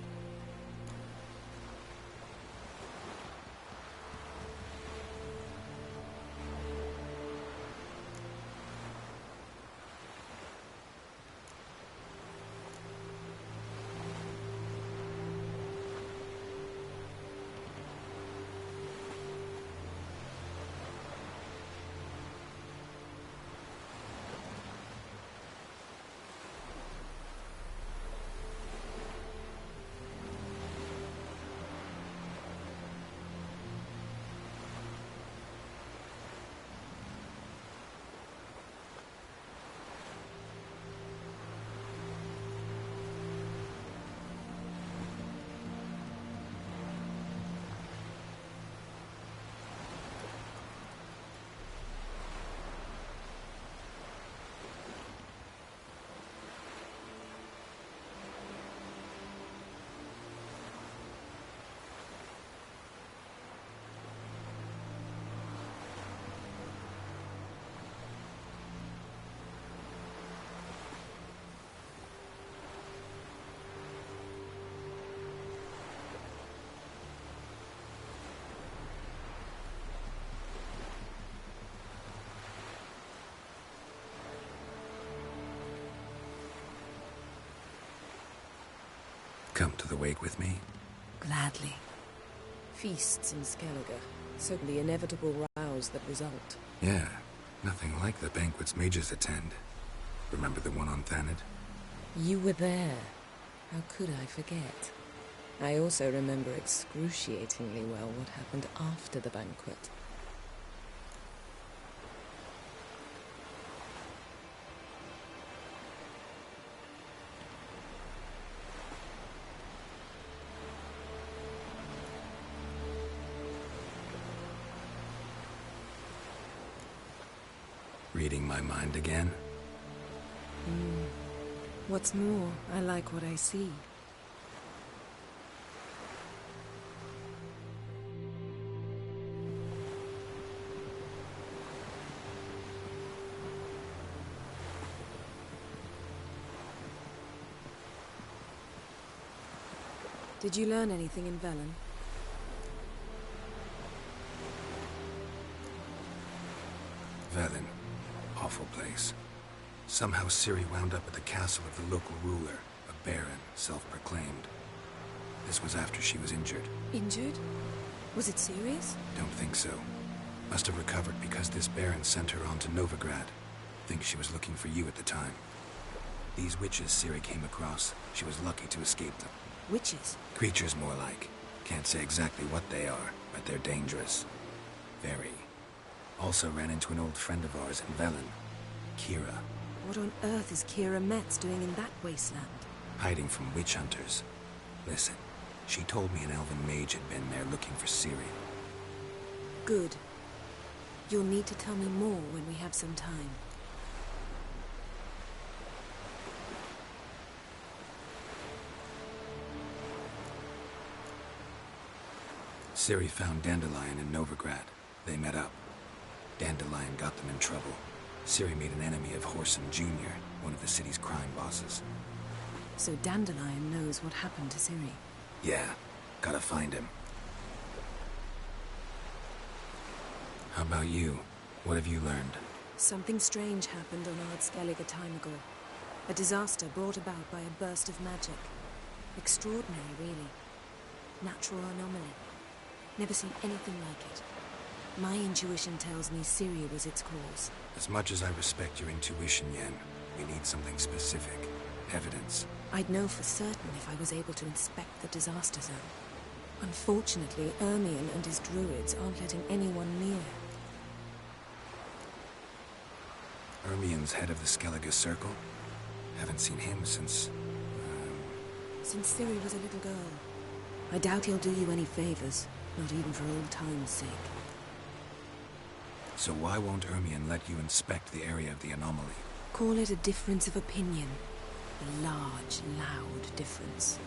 Come to the wake with me? Gladly. Feasts in Skellige, so the inevitable rows that result. Yeah, nothing like the banquets mages attend. Remember the one on Thanedd? You were there. How could I forget? I also remember excruciatingly well what happened after the banquet. Reading my mind again? What's more, I like what I see. Did you learn anything in Velen? Velen. Awful place. Somehow Ciri wound up at the castle of the local ruler, a baron, self-proclaimed. This was after she was injured. Injured? Was it serious? Don't think so. Must have recovered because this baron sent her on to Novigrad. Think she was looking for you at the time. These witches Ciri came across, she was lucky to escape them. Witches? Creatures more like. Can't say exactly what they are, but they're dangerous. Very. Also ran into an old friend of ours in Velen, Kira. What on earth is Kira Metz doing in that wasteland? Hiding from witch hunters. Listen, she told me an elven mage had been there looking for Ciri. Good. You'll need to tell me more when we have some time. Ciri found Dandelion in Novigrad. They met up. Dandelion got them in trouble. Ciri made an enemy of Whoreson Jr., one of the city's crime bosses. So Dandelion knows what happened to Ciri? Yeah, gotta find him. How about you? What have you learned? Something strange happened on Ard Skellige a time ago. A disaster brought about by a burst of magic. Extraordinary, really. Natural anomaly. Never seen anything like it. My intuition tells me Ciri was its cause. As much as I respect your intuition, Yen, we need something specific. Evidence. I'd know for certain if I was able to inspect the disaster zone. Unfortunately, Ermion and his druids aren't letting anyone near. Ermion's head of the Skellige Circle? Haven't seen him since... Since Ciri was a little girl. I doubt he'll do you any favors, not even for old time's sake. So why won't Ermion let you inspect the area of the anomaly? Call it a difference of opinion. A large, loud difference.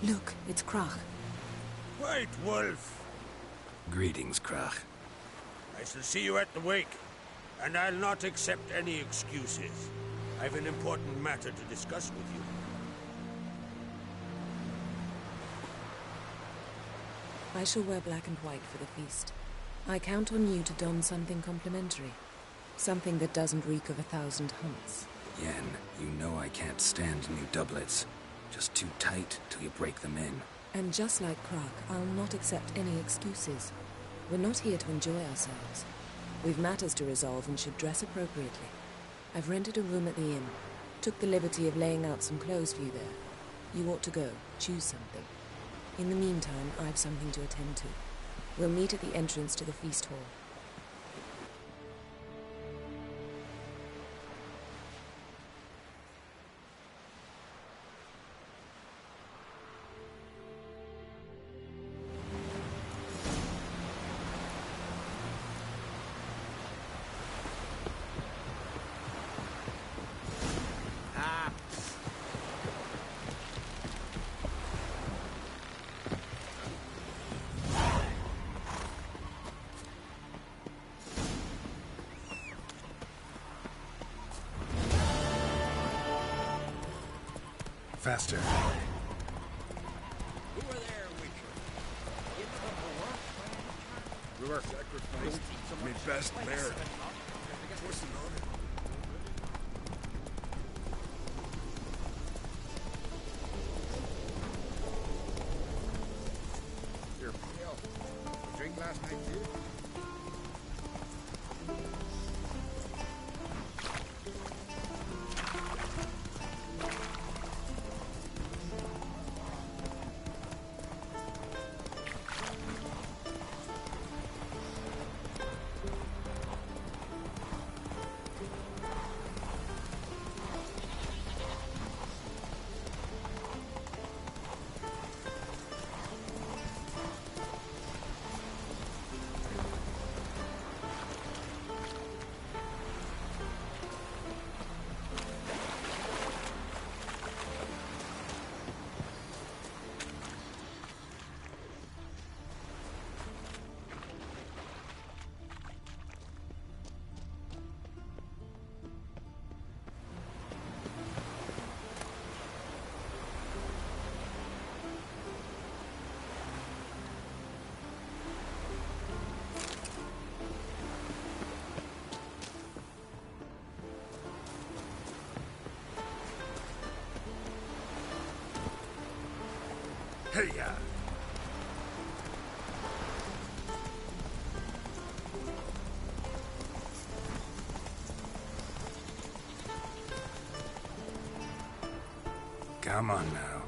Look, it's Krach. White Wolf! Greetings, Krach. I shall see you at the wake, and I'll not accept any excuses. I've an important matter to discuss with you. I shall wear black and white for the feast. I count on you to don something complimentary. Something that doesn't reek of 1,000 hunts. Yen, you know I can't stand new doublets. Just too tight till you break them in. And just like Krach, I'll not accept any excuses. We're not here to enjoy ourselves. We've matters to resolve and should dress appropriately. I've rented a room at the inn. Took the liberty of laying out some clothes for you there. You ought to go. Choose something. In the meantime, I've something to attend to. We'll meet at the entrance to the feast hall. Faster. Who are there, Witcher? We were sacrificed. Me best mare. What's the order? You're pale. Drink last night, too? Hey-ya! Come on now.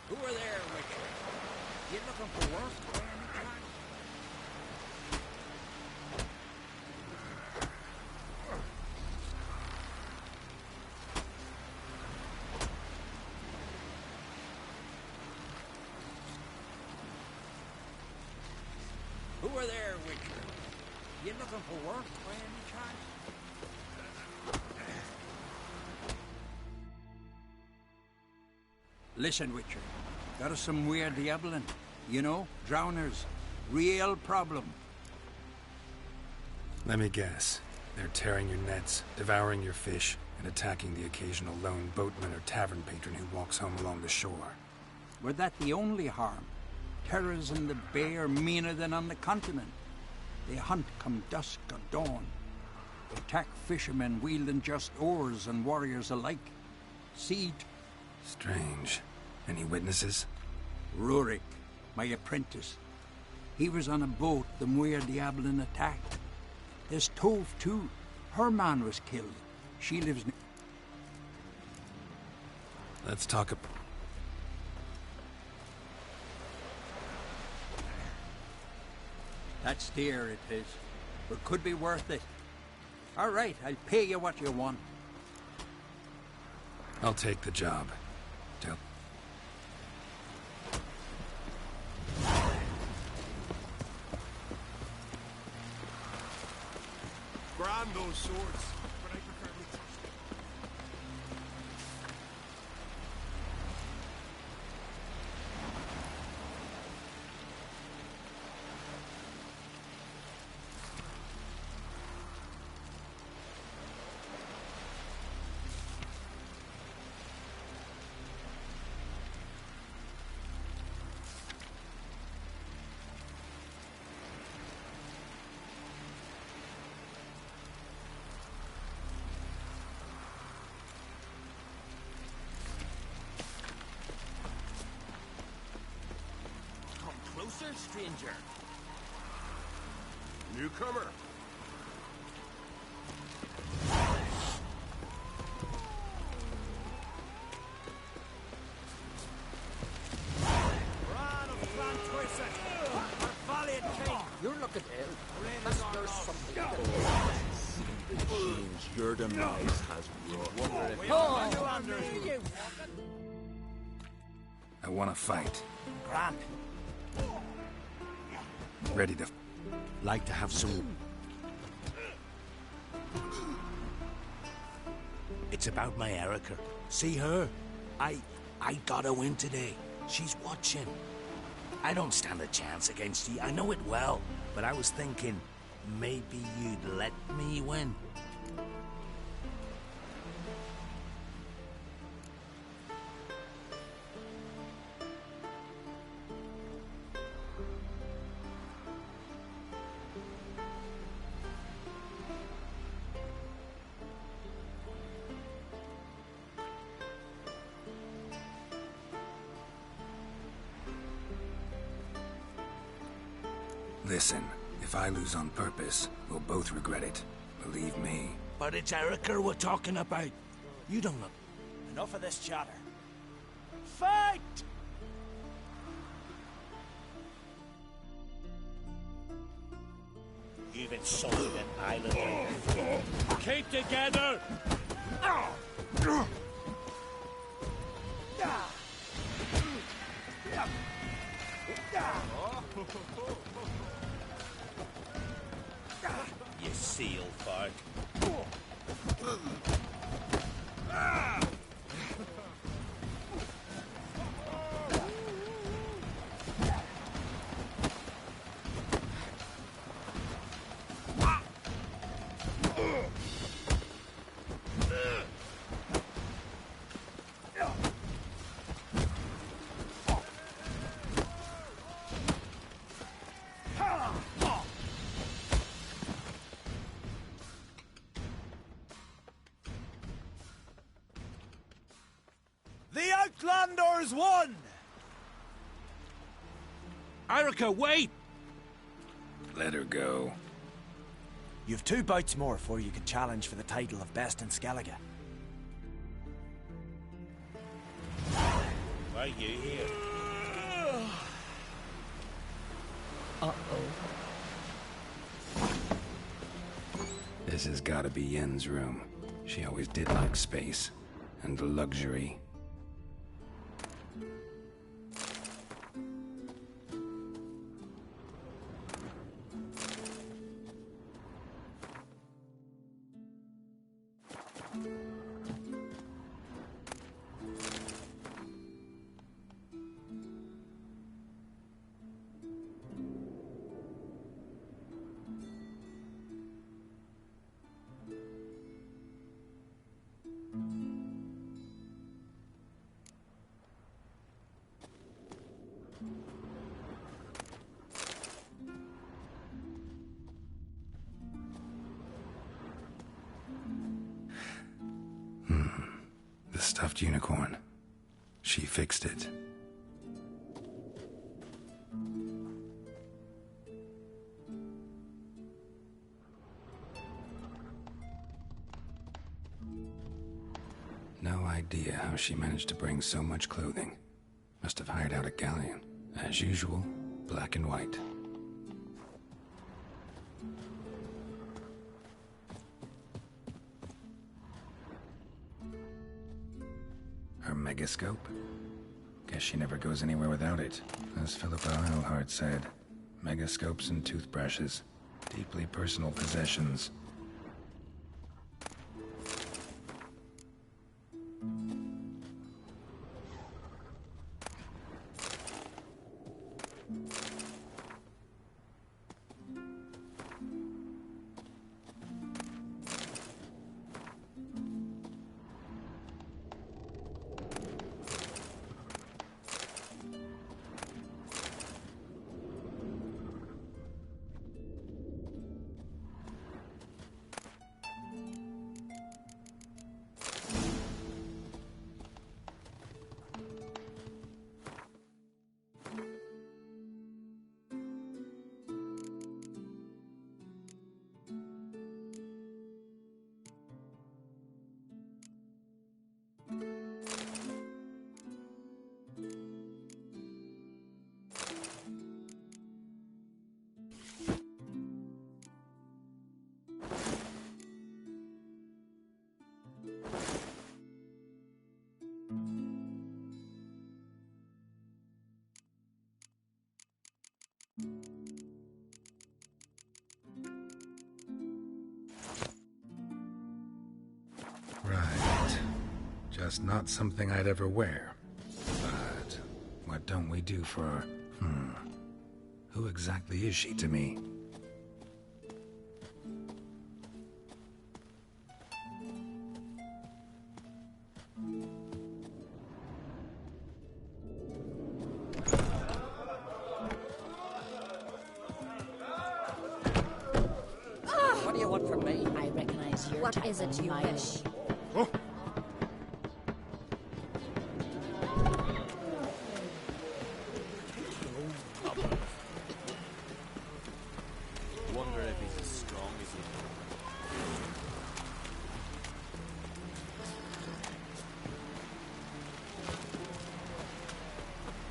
Who are there, Witcher? You looking for work by any chance? Who are there, Witcher? You looking for work by any chance? Listen, Witcher. Got us some weird diabling. You know, drowners. Real problem. Let me guess. They're tearing your nets, devouring your fish, and attacking the occasional lone boatman or tavern patron who walks home along the shore. Were that the only harm? Terrors in the bay are meaner than on the continent. They hunt come dusk or dawn. Attack fishermen wielding just oars and warriors alike. Seed. Strange. Any witnesses? Rurik, my apprentice. He was on a boat the Muir Diablin attacked. There's Tove, too. Her man was killed. She lives near... Let's talk That's dear, it is. But could be worth it. All right, I'll pay you what you want. I'll take the job. Tell... Grand those swords, but I prefer to touch them. Closer, stranger. Newcomer. You're looking ill. Must there's something. The change your demise has wrought. I want to fight. Grant. Ready to... Like to have some... It's about my Erica. See her? I got a win today. She's watching. I don't stand a chance against you. I know it well. But I was thinking, maybe you'd let me win. Listen, if I lose on purpose, we'll both regret it. Believe me. But it's Erica we're talking about. You don't know. Enough of this chatter. Fight! You've insulted an islander. Keep together! You seal fart. The Outlanders won! Erica, wait! Let her go. You've 2 bouts more before you can challenge for the title of Best in Skellige. Why are you here? Uh-oh. This has got to be Yen's room. She always did like space and luxury. The stuffed unicorn. She fixed it. No idea how she managed to bring so much clothing. Must have hired out a galleon. As usual, black and white. Her megascope? Guess she never goes anywhere without it. As Philippa Eilhart said, megascopes and toothbrushes. Deeply personal possessions. Right. Just not something I'd ever wear. But what don't we do for... Who exactly is she to me? What do you want from me? I recognize your What type is it of you mileage. wish? Wonder if he's as strong as he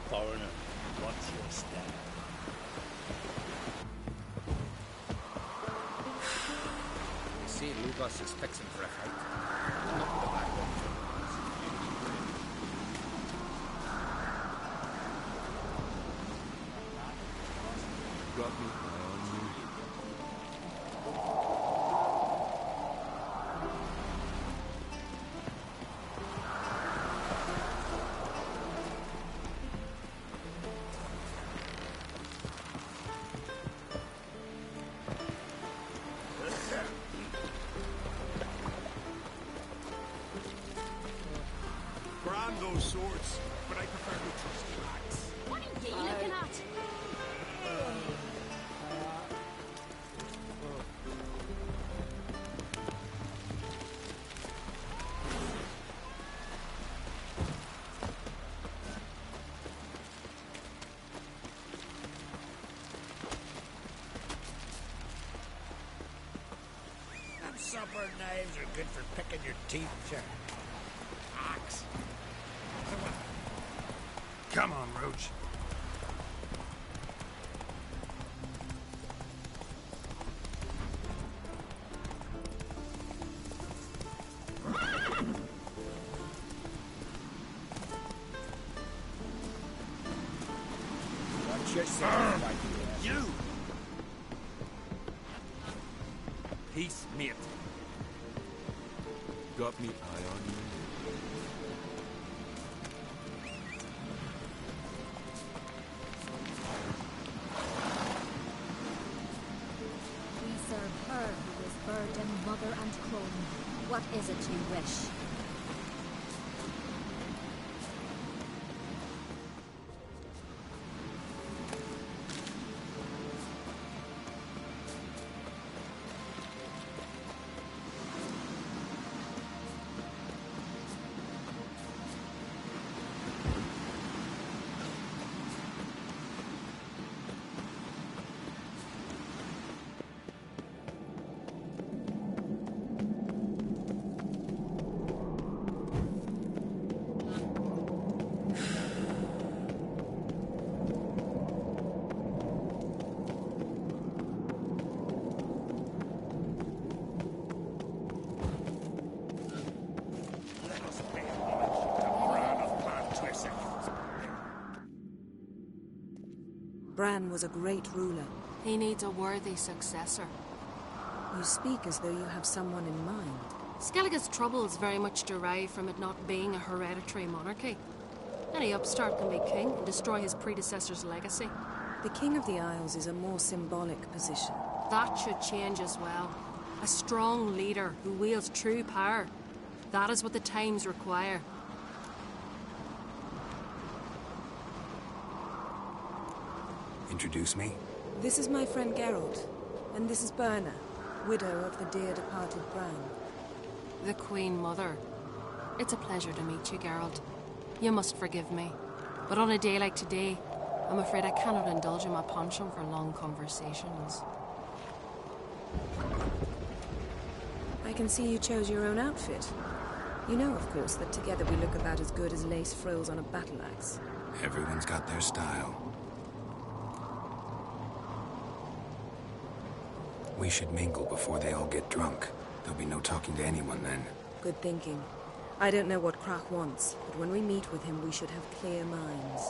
Foreigner, what's your step? You see, Lugos is fixing for a fight. Not the back one. got me on you. Brand those swords, but I prefer the trusty axe. What are you looking at? Them supper knives are good for picking your teeth, sure. Axe. Come on, Roach. Watch yourself, like You! Peace, mate. Got me eye on you. We serve her who is burden, mother, and crone. What is it you wish? man was a great ruler. He needs a worthy successor. You speak as though you have someone in mind. Skellige's troubles very much derive from it not being a hereditary monarchy. Any upstart can be king and destroy his predecessor's legacy. The King of the Isles is a more symbolic position. That should change as well. A strong leader who wields true power. That is what the times require. Introduce me? This is my friend Geralt, and this is Birna, widow of the dear departed Bran. The Queen Mother. It's a pleasure to meet you, Geralt. You must forgive me, but on a day like today, I'm afraid I cannot indulge in my penchant for long conversations. I can see you chose your own outfit. You know, of course, that together we look about as good as lace frills on a battle axe. Everyone's got their style. We should mingle before they all get drunk. There'll be no talking to anyone then. Good thinking. I don't know what Crach wants, but when we meet with him, we should have clear minds.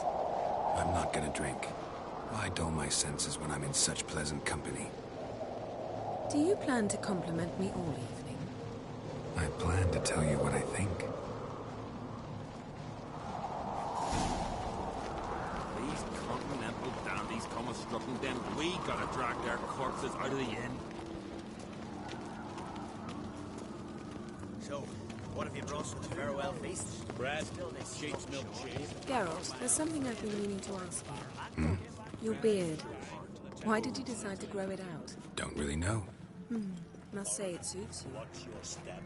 I'm not gonna drink. Why dull my senses when I'm in such pleasant company? Do you plan to compliment me all evening? I plan to tell you what I think. These continental dandies come a strutting, then we gotta drag their corpses out of the inn. So, what have you brought for the farewell feast? Bread, sheep's milk cheese. Geralt, there's something I've been meaning to ask you. Your beard. Why did you decide to grow it out? Don't really know. Must say it suits you. What's your step?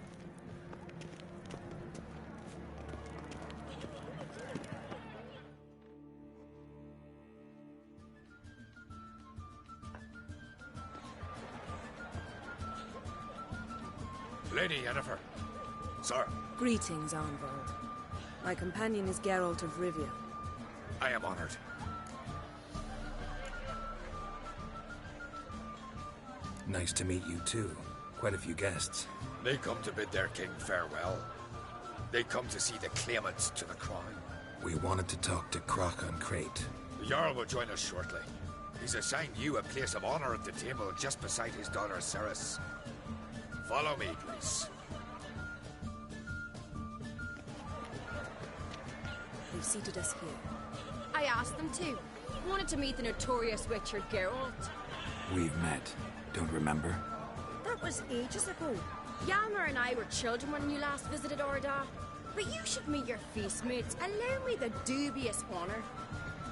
Lady Yennefer. Sir. Greetings, Arnvald. My companion is Geralt of Rivia. I am honored. Nice to meet you too. Quite a few guests. They come to bid their king farewell. They come to see the claimants to the crown. We wanted to talk to Crach an Crate. The Jarl will join us shortly. He's assigned you a place of honor at the table just beside his daughter Cerys. Follow me, please. They've seated us here. I asked them to. Wanted to meet the notorious Witcher Geralt. We've met. Don't remember? That was ages ago. Hjalmar and I were children when you last visited Orda. But you should meet your feast mates. Allow me the dubious honor.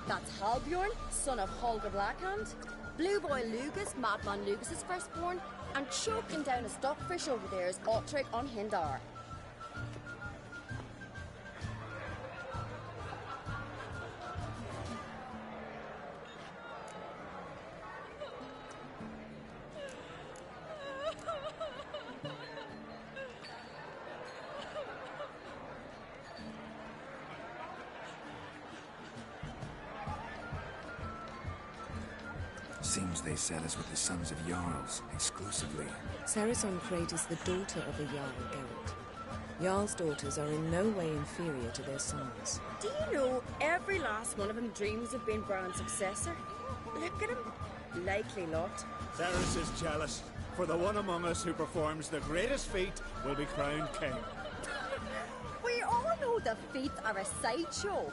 That's Halbjorn, son of Holger Blackhand. Blue Boy Lugus, Madman Lugus' firstborn. And choking down a stockfish over there is Otrek on Hindar. Seems they set us with the sons of Jarls, exclusively. Cerys an Crate is the daughter of a Jarl, Geralt. Jarl's daughters are in no way inferior to their sons. Do you know every last one of them dreams of being Bran's successor? Look at him. Likely lot. Cerys is jealous, for the one among us who performs the greatest feat will be crowned king. We all know the feats are a sideshow.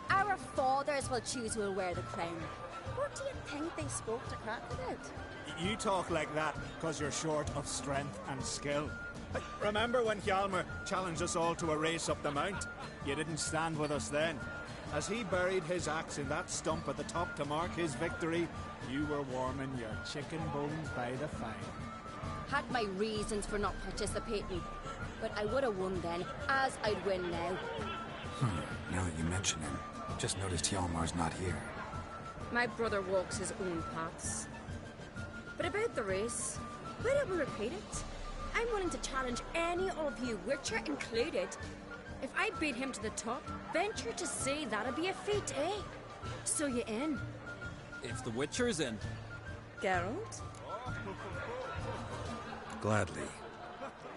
Our fathers will choose who will wear the crown. What do you think they spoke to Crach about? You talk like that because you're short of strength and skill. Remember when Hjalmar challenged us all to a race up the mount? You didn't stand with us then. As he buried his axe in that stump at the top to mark his victory, you were warming your chicken bones by the fire. Had my reasons for not participating, but I would have won then, as I'd win now. Now that you mention him, just noticed Hjalmar's not here. My brother walks his own paths. But about the race, why don't we repeat it? I'm willing to challenge any of you, Witcher included. If I beat him to the top, venture to say that'd be a feat, eh? So you in? If the Witcher's in. Geralt? Gladly.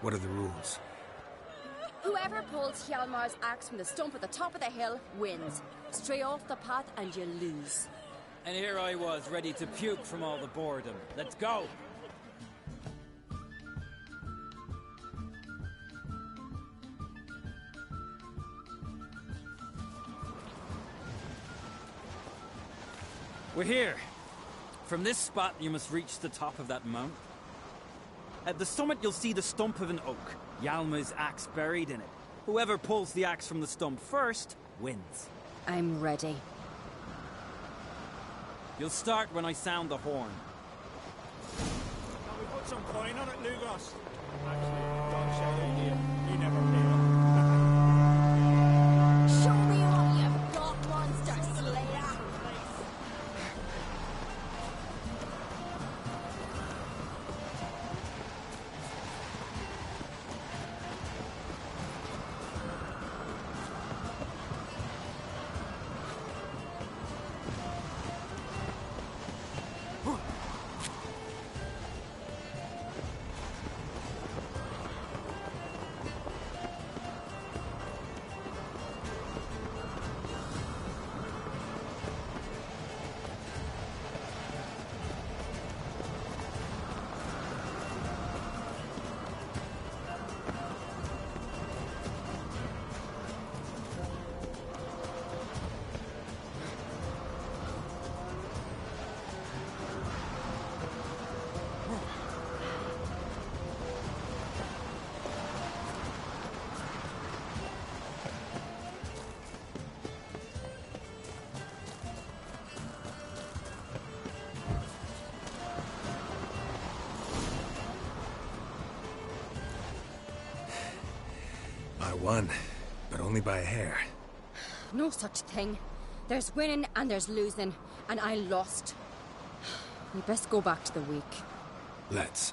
What are the rules? Whoever pulls Hjalmar's axe from the stump at the top of the hill wins. Stray off the path and you lose. And here I was, ready to puke from all the boredom. Let's go! We're here. From this spot, you must reach the top of that mount. At the summit, you'll see the stump of an oak. Yalma's axe buried in it. Whoever pulls the axe from the stump first, wins. I'm ready. You'll start when I sound the horn. Can we put some coin on it, Lugos? Actually, don't shout at you. You never pay up. Show me all you've got, monster slayer! I won, but only by a hair. No such thing. There's winning and there's losing, and I lost. We best go back to the week. Let's.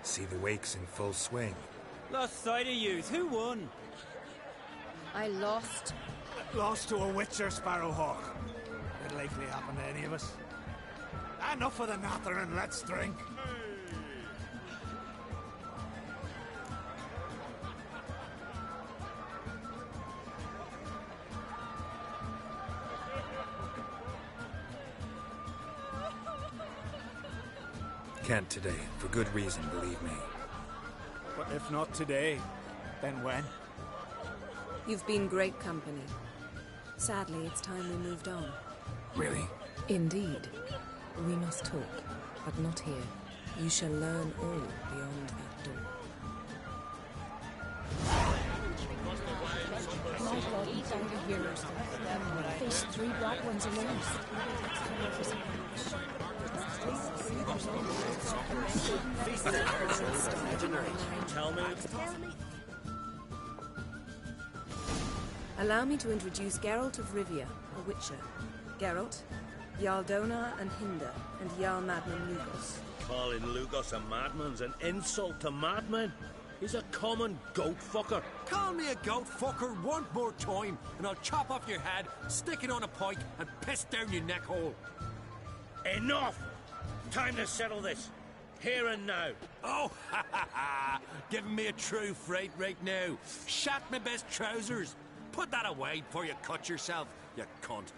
See the wakes in full swing. Lost sight of yous. Who won? I lost. Lost to a Witcher, Sparrowhawk. It'll likely happen to any of us. Enough of the natter and let's drink. Can't today, for good reason, believe me. But if not today, then when? You've been great company. Sadly, it's time we moved on. Really? Indeed. We must talk, but not here. You shall learn all beyond that door. My God, we found the heroes. There's 3 black ones alone. Tell me. Allow me to introduce Geralt of Rivia, a Witcher. Geralt, Jarl Donar and Hinder, and Jarl Madman Lugos. Calling Lugos a madman's an insult to madmen. He's a common goat fucker. Call me a goat fucker one more time, and I'll chop off your head, stick it on a pike, and piss down your neck hole. Enough! Time to settle this. Here and now. Oh, ha ha ha! Giving me a true fright right now. Shat my best trousers. Put that away before you cut yourself, you cunt.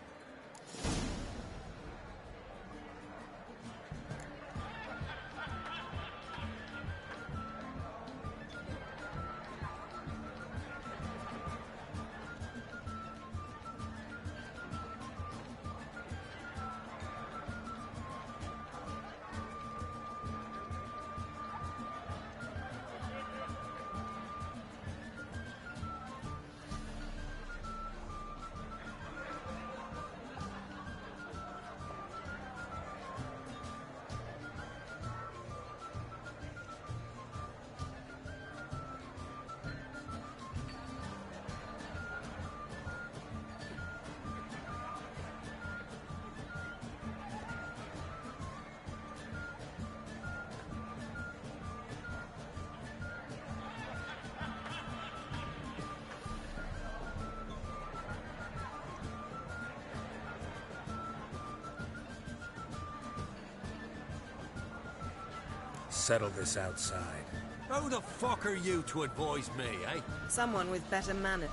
settle this outside. Who the fuck are you to advise me, eh? Someone with better manners.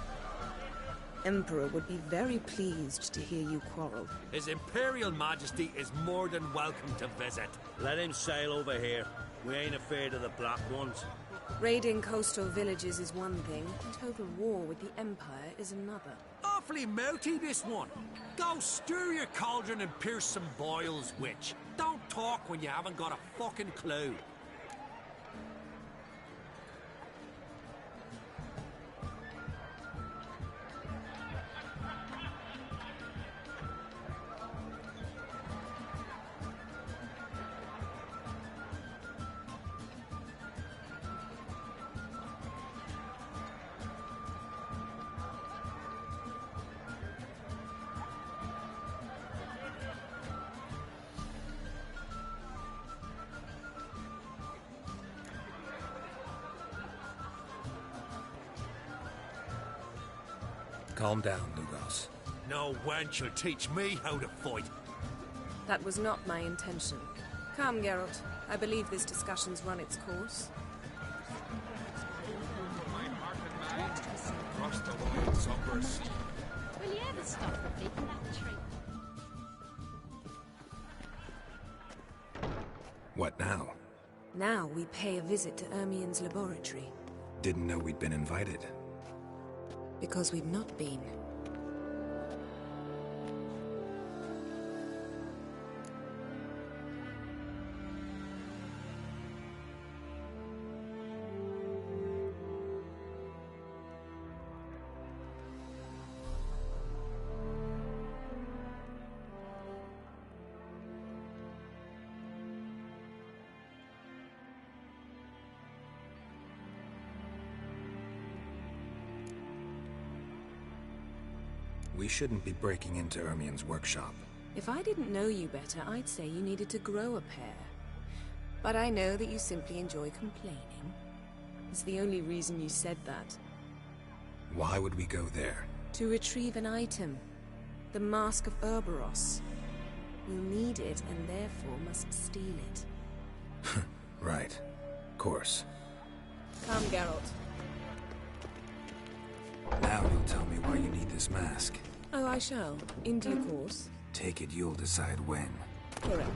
Emperor would be very pleased to hear you quarrel. His Imperial Majesty is more than welcome to visit. Let him sail over here. We ain't afraid of the Black Ones. Raiding coastal villages is one thing, total war with the Empire is another. Awfully mouthy, this one. Go stir your cauldron and pierce some boils, witch. Don't talk when you haven't got a fucking clue. Calm down, Lugos. No wench will teach me how to fight. That was not my intention. Come, Geralt. I believe this discussion's run its course. Across the wide somber sea. Will you ever stop repeating that tree? What now? Now we pay a visit to Ermien's laboratory. Didn't know we'd been invited. Because we've not been. We shouldn't be breaking into Ermien's workshop. If I didn't know you better, I'd say you needed to grow a pair. But I know that you simply enjoy complaining. It's the only reason you said that. Why would we go there? To retrieve an item. The Mask of Urboros. We'll need it and therefore must steal it. Right. Course. Come, Geralt. Now you'll tell me why you need this mask. Oh, I shall. In due course. Take it you'll decide when. Correct.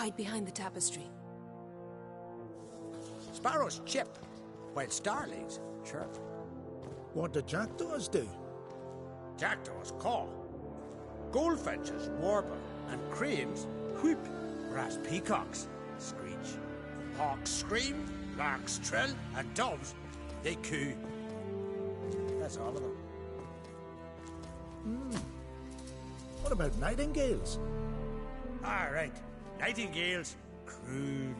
hide behind the tapestry. Sparrows chip, while starlings chirp. What do jackdaws do? Jackdaws caw. Goldfinches warble, and cranes whoop, whereas peacocks screech. Hawks scream, larks trill, and doves, they coo. That's all of them. What about nightingales? All right, nightingales croon.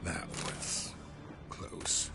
That was close.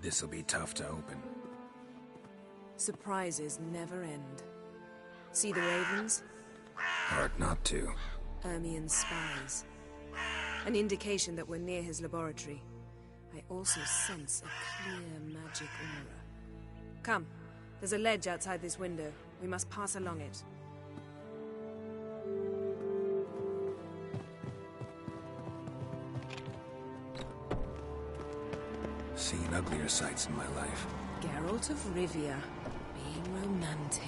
This'll be tough to open. Surprises never end. See the ravens? Hard not to. Ermien's spies. An indication that we're near his laboratory. I also sense a clear magic aura. Come, there's a ledge outside this window. We must pass along it. Seen uglier sights in my life. Geralt of Rivia, being romantic.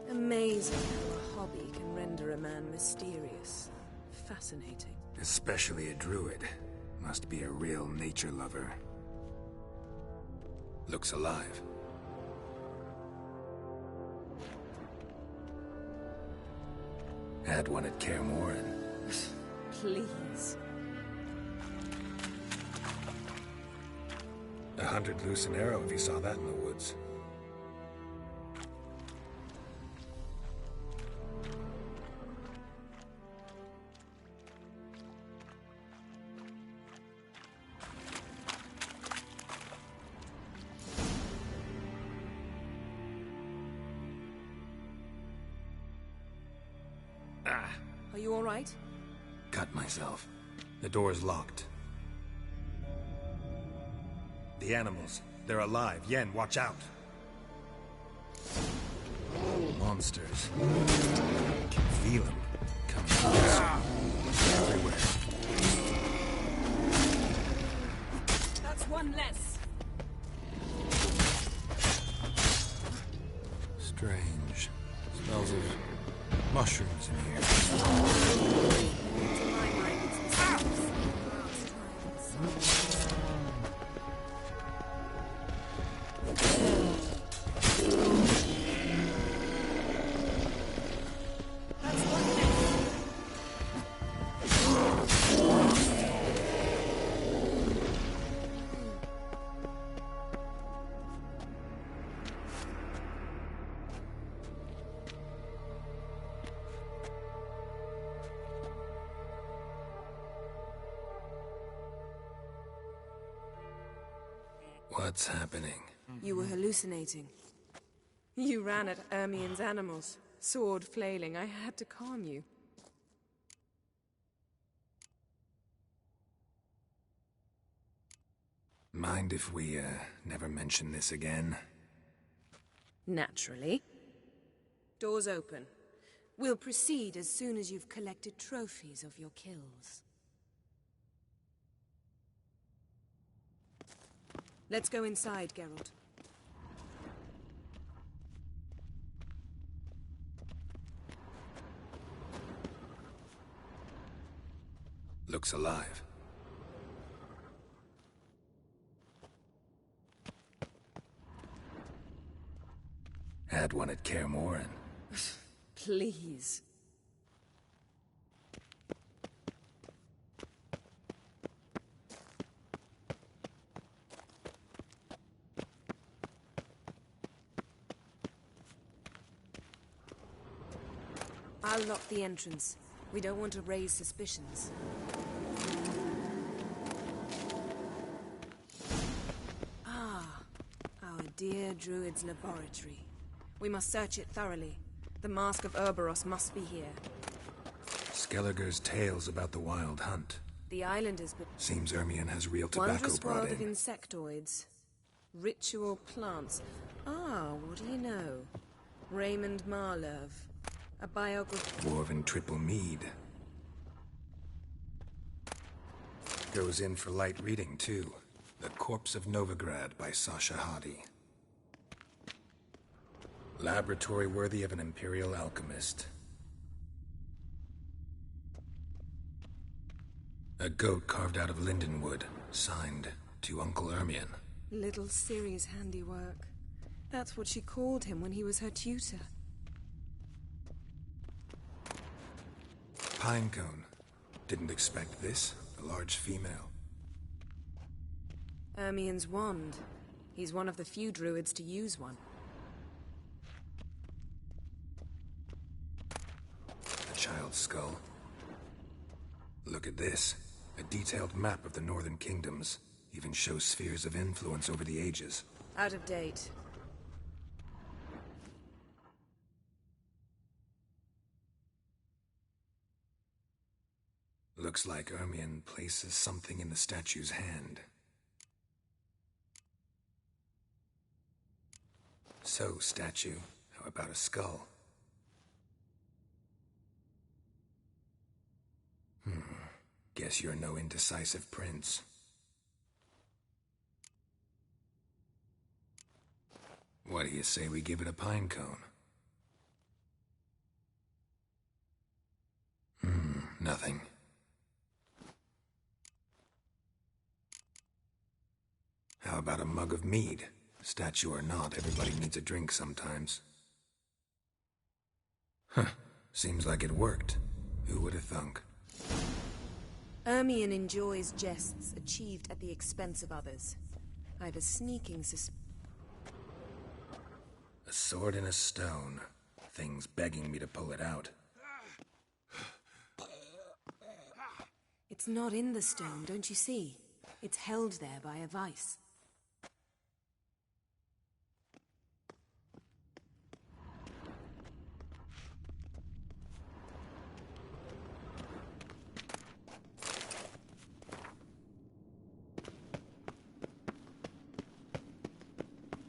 Amazing how a hobby can render a man mysterious. Fascinating. Especially a druid. Must be a real nature lover. Looks alive. Had one at Kaer Morhen. Please. 100 loose an arrow if you saw that in the woods. Are you all right? Cut myself. The door's locked. The animals. They're alive. Yen, watch out. Monsters. Can feel them. Coming close. Everywhere. That's one less. Strange. Smells of mushrooms in here. What's happening? You were hallucinating. You ran at Ermien's animals, sword flailing. I had to calm you. Mind if we, never mention this again? Naturally. Doors open. We'll proceed as soon as you've collected trophies of your kills. Let's go inside, Geralt. Looks alive. Had one at Kaer Morhen. Please. I'll lock the entrance. We don't want to raise suspicions. Ah, our dear Druid's laboratory. We must search it thoroughly. The Mask of Urboros must be here. Skellige's tales about the Wild Hunt. The islanders, but... Seems Ermion has real tobacco Wondrous brought world of in. insectoids. Ritual plants. Ah, what do you know? Raymond Marlov. A biography... Dwarven triple mead. Goes in for light reading, too. The Corpse of Novigrad by Sasha Hadi. Laboratory worthy of an imperial alchemist. A goat carved out of lindenwood, signed to Uncle Ermion. Little Ciri's handiwork. That's what she called him when he was her tutor. Pinecone. Didn't expect this. A large female. Ermion's wand. He's one of the few druids to use one. A child's skull. Look at this. A detailed map of the Northern Kingdoms. Even shows spheres of influence over the ages. Out of date. Looks like Ermion places something in the statue's hand. So, statue, how about a skull? Guess you're no indecisive prince. What do you say we give it a pine cone? Nothing. How about a mug of mead? Statue or not, everybody needs a drink sometimes. Seems like it worked. Who would have thunk? Ermion enjoys jests achieved at the expense of others. I've a sneaking A sword in a stone. Thing's begging me to pull it out. It's not in the stone, don't you see? It's held there by a vice.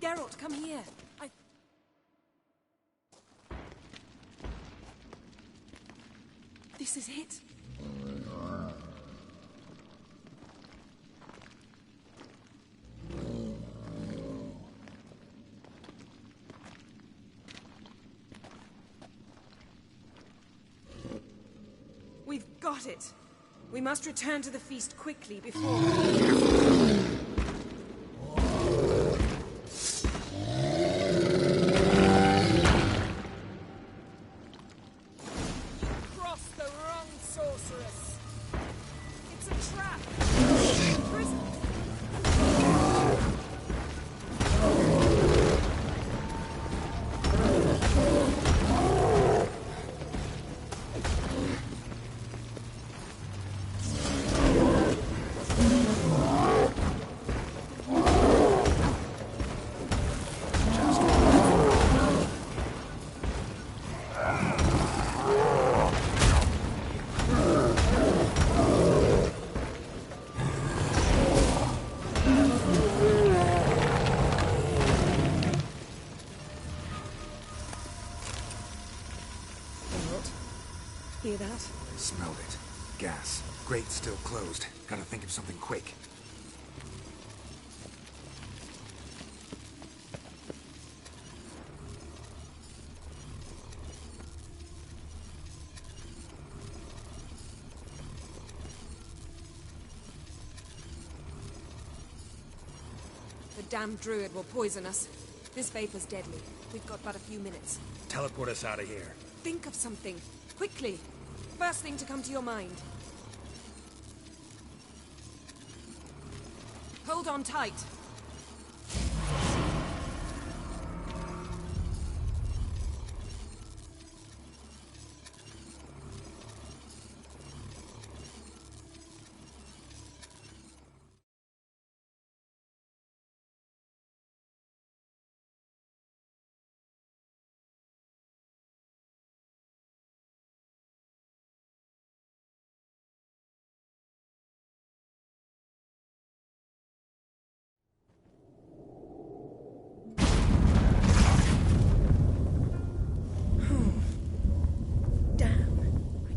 Geralt, come here. This is it. We've got it. We must return to the feast quickly before... Hear that? Smelled it. Gas. Grate still closed. Gotta think of something quick. damn druid will poison us. This vapor's deadly. We've got but a few minutes. Teleport us out of here. Think of something. Quickly. First thing to come to your mind. Hold on tight.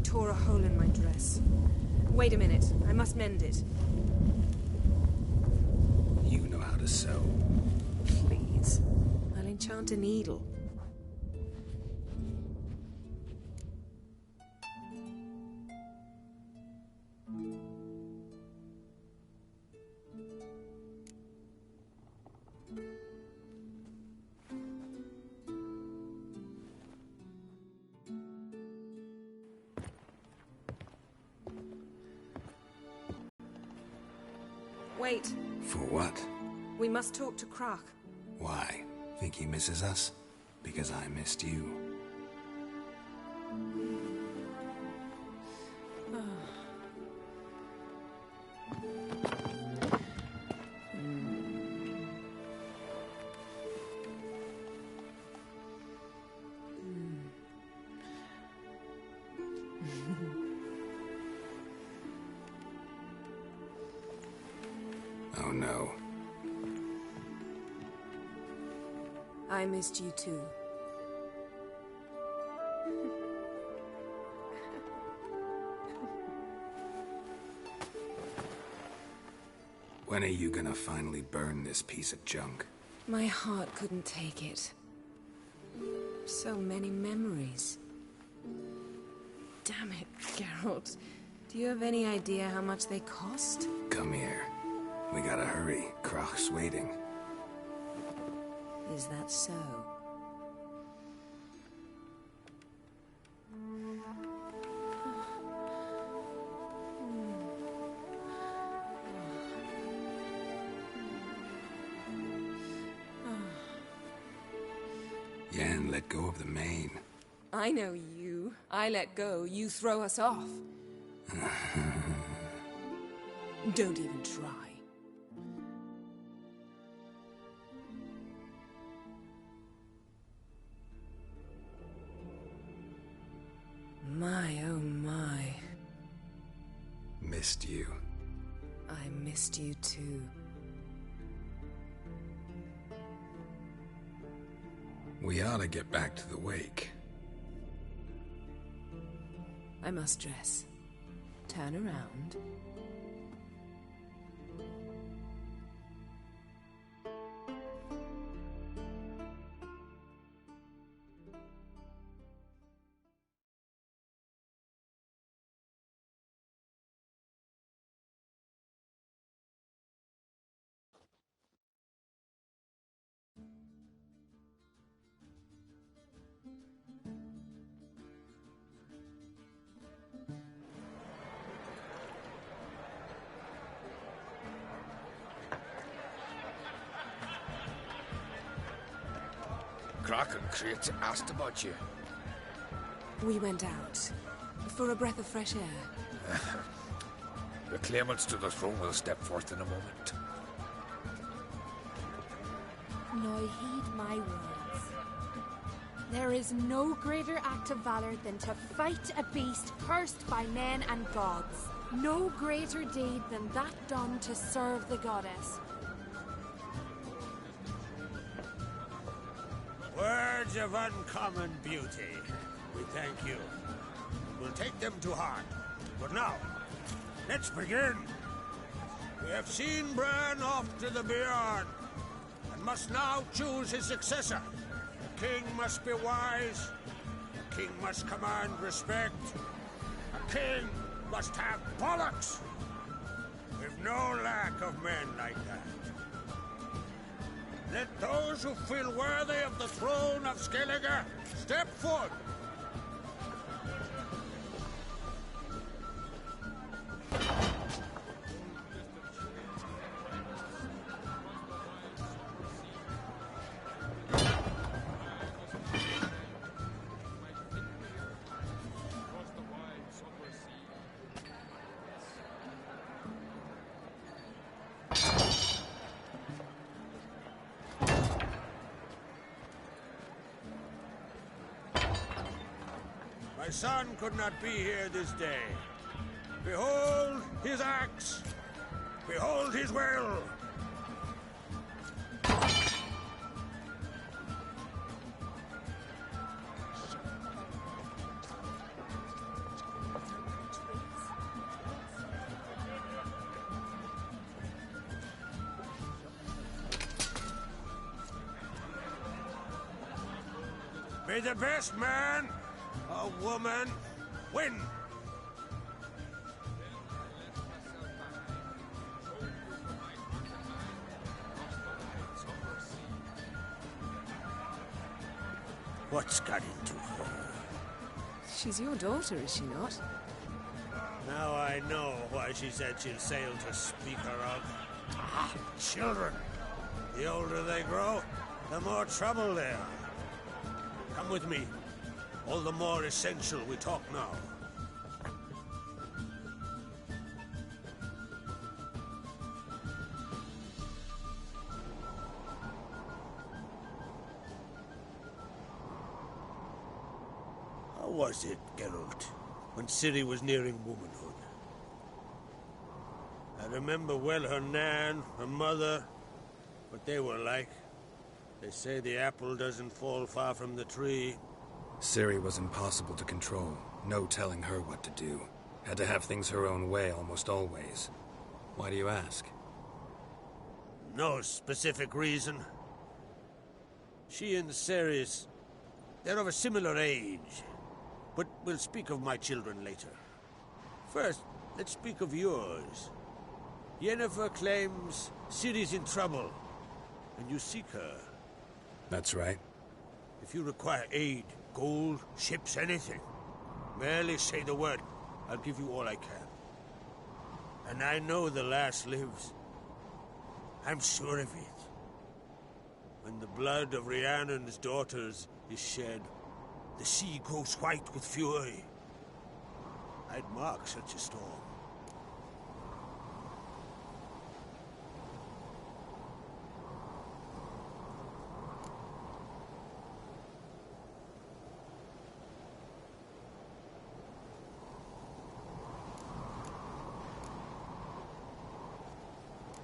Tore a hole in my dress. Wait a minute. I must mend it. You know how to sew. Please. I'll enchant a needle. Wait. For what? We must talk to Crach. Why? Think he misses us? Because I missed you. Oh no. I missed you too. When are you gonna finally burn this piece of junk? My heart couldn't take it. So many memories. Damn it, Geralt. Do you have any idea how much they cost? Come here. We gotta hurry. Crach's waiting. Is that so? Yen let go of the mane. I know you. I let go, you throw us off. Don't even try. My, oh my. Missed you. I missed you too. We ought to get back to the wake. I must dress. Turn around. Crach and Crate asked about you. We went out. For a breath of fresh air. The claimants to the throne will step forth in a moment. Now heed my words. There is no greater act of valor than to fight a beast cursed by men and gods. No greater deed than that done to serve the goddess. Words of uncommon beauty. We thank you. We'll take them to heart. But now, let's begin. We have seen Bran off to the Beyond, and must now choose his successor. The king must be wise. The king must command respect. A king must have bollocks. We've no lack of men like that. Let those who feel worthy of the throne of Skellige step forward. My son could not be here this day. Behold his axe! Behold his will! May the best man or woman win! What's got into her? She's your daughter, is she not? Now I know why she said she'll sail to speak her of. Ah, children! The older they grow, the more trouble they are. Come with me. All the more essential we talk now. How was it, Geralt, when Ciri was nearing womanhood? I remember well her nan, her mother, what they were like. They say the apple doesn't fall far from the tree. Ciri was impossible to control. No telling her what to do. Had to have things her own way almost always. Why do you ask? No specific reason. She and Ceres, they're of a similar age. But we'll speak of my children later. First, let's speak of yours. Yennefer claims Ciri's in trouble, and you seek her. That's right. If you require aid, gold, ships, anything, merely say the word. I'll give you all I can. And I know the lass lives. I'm sure of it. When the blood of Rhiannon's daughters is shed, the sea grows white with fury. I'd mark such a storm.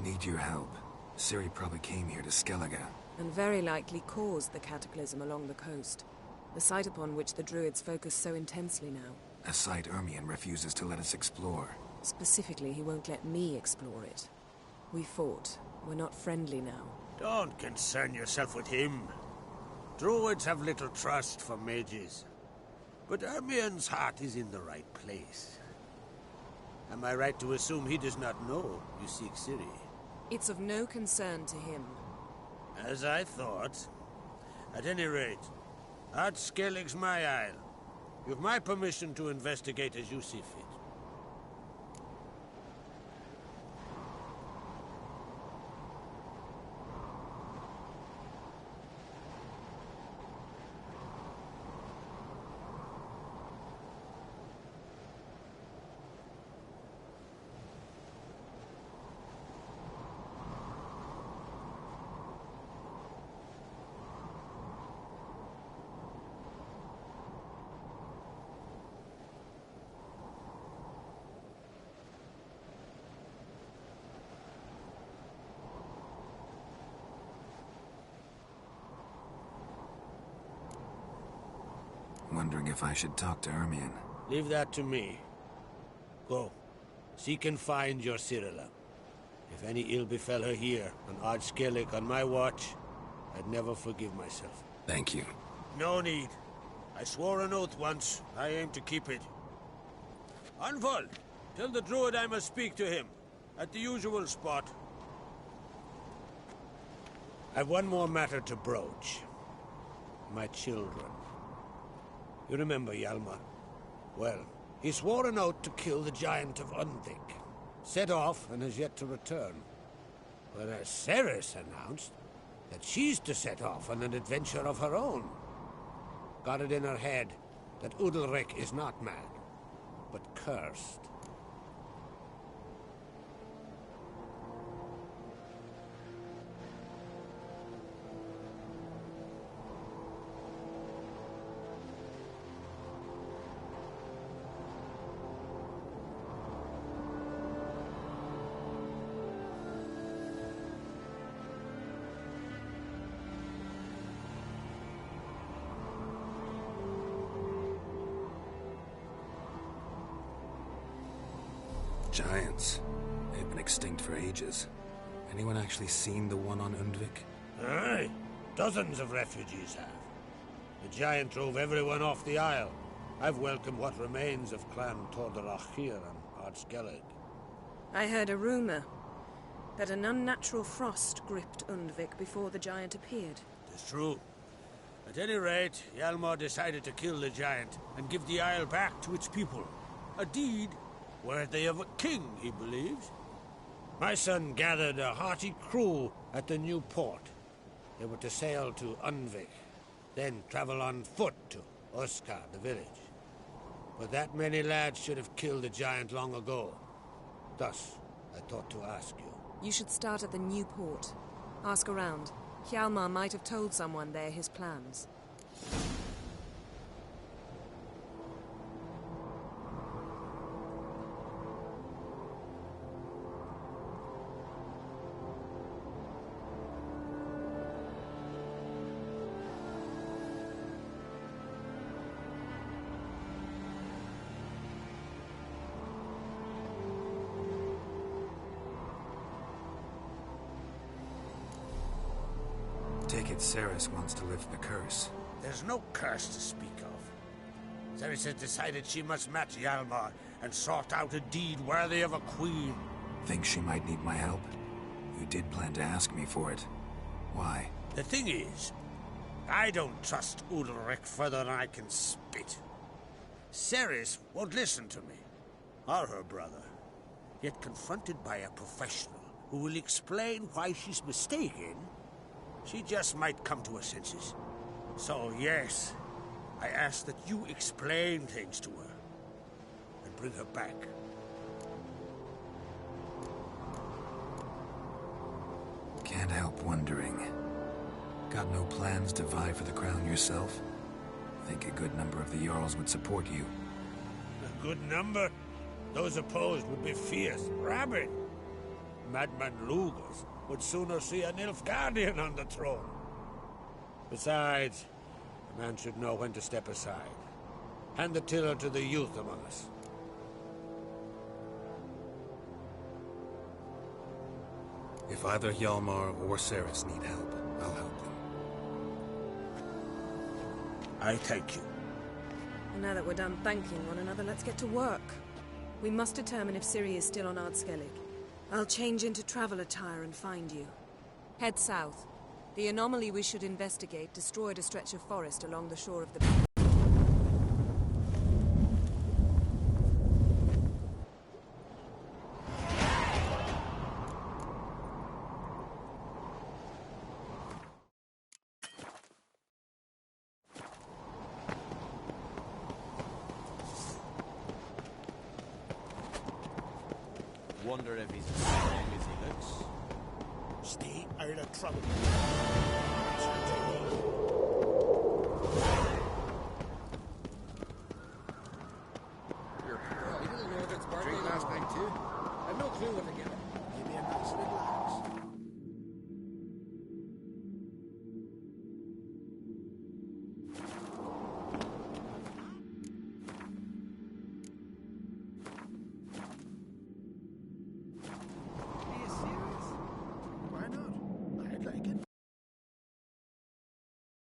Need your help. Ciri probably came here to Skellige. And very likely caused the cataclysm along the coast. The site upon which the Druids focus so intensely now. A site Ermion refuses to let us explore. Specifically, he won't let me explore it. We fought. We're not friendly now. Don't concern yourself with him. Druids have little trust for mages. But Ermion's heart is in the right place. Am I right to assume he does not know you seek Ciri? It's of no concern to him. As I thought. At any rate, Ard Skellig's my isle. You've my permission to investigate as you see fit. Wondering if I should talk to Ermion. Leave that to me. Go. Seek and find your Cirilla. If any ill befell her here, on Ard Skellig on my watch, I'd never forgive myself. Thank you. No need. I swore an oath once. I aim to keep it. Anvald, tell the druid I must speak to him. At the usual spot. I've one more matter to broach. My children. You remember Hjalmar? Well, he swore an oath to kill the Giant of Undvik. Set off and has yet to return. Whereas Cerys announced that she's to set off on an adventure of her own. Got it in her head that Udalryk is not mad, but cursed. Giants. They've been extinct for ages. Anyone actually seen the one on Undvik? Aye. Dozens of refugees have. The giant drove everyone off the isle. I've welcomed what remains of Clan Tordarach here on Ard Skellig. I heard a rumor that an unnatural frost gripped Undvik before the giant appeared. It's true. At any rate, Hjalmar decided to kill the giant and give the isle back to its people. A deed worthy of a king, he believes. My son gathered a hearty crew at the new port. They were to sail to Undvik, then travel on foot to Oskar, the village. But that many lads should have killed the giant long ago. Thus, I thought to ask you. You should start at the new port. Ask around. Hjalmar might have told someone there his plans. Take it Cerys wants to lift the curse. There's no curse to speak of. Cerys has decided she must match Hjalmar and sort out a deed worthy of a queen. Think she might need my help? You did plan to ask me for it. Why? The thing is, I don't trust Udalryk further than I can spit. Cerys won't listen to me, or her brother. Yet confronted by a professional who will explain why she's mistaken, she just might come to her senses. So, yes, I ask that you explain things to her and bring her back. Can't help wondering. Got no plans to vie for the crown yourself? Think a good number of the Jarls would support you. A good number? Those opposed would be fierce, rabid. Madman Lugas would sooner see an Nilfgaardian on the throne. Besides, a man should know when to step aside. Hand the tiller to the youth among us. If either Hjalmar or Cerys need help, I'll help them. I thank you. And now that we're done thanking one another, let's get to work. We must determine if Ciri is still on Ard Skellig. I'll change into travel attire and find you. Head south. The anomaly we should investigate destroyed a stretch of forest along the shore of the... Wonder if he's as strong as he looks. Stay out of trouble. Your little Northern's birthday last night too. I've no clue what to give it.